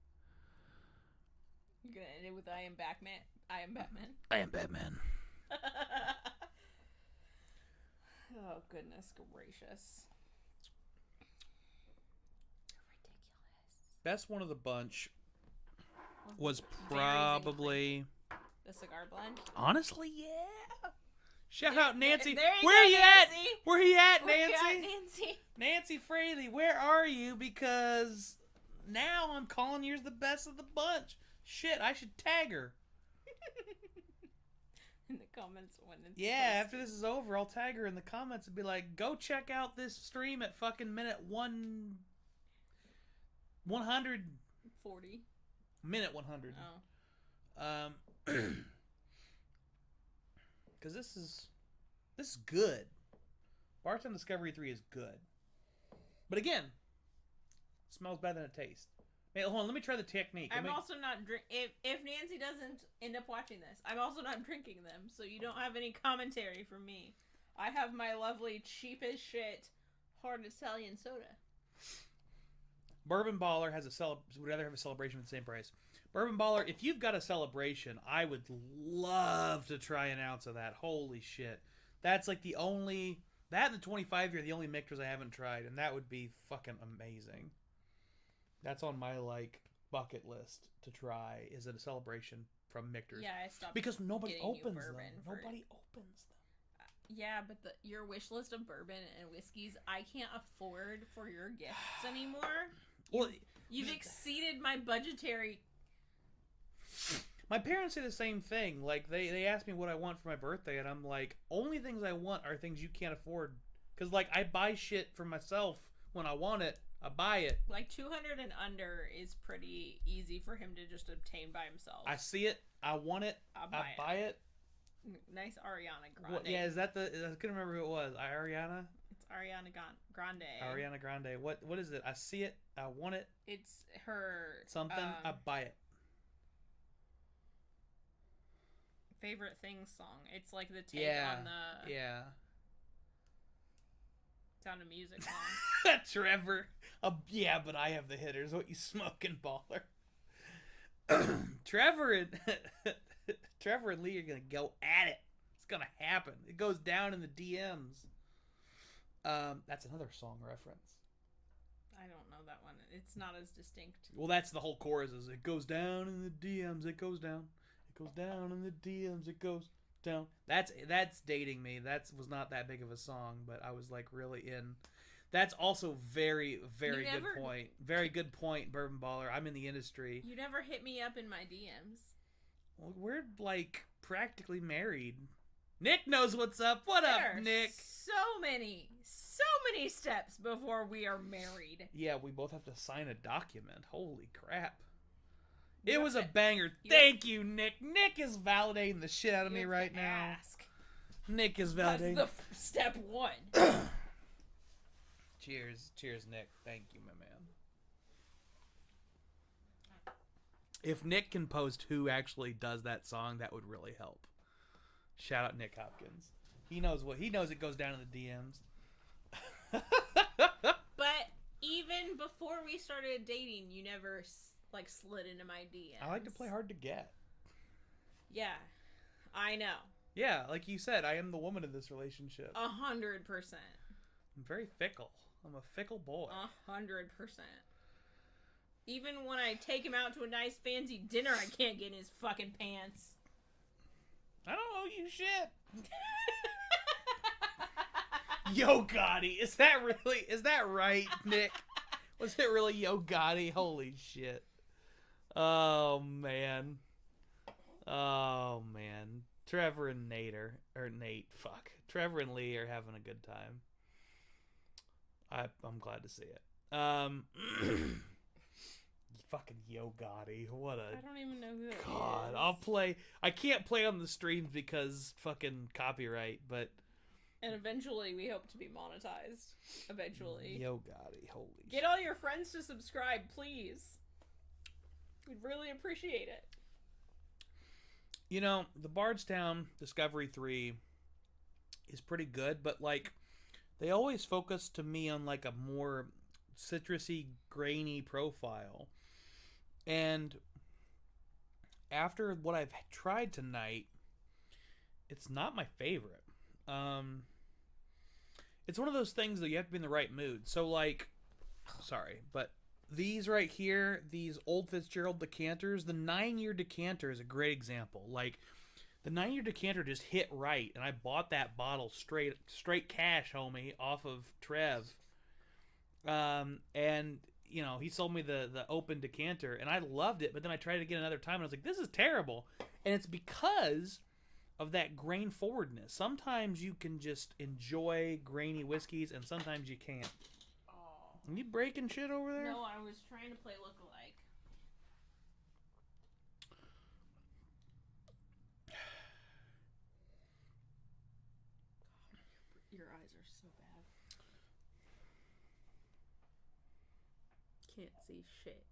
[SPEAKER 2] You're going to end it with I am Batman. I am Batman.
[SPEAKER 3] I am Batman.
[SPEAKER 2] Oh, goodness gracious. Ridiculous.
[SPEAKER 1] Best one of the bunch was
[SPEAKER 2] Very
[SPEAKER 1] probably...
[SPEAKER 2] The cigar blend?
[SPEAKER 1] Honestly, yeah. Shout out Nancy.
[SPEAKER 2] There you
[SPEAKER 1] Where
[SPEAKER 2] go,
[SPEAKER 1] you at?
[SPEAKER 2] Nancy.
[SPEAKER 1] Where you at,
[SPEAKER 2] Where you
[SPEAKER 1] Nancy?
[SPEAKER 2] at, Nancy?
[SPEAKER 1] Nancy Fraley, where are you? Because now I'm calling yours the best of the bunch. Shit, I should tag her.
[SPEAKER 2] In the comments when it's
[SPEAKER 1] Yeah,
[SPEAKER 2] posted.
[SPEAKER 1] after this is over, I'll tag her in the comments and be like, go check out this stream at fucking minute 100.
[SPEAKER 2] 40.
[SPEAKER 1] Minute 100.
[SPEAKER 2] Oh.
[SPEAKER 1] Because this is good. Bartend Discovery 3 is good. But again, smells better than it tastes. Hey, hold on, let me try the technique.
[SPEAKER 2] I'm also not if Nancy doesn't end up watching this, I'm also not drinking them, so you don't have any commentary from me. I have my lovely cheap as shit hard Italian soda.
[SPEAKER 1] Bourbon Baller has would rather have a celebration for the same price. Bourbon Baller, if you've got a celebration, I would love to try an ounce of that. Holy shit. That's like the only... That and the 25-year are the only Michter's I haven't tried, and that would be fucking amazing. That's on my, like, bucket list to try, is it a celebration from Michter's.
[SPEAKER 2] Yeah, I stopped
[SPEAKER 1] because nobody
[SPEAKER 2] getting you
[SPEAKER 1] opens them.
[SPEAKER 2] bourbon for-
[SPEAKER 1] Nobody opens them.
[SPEAKER 2] Yeah, but your wish list of bourbon and whiskeys, I can't afford for your gifts anymore.
[SPEAKER 1] Well,
[SPEAKER 2] You've exceeded my budgetary...
[SPEAKER 1] my parents say the same thing. Like, they ask me what I want for my birthday, and I'm like, only things I want are things you can't afford. Because, like, I buy shit for myself when I want it. I buy it.
[SPEAKER 2] Like, 200 and under is pretty easy for him to just obtain by himself.
[SPEAKER 1] I see it. I want it. I buy it.
[SPEAKER 2] Nice Ariana Grande.
[SPEAKER 1] What, yeah, is that the... I couldn't remember who it was. Ariana?
[SPEAKER 2] It's Ariana Grande.
[SPEAKER 1] Ariana Grande. What is it? I see it. I want it.
[SPEAKER 2] It's her...
[SPEAKER 1] Something. I buy it.
[SPEAKER 2] Favorite Things song. It's like the take on the...
[SPEAKER 1] Yeah.
[SPEAKER 2] Sound of Music song.
[SPEAKER 1] Trevor. Yeah, but I have the hitters. What you smoking, baller? Trevor and Lee are gonna go at it. It's gonna happen. It goes down in the DMs. That's another song reference.
[SPEAKER 2] I don't know that one. It's not as distinct.
[SPEAKER 1] Well, that's the whole chorus. Is it goes down in the DMs. It goes down. It goes down in the DMs. It goes down. That's dating me. That was not that big of a song, but I was like really in. That's also very, very good point. Very good point, Bourbon Baller. I'm in the industry.
[SPEAKER 2] You never hit me up in my DMs.
[SPEAKER 1] Well, we're like practically married. Nick knows what's up. What up, Nick?
[SPEAKER 2] So many steps before we are married.
[SPEAKER 1] Yeah, we both have to sign a document. Holy crap. It was a banger. Thank you, Nick. Nick is validating the shit out of me right now. Nick is validating.
[SPEAKER 2] That's the step one.
[SPEAKER 1] Cheers, Nick. Thank you, my man. If Nick can post who actually does that song, that would really help. Shout out Nick Hopkins. He knows it goes down in the DMs.
[SPEAKER 2] But even before we started dating, you never like slid into my DMs.
[SPEAKER 1] I like to play hard to get.
[SPEAKER 2] Yeah, I know.
[SPEAKER 1] Yeah, like you said, I am the woman in this relationship.
[SPEAKER 2] 100%.
[SPEAKER 1] I'm very fickle. I'm a fickle boy.
[SPEAKER 2] 100%. Even when I take him out to a nice fancy dinner, I can't get in his fucking pants.
[SPEAKER 1] I don't owe you shit. Yo Gotti. Is that right, Nick? Was it really Yo Gotti? Holy shit. Oh man. Trevor and Trevor and Lee are having a good time. I'm glad to see it. Fucking Yo Gotti. What a...
[SPEAKER 2] I don't even know who that
[SPEAKER 1] God,
[SPEAKER 2] is.
[SPEAKER 1] I can't play on the streams because fucking copyright, but...
[SPEAKER 2] And eventually we hope to be monetized. Eventually.
[SPEAKER 1] Yo Gotti, holy
[SPEAKER 2] Get all your friends to subscribe, please. We'd really appreciate it.
[SPEAKER 1] You know, the Bardstown Discovery 3 is pretty good, but like they always focus to me on like a more citrusy, grainy profile. And after what I've tried tonight, it's not my favorite. It's one of those things that you have to be in the right mood. So like, sorry, but these right here, these Old Fitzgerald decanters, the 9-year decanter is a great example. Like, the 9-year decanter just hit right, and I bought that bottle straight cash, homie, off of Trev. And, you know, he sold me the open decanter, and I loved it, but then I tried it again another time, and I was like, this is terrible. And it's because of that grain forwardness. Sometimes you can just enjoy grainy whiskeys, and sometimes you can't. Are you breaking shit over there?
[SPEAKER 2] No, I was trying to play lookalike. Your eyes are so bad. Can't see shit.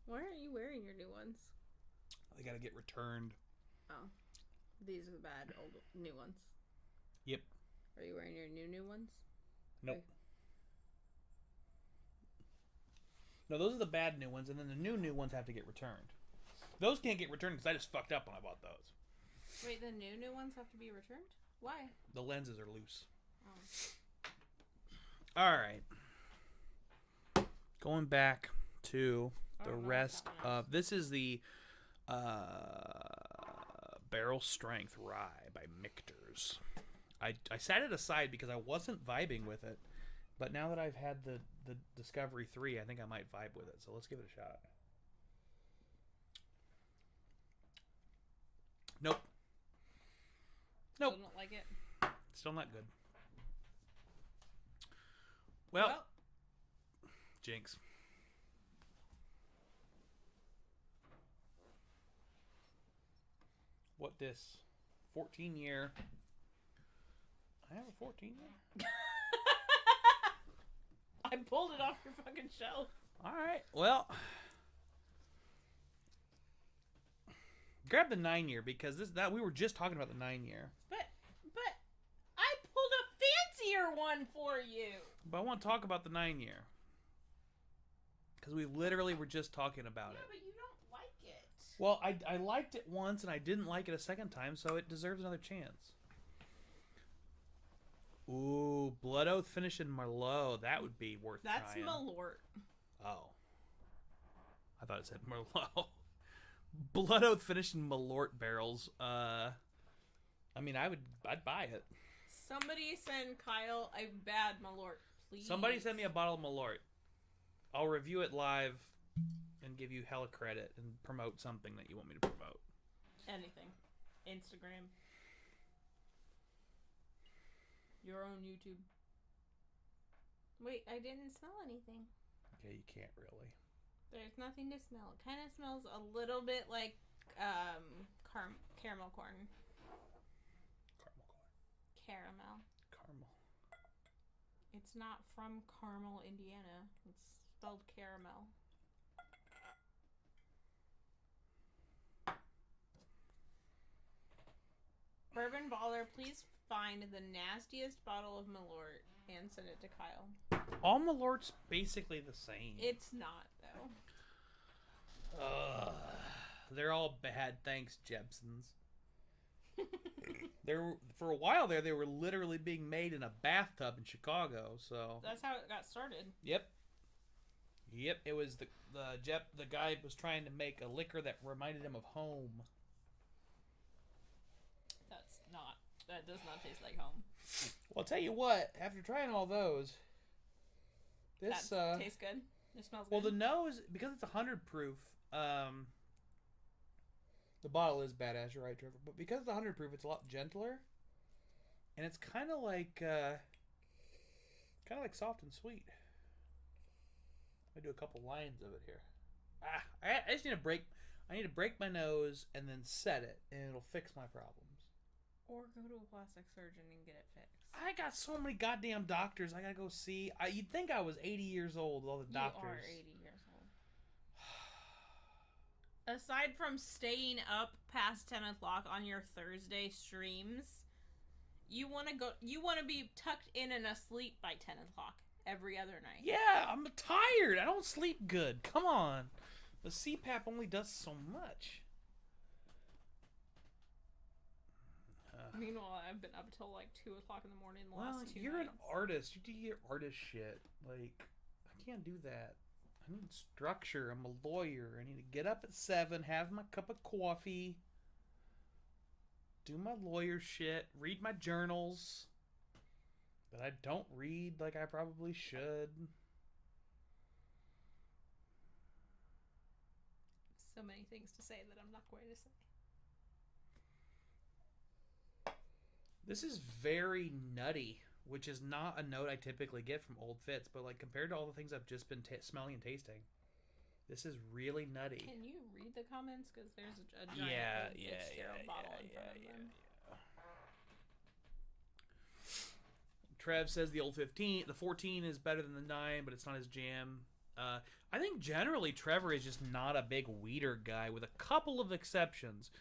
[SPEAKER 2] Why aren't you wearing your new ones?
[SPEAKER 1] They gotta get returned.
[SPEAKER 2] Oh. These are the bad old new ones.
[SPEAKER 1] Yep.
[SPEAKER 2] Are you wearing your new ones?
[SPEAKER 1] Nope. No, those are the bad new ones, and then the new ones have to get returned. Those can't get returned because I just fucked up when I bought those.
[SPEAKER 2] Wait, the new ones have to be returned? Why?
[SPEAKER 1] The lenses are loose.
[SPEAKER 2] Oh.
[SPEAKER 1] All right. Going back to the rest of... This is the Barrel Strength Rye by Michter's. I set it aside because I wasn't vibing with it, but now that I've had the Discovery 3, I think I might vibe with it. So let's give it a shot. Nope.
[SPEAKER 2] Still don't like it.
[SPEAKER 1] Still not good. Well, jinx. What this? 14-year... I have a 14-year.
[SPEAKER 2] I pulled it off your fucking shelf.
[SPEAKER 1] All right. Well, grab the 9-year because we were just talking about the 9-year.
[SPEAKER 2] But I pulled a fancier one for you.
[SPEAKER 1] But I want to talk about the 9-year because we literally were just talking about it.
[SPEAKER 2] But you don't like it.
[SPEAKER 1] Well, I liked it once and I didn't like it a second time, so it deserves another chance. Ooh, Blood Oath finish in Merlot. That would be worth trying.
[SPEAKER 2] That's Malort.
[SPEAKER 1] Oh. I thought it said Merlot. Blood Oath finish in Malort barrels. I mean, I'd buy it.
[SPEAKER 2] Somebody send Kyle a bad Malort, please.
[SPEAKER 1] Somebody send me a bottle of Malort. I'll review it live and give you hella credit and promote something that you want me to promote.
[SPEAKER 2] Anything. Instagram. Your own YouTube. Wait, I didn't smell anything.
[SPEAKER 1] Okay, you can't really.
[SPEAKER 2] There's nothing to smell. It kind of smells a little bit like caramel corn.
[SPEAKER 1] Caramel corn.
[SPEAKER 2] Caramel.
[SPEAKER 1] Caramel.
[SPEAKER 2] It's not from Carmel, Indiana. It's spelled caramel. Bourbon Baller, please find the nastiest bottle of Malort and send it to Kyle.
[SPEAKER 1] All Malort's basically the same.
[SPEAKER 2] It's not, though.
[SPEAKER 1] They're all bad, thanks, Jepsons. For a while there, they were literally being made in a bathtub in Chicago. So
[SPEAKER 2] That's how it got started.
[SPEAKER 1] Yep. It was the guy was trying to make a liquor that reminded him of home.
[SPEAKER 2] That does not taste like home.
[SPEAKER 1] Well, I'll tell you what. After trying all those, this
[SPEAKER 2] That tastes good. It smells good.
[SPEAKER 1] well, the nose, because it's 100 proof. The bottle is badass, you're right, Trevor. But because it's 100 proof, it's a lot gentler, and it's kind of like soft and sweet. I do a couple lines of it here. I just need to break. I need to break my nose and then set it, and it'll fix my problems.
[SPEAKER 2] Or go to a plastic surgeon and get it fixed.
[SPEAKER 1] I got so many goddamn doctors I gotta go see. You'd think I was 80 years old with all the doctors.
[SPEAKER 2] You are 80 years old. Aside from staying up past 10 o'clock on your Thursday streams, you want to be tucked in and asleep by 10 o'clock every other night.
[SPEAKER 1] Yeah, I'm tired. I don't sleep good. Come on. The CPAP only does so much.
[SPEAKER 2] Meanwhile, I've been up till like 2 o'clock in the morning the
[SPEAKER 1] Well,
[SPEAKER 2] last 2
[SPEAKER 1] you're
[SPEAKER 2] nights.
[SPEAKER 1] an artist. You do your artist shit. Like, I can't do that. I need structure. I'm a lawyer. I need to get up at 7, have my cup of coffee, do my lawyer shit, read my journals that I don't read like I probably should.
[SPEAKER 2] So many things to say that I'm not going to say.
[SPEAKER 1] This is very nutty, which is not a note I typically get from Old Fitz, but like compared to all the things I've just been smelling and tasting, this is really nutty.
[SPEAKER 2] Can you read the comments? Because there's a giant Old Fitzgerald bottle in front of them.
[SPEAKER 1] Trev says the old 15, the 14 is better than the 9, but it's not his jam. I think generally Trevor is just not a big weeder guy, with a couple of exceptions.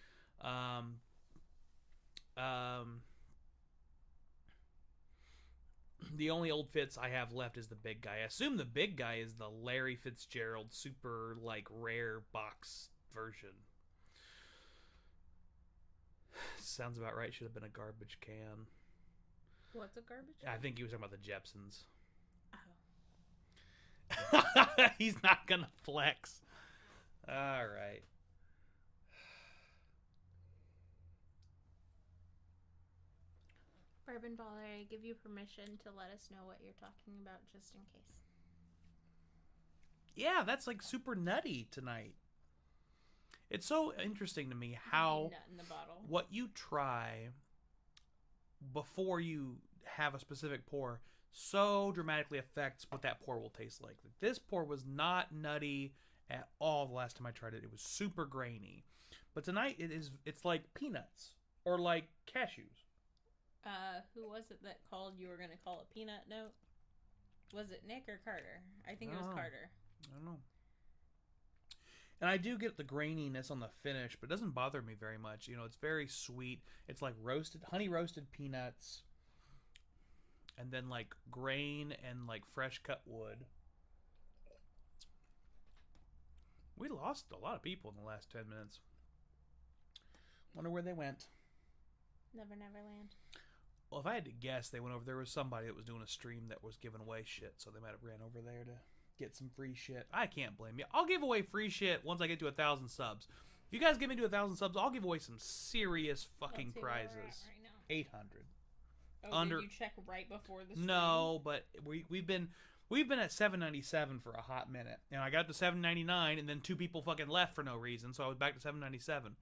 [SPEAKER 1] The only Old Fitz I have left is the big guy. I assume the big guy is the Larry Fitzgerald super like rare box version. Sounds about right. Should have been a garbage can.
[SPEAKER 2] What's a garbage
[SPEAKER 1] I
[SPEAKER 2] can?
[SPEAKER 1] think he was talking about the Jepsons.
[SPEAKER 2] Oh.
[SPEAKER 1] He's not gonna flex. All right.
[SPEAKER 2] Bourbon Baller, I give you permission to let us know what you're talking about just in case.
[SPEAKER 1] Yeah, that's like super nutty tonight. It's so interesting to me how
[SPEAKER 2] Nut in the bottle.
[SPEAKER 1] what you try before you have a specific pour so dramatically affects what that pour will taste like. This pour was not nutty at all the last time I tried it. It was super grainy. But tonight it's like peanuts or like cashews.
[SPEAKER 2] Who was it that called you were going to call it peanut note? Was it Nick or Carter? I think it was Carter.
[SPEAKER 1] I don't know. And I do get the graininess on the finish, but it doesn't bother me very much. You know, it's very sweet. It's like honey roasted peanuts. And then like grain and like fresh cut wood. We lost a lot of people in the last 10 minutes. Wonder where they went.
[SPEAKER 2] Never Neverland.
[SPEAKER 1] Well, if I had to guess, they went over. There was somebody that was doing a stream that was giving away shit, so they might have ran over there to get some free shit. I can't blame you. I'll give away free shit once I get to 1,000 subs. If you guys get me to 1,000 subs, I'll give away some serious fucking prizes.
[SPEAKER 2] Right now.
[SPEAKER 1] 800.
[SPEAKER 2] Oh, did you check right before the stream?
[SPEAKER 1] No, but we've been at 797 for a hot minute, and I got to 799, and then 2 people fucking left for no reason, so I was back to 797.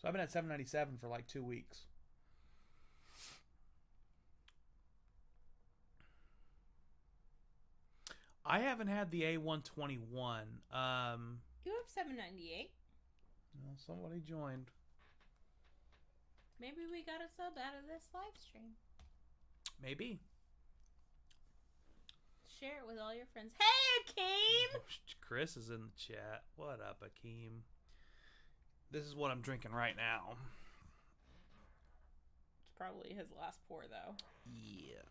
[SPEAKER 1] So I've been at 797 for like 2 weeks. I haven't had the A121.
[SPEAKER 2] You have 798.
[SPEAKER 1] Well, somebody joined.
[SPEAKER 2] Maybe we got a sub out of this live stream.
[SPEAKER 1] Maybe.
[SPEAKER 2] share it with all your friends. Hey, Akeem!
[SPEAKER 1] Chris is in the chat. What up, Akeem? This is what I'm drinking right now.
[SPEAKER 2] It's probably his last pour, though.
[SPEAKER 1] Yeah.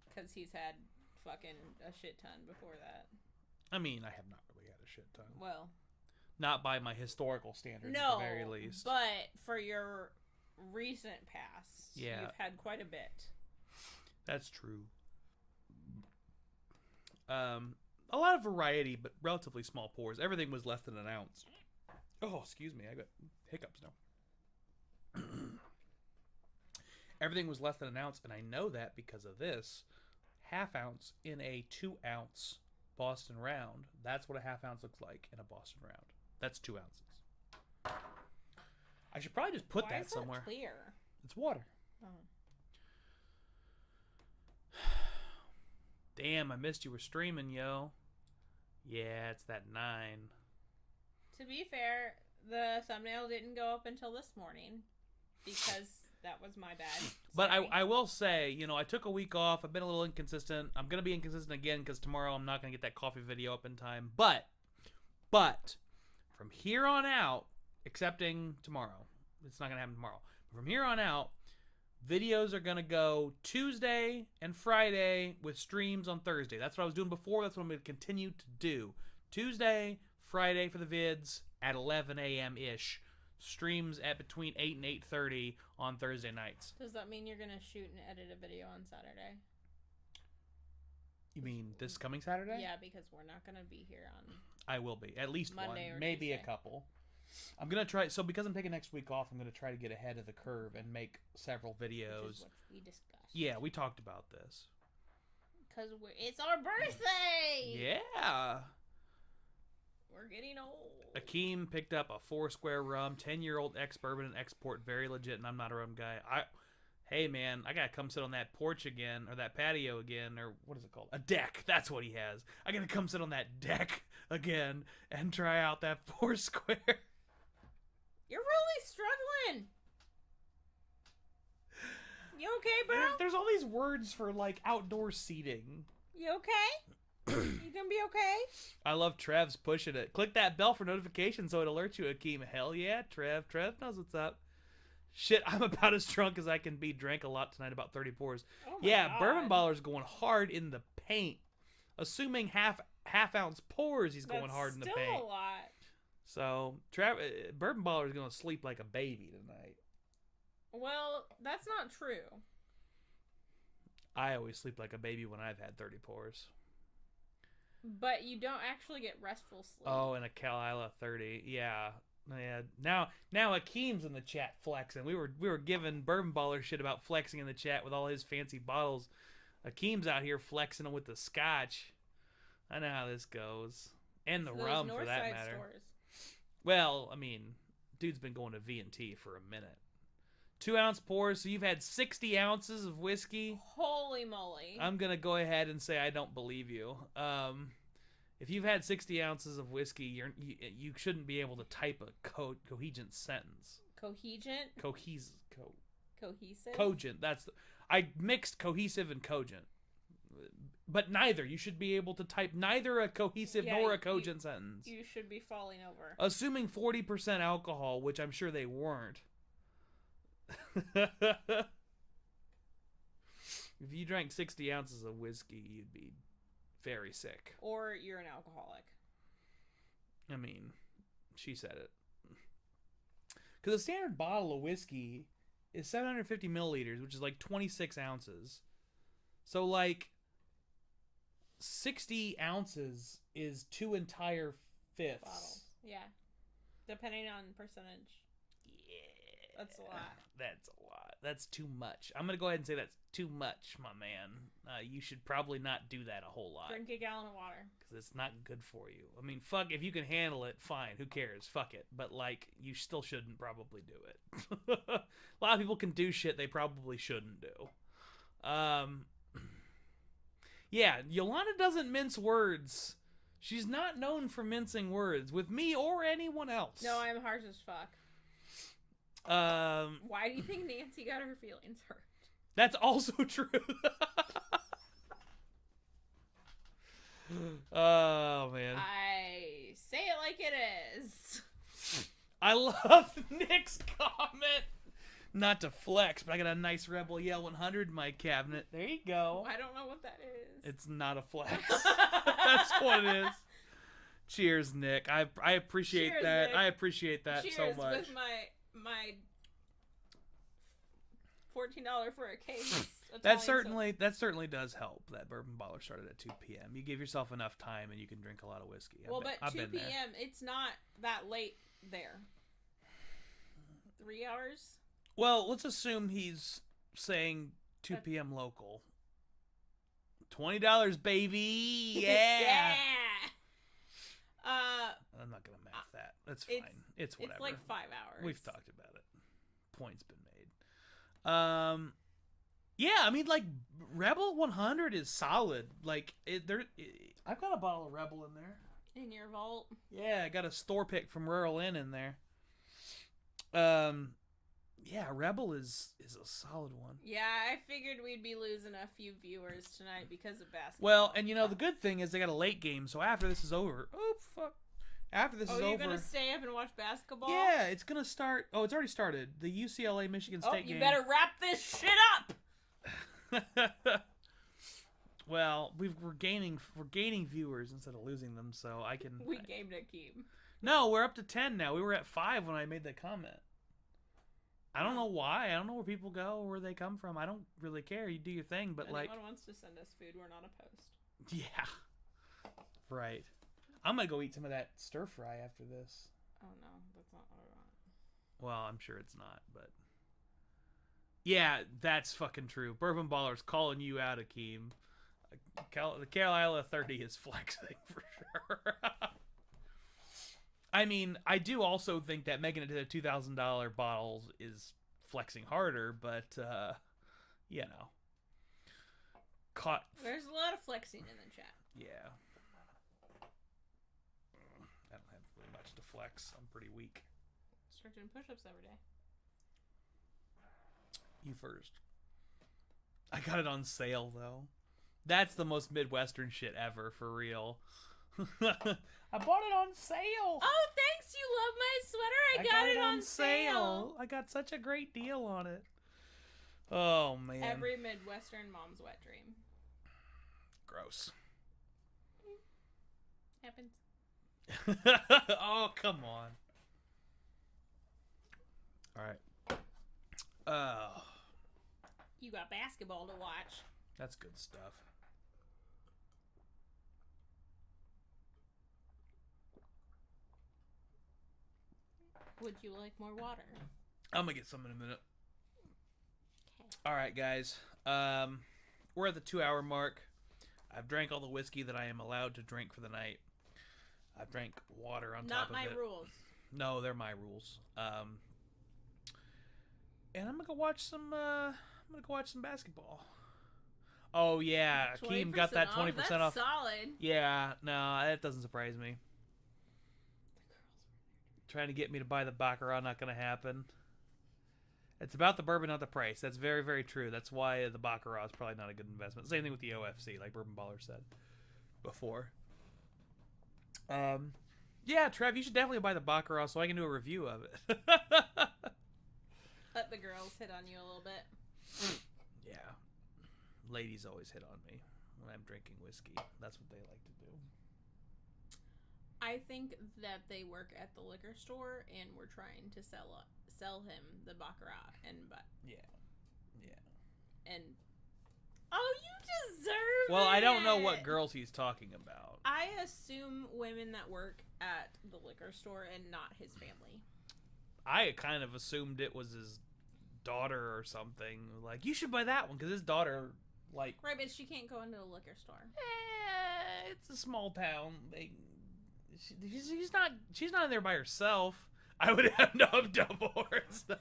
[SPEAKER 2] Because he's had fucking a shit ton before that.
[SPEAKER 1] I mean, I have not really had a shit ton.
[SPEAKER 2] Well,
[SPEAKER 1] Not by my historical standards,
[SPEAKER 2] no,
[SPEAKER 1] at the very least.
[SPEAKER 2] but for your recent past,
[SPEAKER 1] Yeah.
[SPEAKER 2] you've had quite a bit.
[SPEAKER 1] That's true. A lot of variety, but relatively small pours. Everything was less than an ounce. Oh, excuse me. I got hiccups now. Everything was less than an ounce, and I know that because of this. Half ounce in a 2 ounce Boston Round. That's what a half ounce looks like in a Boston Round. That's 2 ounces. I should probably just put
[SPEAKER 2] Why
[SPEAKER 1] that
[SPEAKER 2] is
[SPEAKER 1] somewhere.
[SPEAKER 2] That clear?
[SPEAKER 1] It's water.
[SPEAKER 2] Oh.
[SPEAKER 1] Damn, I missed you were streaming, yo. Yeah, it's that 9.
[SPEAKER 2] To be fair, the thumbnail didn't go up until this morning because that was my bad.
[SPEAKER 1] But
[SPEAKER 2] Sorry.
[SPEAKER 1] I will say, you know, I took a week off. I've been a little inconsistent. I'm going to be inconsistent again because tomorrow I'm not going to get that coffee video up in time. But, from here on out, excepting tomorrow, it's not going to happen tomorrow. From here on out, videos are going to go Tuesday and Friday with streams on Thursday. That's what I was doing before. That's what I'm going to continue to do. Tuesday, Friday for the vids at 11 a.m.-ish. Streams at between 8 and 8:30 on Thursday nights.
[SPEAKER 2] Does that mean you're going to shoot and edit a video on Saturday?
[SPEAKER 1] You mean this coming Saturday?
[SPEAKER 2] Yeah, because we're not going to be here on...
[SPEAKER 1] I will be. At least
[SPEAKER 2] Monday
[SPEAKER 1] one.
[SPEAKER 2] or
[SPEAKER 1] Maybe
[SPEAKER 2] Tuesday.
[SPEAKER 1] a couple. I'm going to try... So because I'm taking next week off, I'm going to try to get ahead of the curve and make several
[SPEAKER 2] Which
[SPEAKER 1] videos.
[SPEAKER 2] is what we discussed.
[SPEAKER 1] Yeah, we talked about this.
[SPEAKER 2] Because it's our birthday!
[SPEAKER 1] Yeah.
[SPEAKER 2] We're getting old.
[SPEAKER 1] Akeem picked up a 4 rum, 10-year-old ex-bourbon and export. Very legit, and I'm not a rum guy. Hey, man, I got to come sit on that porch again, or that patio again, or what is it called? A deck. That's what he has. I got to come sit on that deck again and try out that 4.
[SPEAKER 2] You're really struggling. You okay, bro?
[SPEAKER 1] There's all these words for, like, outdoor seating.
[SPEAKER 2] You okay? You gonna be okay?
[SPEAKER 1] I love Trev's pushing it. Click that bell for notifications so it alerts you, Akeem. Hell yeah, Trev. Trev knows what's up. Shit, I'm about as drunk as I can be. Drank a lot tonight, about 30 pours.
[SPEAKER 2] Oh my
[SPEAKER 1] Yeah,
[SPEAKER 2] God.
[SPEAKER 1] Bourbon Baller's going hard in the paint. Assuming half ounce pours, he's going
[SPEAKER 2] That's
[SPEAKER 1] hard in the
[SPEAKER 2] still
[SPEAKER 1] paint.
[SPEAKER 2] a lot.
[SPEAKER 1] So, Bourbon Baller's going to sleep like a baby tonight.
[SPEAKER 2] Well, that's not true.
[SPEAKER 1] I always sleep like a baby when I've had 30 pours.
[SPEAKER 2] But you don't actually get restful sleep.
[SPEAKER 1] Oh, and a Kalila 30. Yeah. Now Akeem's in the chat flexing. We were giving Bourbon Baller shit about flexing in the chat with all his fancy bottles. Akeem's out here flexing with the scotch. I know how this goes. And the
[SPEAKER 2] Those
[SPEAKER 1] rum, for that
[SPEAKER 2] Northside
[SPEAKER 1] matter.
[SPEAKER 2] stores.
[SPEAKER 1] Well, I mean, dude's been going to V&T for a minute. 2 ounce pours, so you've had 60 ounces of whiskey.
[SPEAKER 2] Holy moly.
[SPEAKER 1] I'm going to go ahead and say I don't believe you. If you've had 60 ounces of whiskey, you shouldn't be able to type a coherent sentence.
[SPEAKER 2] Cohegent?
[SPEAKER 1] Cohesive. Cogent. I mixed cohesive and cogent. But neither. You should be able to type neither a cohesive nor a cogent sentence.
[SPEAKER 2] You should be falling over.
[SPEAKER 1] Assuming 40% alcohol, which I'm sure they weren't. If you drank 60 ounces of whiskey, you'd be very sick.
[SPEAKER 2] Or you're an alcoholic.
[SPEAKER 1] I mean, she said it. Because a standard bottle of whiskey is 750 milliliters, which is like 26 ounces. So, like, 60 ounces is 2 entire fifths.
[SPEAKER 2] Bottles. Yeah. Depending on percentage.
[SPEAKER 1] Yeah.
[SPEAKER 2] That's a lot.
[SPEAKER 1] That's a lot. That's too much. I'm going to go ahead and say that's too much, my man. You should probably not do that a whole lot.
[SPEAKER 2] Drink a gallon of water.
[SPEAKER 1] Because it's not good for you. I mean, fuck, if you can handle it, fine. Who cares? Fuck it. But, like, you still shouldn't probably do it. A lot of people can do shit they probably shouldn't do. Yeah, Yolanda doesn't mince words. She's not known for mincing words with me or anyone else.
[SPEAKER 2] No, I'm harsh as fuck.
[SPEAKER 1] Um,
[SPEAKER 2] Why do you think Nancy got her feelings hurt?
[SPEAKER 1] That's also true. Oh man,
[SPEAKER 2] I say it like it is.
[SPEAKER 1] I love Nick's comment. Not to flex, but I got a nice Rebel Yell 100 in my cabinet. There you go.
[SPEAKER 2] I don't know what that is.
[SPEAKER 1] It's not a flex. That's what it is. Cheers, Nick. I appreciate
[SPEAKER 2] Cheers,
[SPEAKER 1] that.
[SPEAKER 2] Nick.
[SPEAKER 1] I appreciate that
[SPEAKER 2] Cheers
[SPEAKER 1] so much.
[SPEAKER 2] with my $14 for a case.
[SPEAKER 1] That certainly does help. That Bourbon Baller started at 2 p.m. You give yourself enough time, and you can drink a lot of whiskey.
[SPEAKER 2] But 2 p.m. It's not that late there. 3 hours.
[SPEAKER 1] Well, let's assume he's saying 2 p.m. local. $20, baby. Yeah. I'm not gonna math that. That's fine. It's whatever.
[SPEAKER 2] It's like 5 hours.
[SPEAKER 1] We've talked about it. Point's been made. Yeah, I mean, like, Rebel 100 is solid. Like, I've got a bottle of Rebel in there.
[SPEAKER 2] In your vault.
[SPEAKER 1] Yeah, I got a store pick from Rural Inn in there. Yeah, Rebel is a solid one.
[SPEAKER 2] Yeah, I figured we'd be losing a few viewers tonight because of basketball.
[SPEAKER 1] Well, and the good thing is they got a late game, so after this is over. Oh, fuck. After this is over.
[SPEAKER 2] Oh, you're going to stay up and watch basketball?
[SPEAKER 1] Yeah, it's going to start. Oh, it's already started. The UCLA Michigan State game.
[SPEAKER 2] You better wrap this shit up!
[SPEAKER 1] Well, we're gaining viewers instead of losing them, so I can.
[SPEAKER 2] We gamed Akeem.
[SPEAKER 1] No, we're up to 10 now. We were at 5 when I made that comment. I don't know why. I don't know where people go or where they come from. I don't really care. You do your thing, but
[SPEAKER 2] Anyone wants to send us food, we're not opposed.
[SPEAKER 1] Yeah. Right. I'm gonna go eat some of that stir fry after this.
[SPEAKER 2] Oh no, that's not what I want.
[SPEAKER 1] Well, I'm sure it's not, but yeah, that's fucking true. Bourbon Baller's calling you out, Akeem. The Carolina 30 is flexing for sure. I mean, I do also think that making it to the $2,000 bottles is flexing harder, but caught.
[SPEAKER 2] There's a lot of flexing in the chat.
[SPEAKER 1] Yeah. I don't have really much to flex. I'm pretty weak.
[SPEAKER 2] Start doing push-ups every day.
[SPEAKER 1] You first. I got it on sale though. That's the most Midwestern shit ever, for real. I bought it on sale.
[SPEAKER 2] Oh, thanks! You love my sweater. I got it on sale.
[SPEAKER 1] I got such a great deal on it. Oh man.
[SPEAKER 2] Every Midwestern mom's wet dream.
[SPEAKER 1] Gross.
[SPEAKER 2] Happens.
[SPEAKER 1] Oh, come on. All right. Oh.
[SPEAKER 2] You got basketball to watch.
[SPEAKER 1] That's good stuff.
[SPEAKER 2] Would you like more water?
[SPEAKER 1] I'm gonna get some in a minute.
[SPEAKER 2] Okay.
[SPEAKER 1] All right, guys. We're at the 2-hour mark. I've drank all the whiskey that I am allowed to drink for the night. I've drank water on top of it.
[SPEAKER 2] Not my rules.
[SPEAKER 1] No, they're my rules. And I'm gonna go watch some. I'm gonna go watch some basketball. Oh yeah, Akeem got that 20% off.
[SPEAKER 2] That's solid.
[SPEAKER 1] Yeah, no, that doesn't surprise me. Trying to get me to buy the Baccarat, not gonna happen. It's about the bourbon, not the price. That's very, very true. That's why the Baccarat is probably not a good investment. Same thing with the OFC, like Bourbon Baller said before. Yeah, Trev, you should definitely buy the Baccarat so I can do a review of it.
[SPEAKER 2] Let the girls hit on you a little bit.
[SPEAKER 1] Yeah. Ladies always hit on me when I'm drinking whiskey. That's what they like to do.
[SPEAKER 2] I think that they work at the liquor store and we're trying to sell him the Baccarat
[SPEAKER 1] Yeah.
[SPEAKER 2] and oh, you deserve it.
[SPEAKER 1] Well, I don't know what girls he's talking about.
[SPEAKER 2] I assume women that work at the liquor store and not his family.
[SPEAKER 1] I kind of assumed it was his daughter or something. Like, you should buy that one because his daughter, like,
[SPEAKER 2] Right, but she can't go into a liquor store.
[SPEAKER 1] it's a small town. She's not in there by herself. I would end up divorced.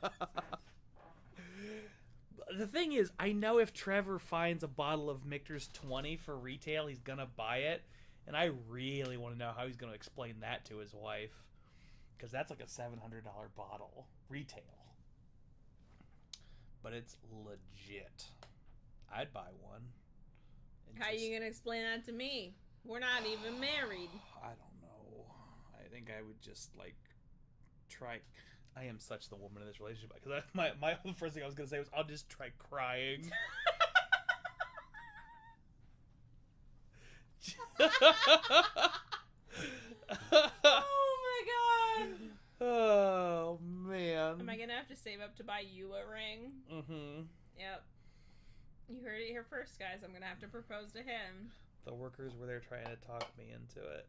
[SPEAKER 1] The thing is, I know if Trevor finds a bottle of Michter's 20 for retail, he's gonna buy it, and I really want to know how he's gonna explain that to his wife, because that's like a $700 bottle retail, but it's legit. I'd buy one.
[SPEAKER 2] How are you gonna explain that to me? We're not even married.
[SPEAKER 1] I don't know. I think I would just like try. I am such the woman in this relationship because my first thing I was gonna say was I'll just try crying.
[SPEAKER 2] Oh my god.
[SPEAKER 1] Oh man.
[SPEAKER 2] Am I gonna have to save up to buy you a ring?
[SPEAKER 1] Mm-hmm.
[SPEAKER 2] Yep. You heard it here first, guys. I'm gonna have to propose to him.
[SPEAKER 1] The workers were there trying to talk me into it.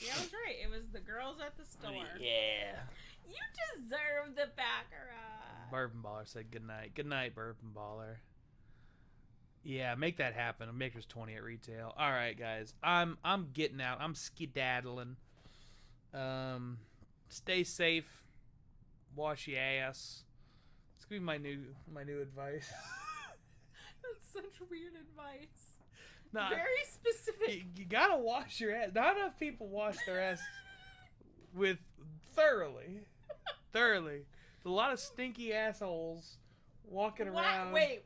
[SPEAKER 2] Yeah, I was right. It was the girls at the store.
[SPEAKER 1] Yeah.
[SPEAKER 2] You deserve the baccarat.
[SPEAKER 1] Bourbon Baller said good night. Good night, Bourbon Baller. Yeah, make that happen. Maker's 20 at retail. All right, guys. I'm getting out. I'm skedaddling. Stay safe. Wash your ass. It's gonna be my new advice.
[SPEAKER 2] That's such weird advice.
[SPEAKER 1] Nah,
[SPEAKER 2] Very specific.
[SPEAKER 1] you gotta wash your ass. Not enough people wash their ass with thoroughly. There's a lot of stinky assholes walking around.
[SPEAKER 2] Wait.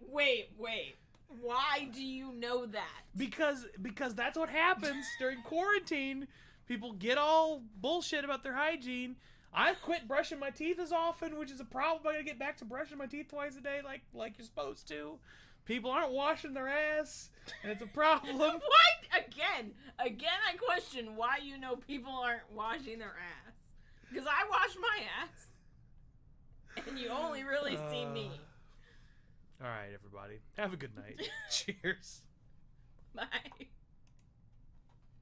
[SPEAKER 2] Why do you know that?
[SPEAKER 1] Because that's what happens during quarantine. People get all bullshit about their hygiene. I quit brushing my teeth as often, which is a problem. I gotta get back to brushing my teeth twice a day, like you're supposed to. People aren't washing their ass, and it's a problem.
[SPEAKER 2] What? Again, I question why you know people aren't washing their ass. Because I wash my ass, and you only really see me.
[SPEAKER 1] All right, everybody. Have a good night. Cheers.
[SPEAKER 2] Bye.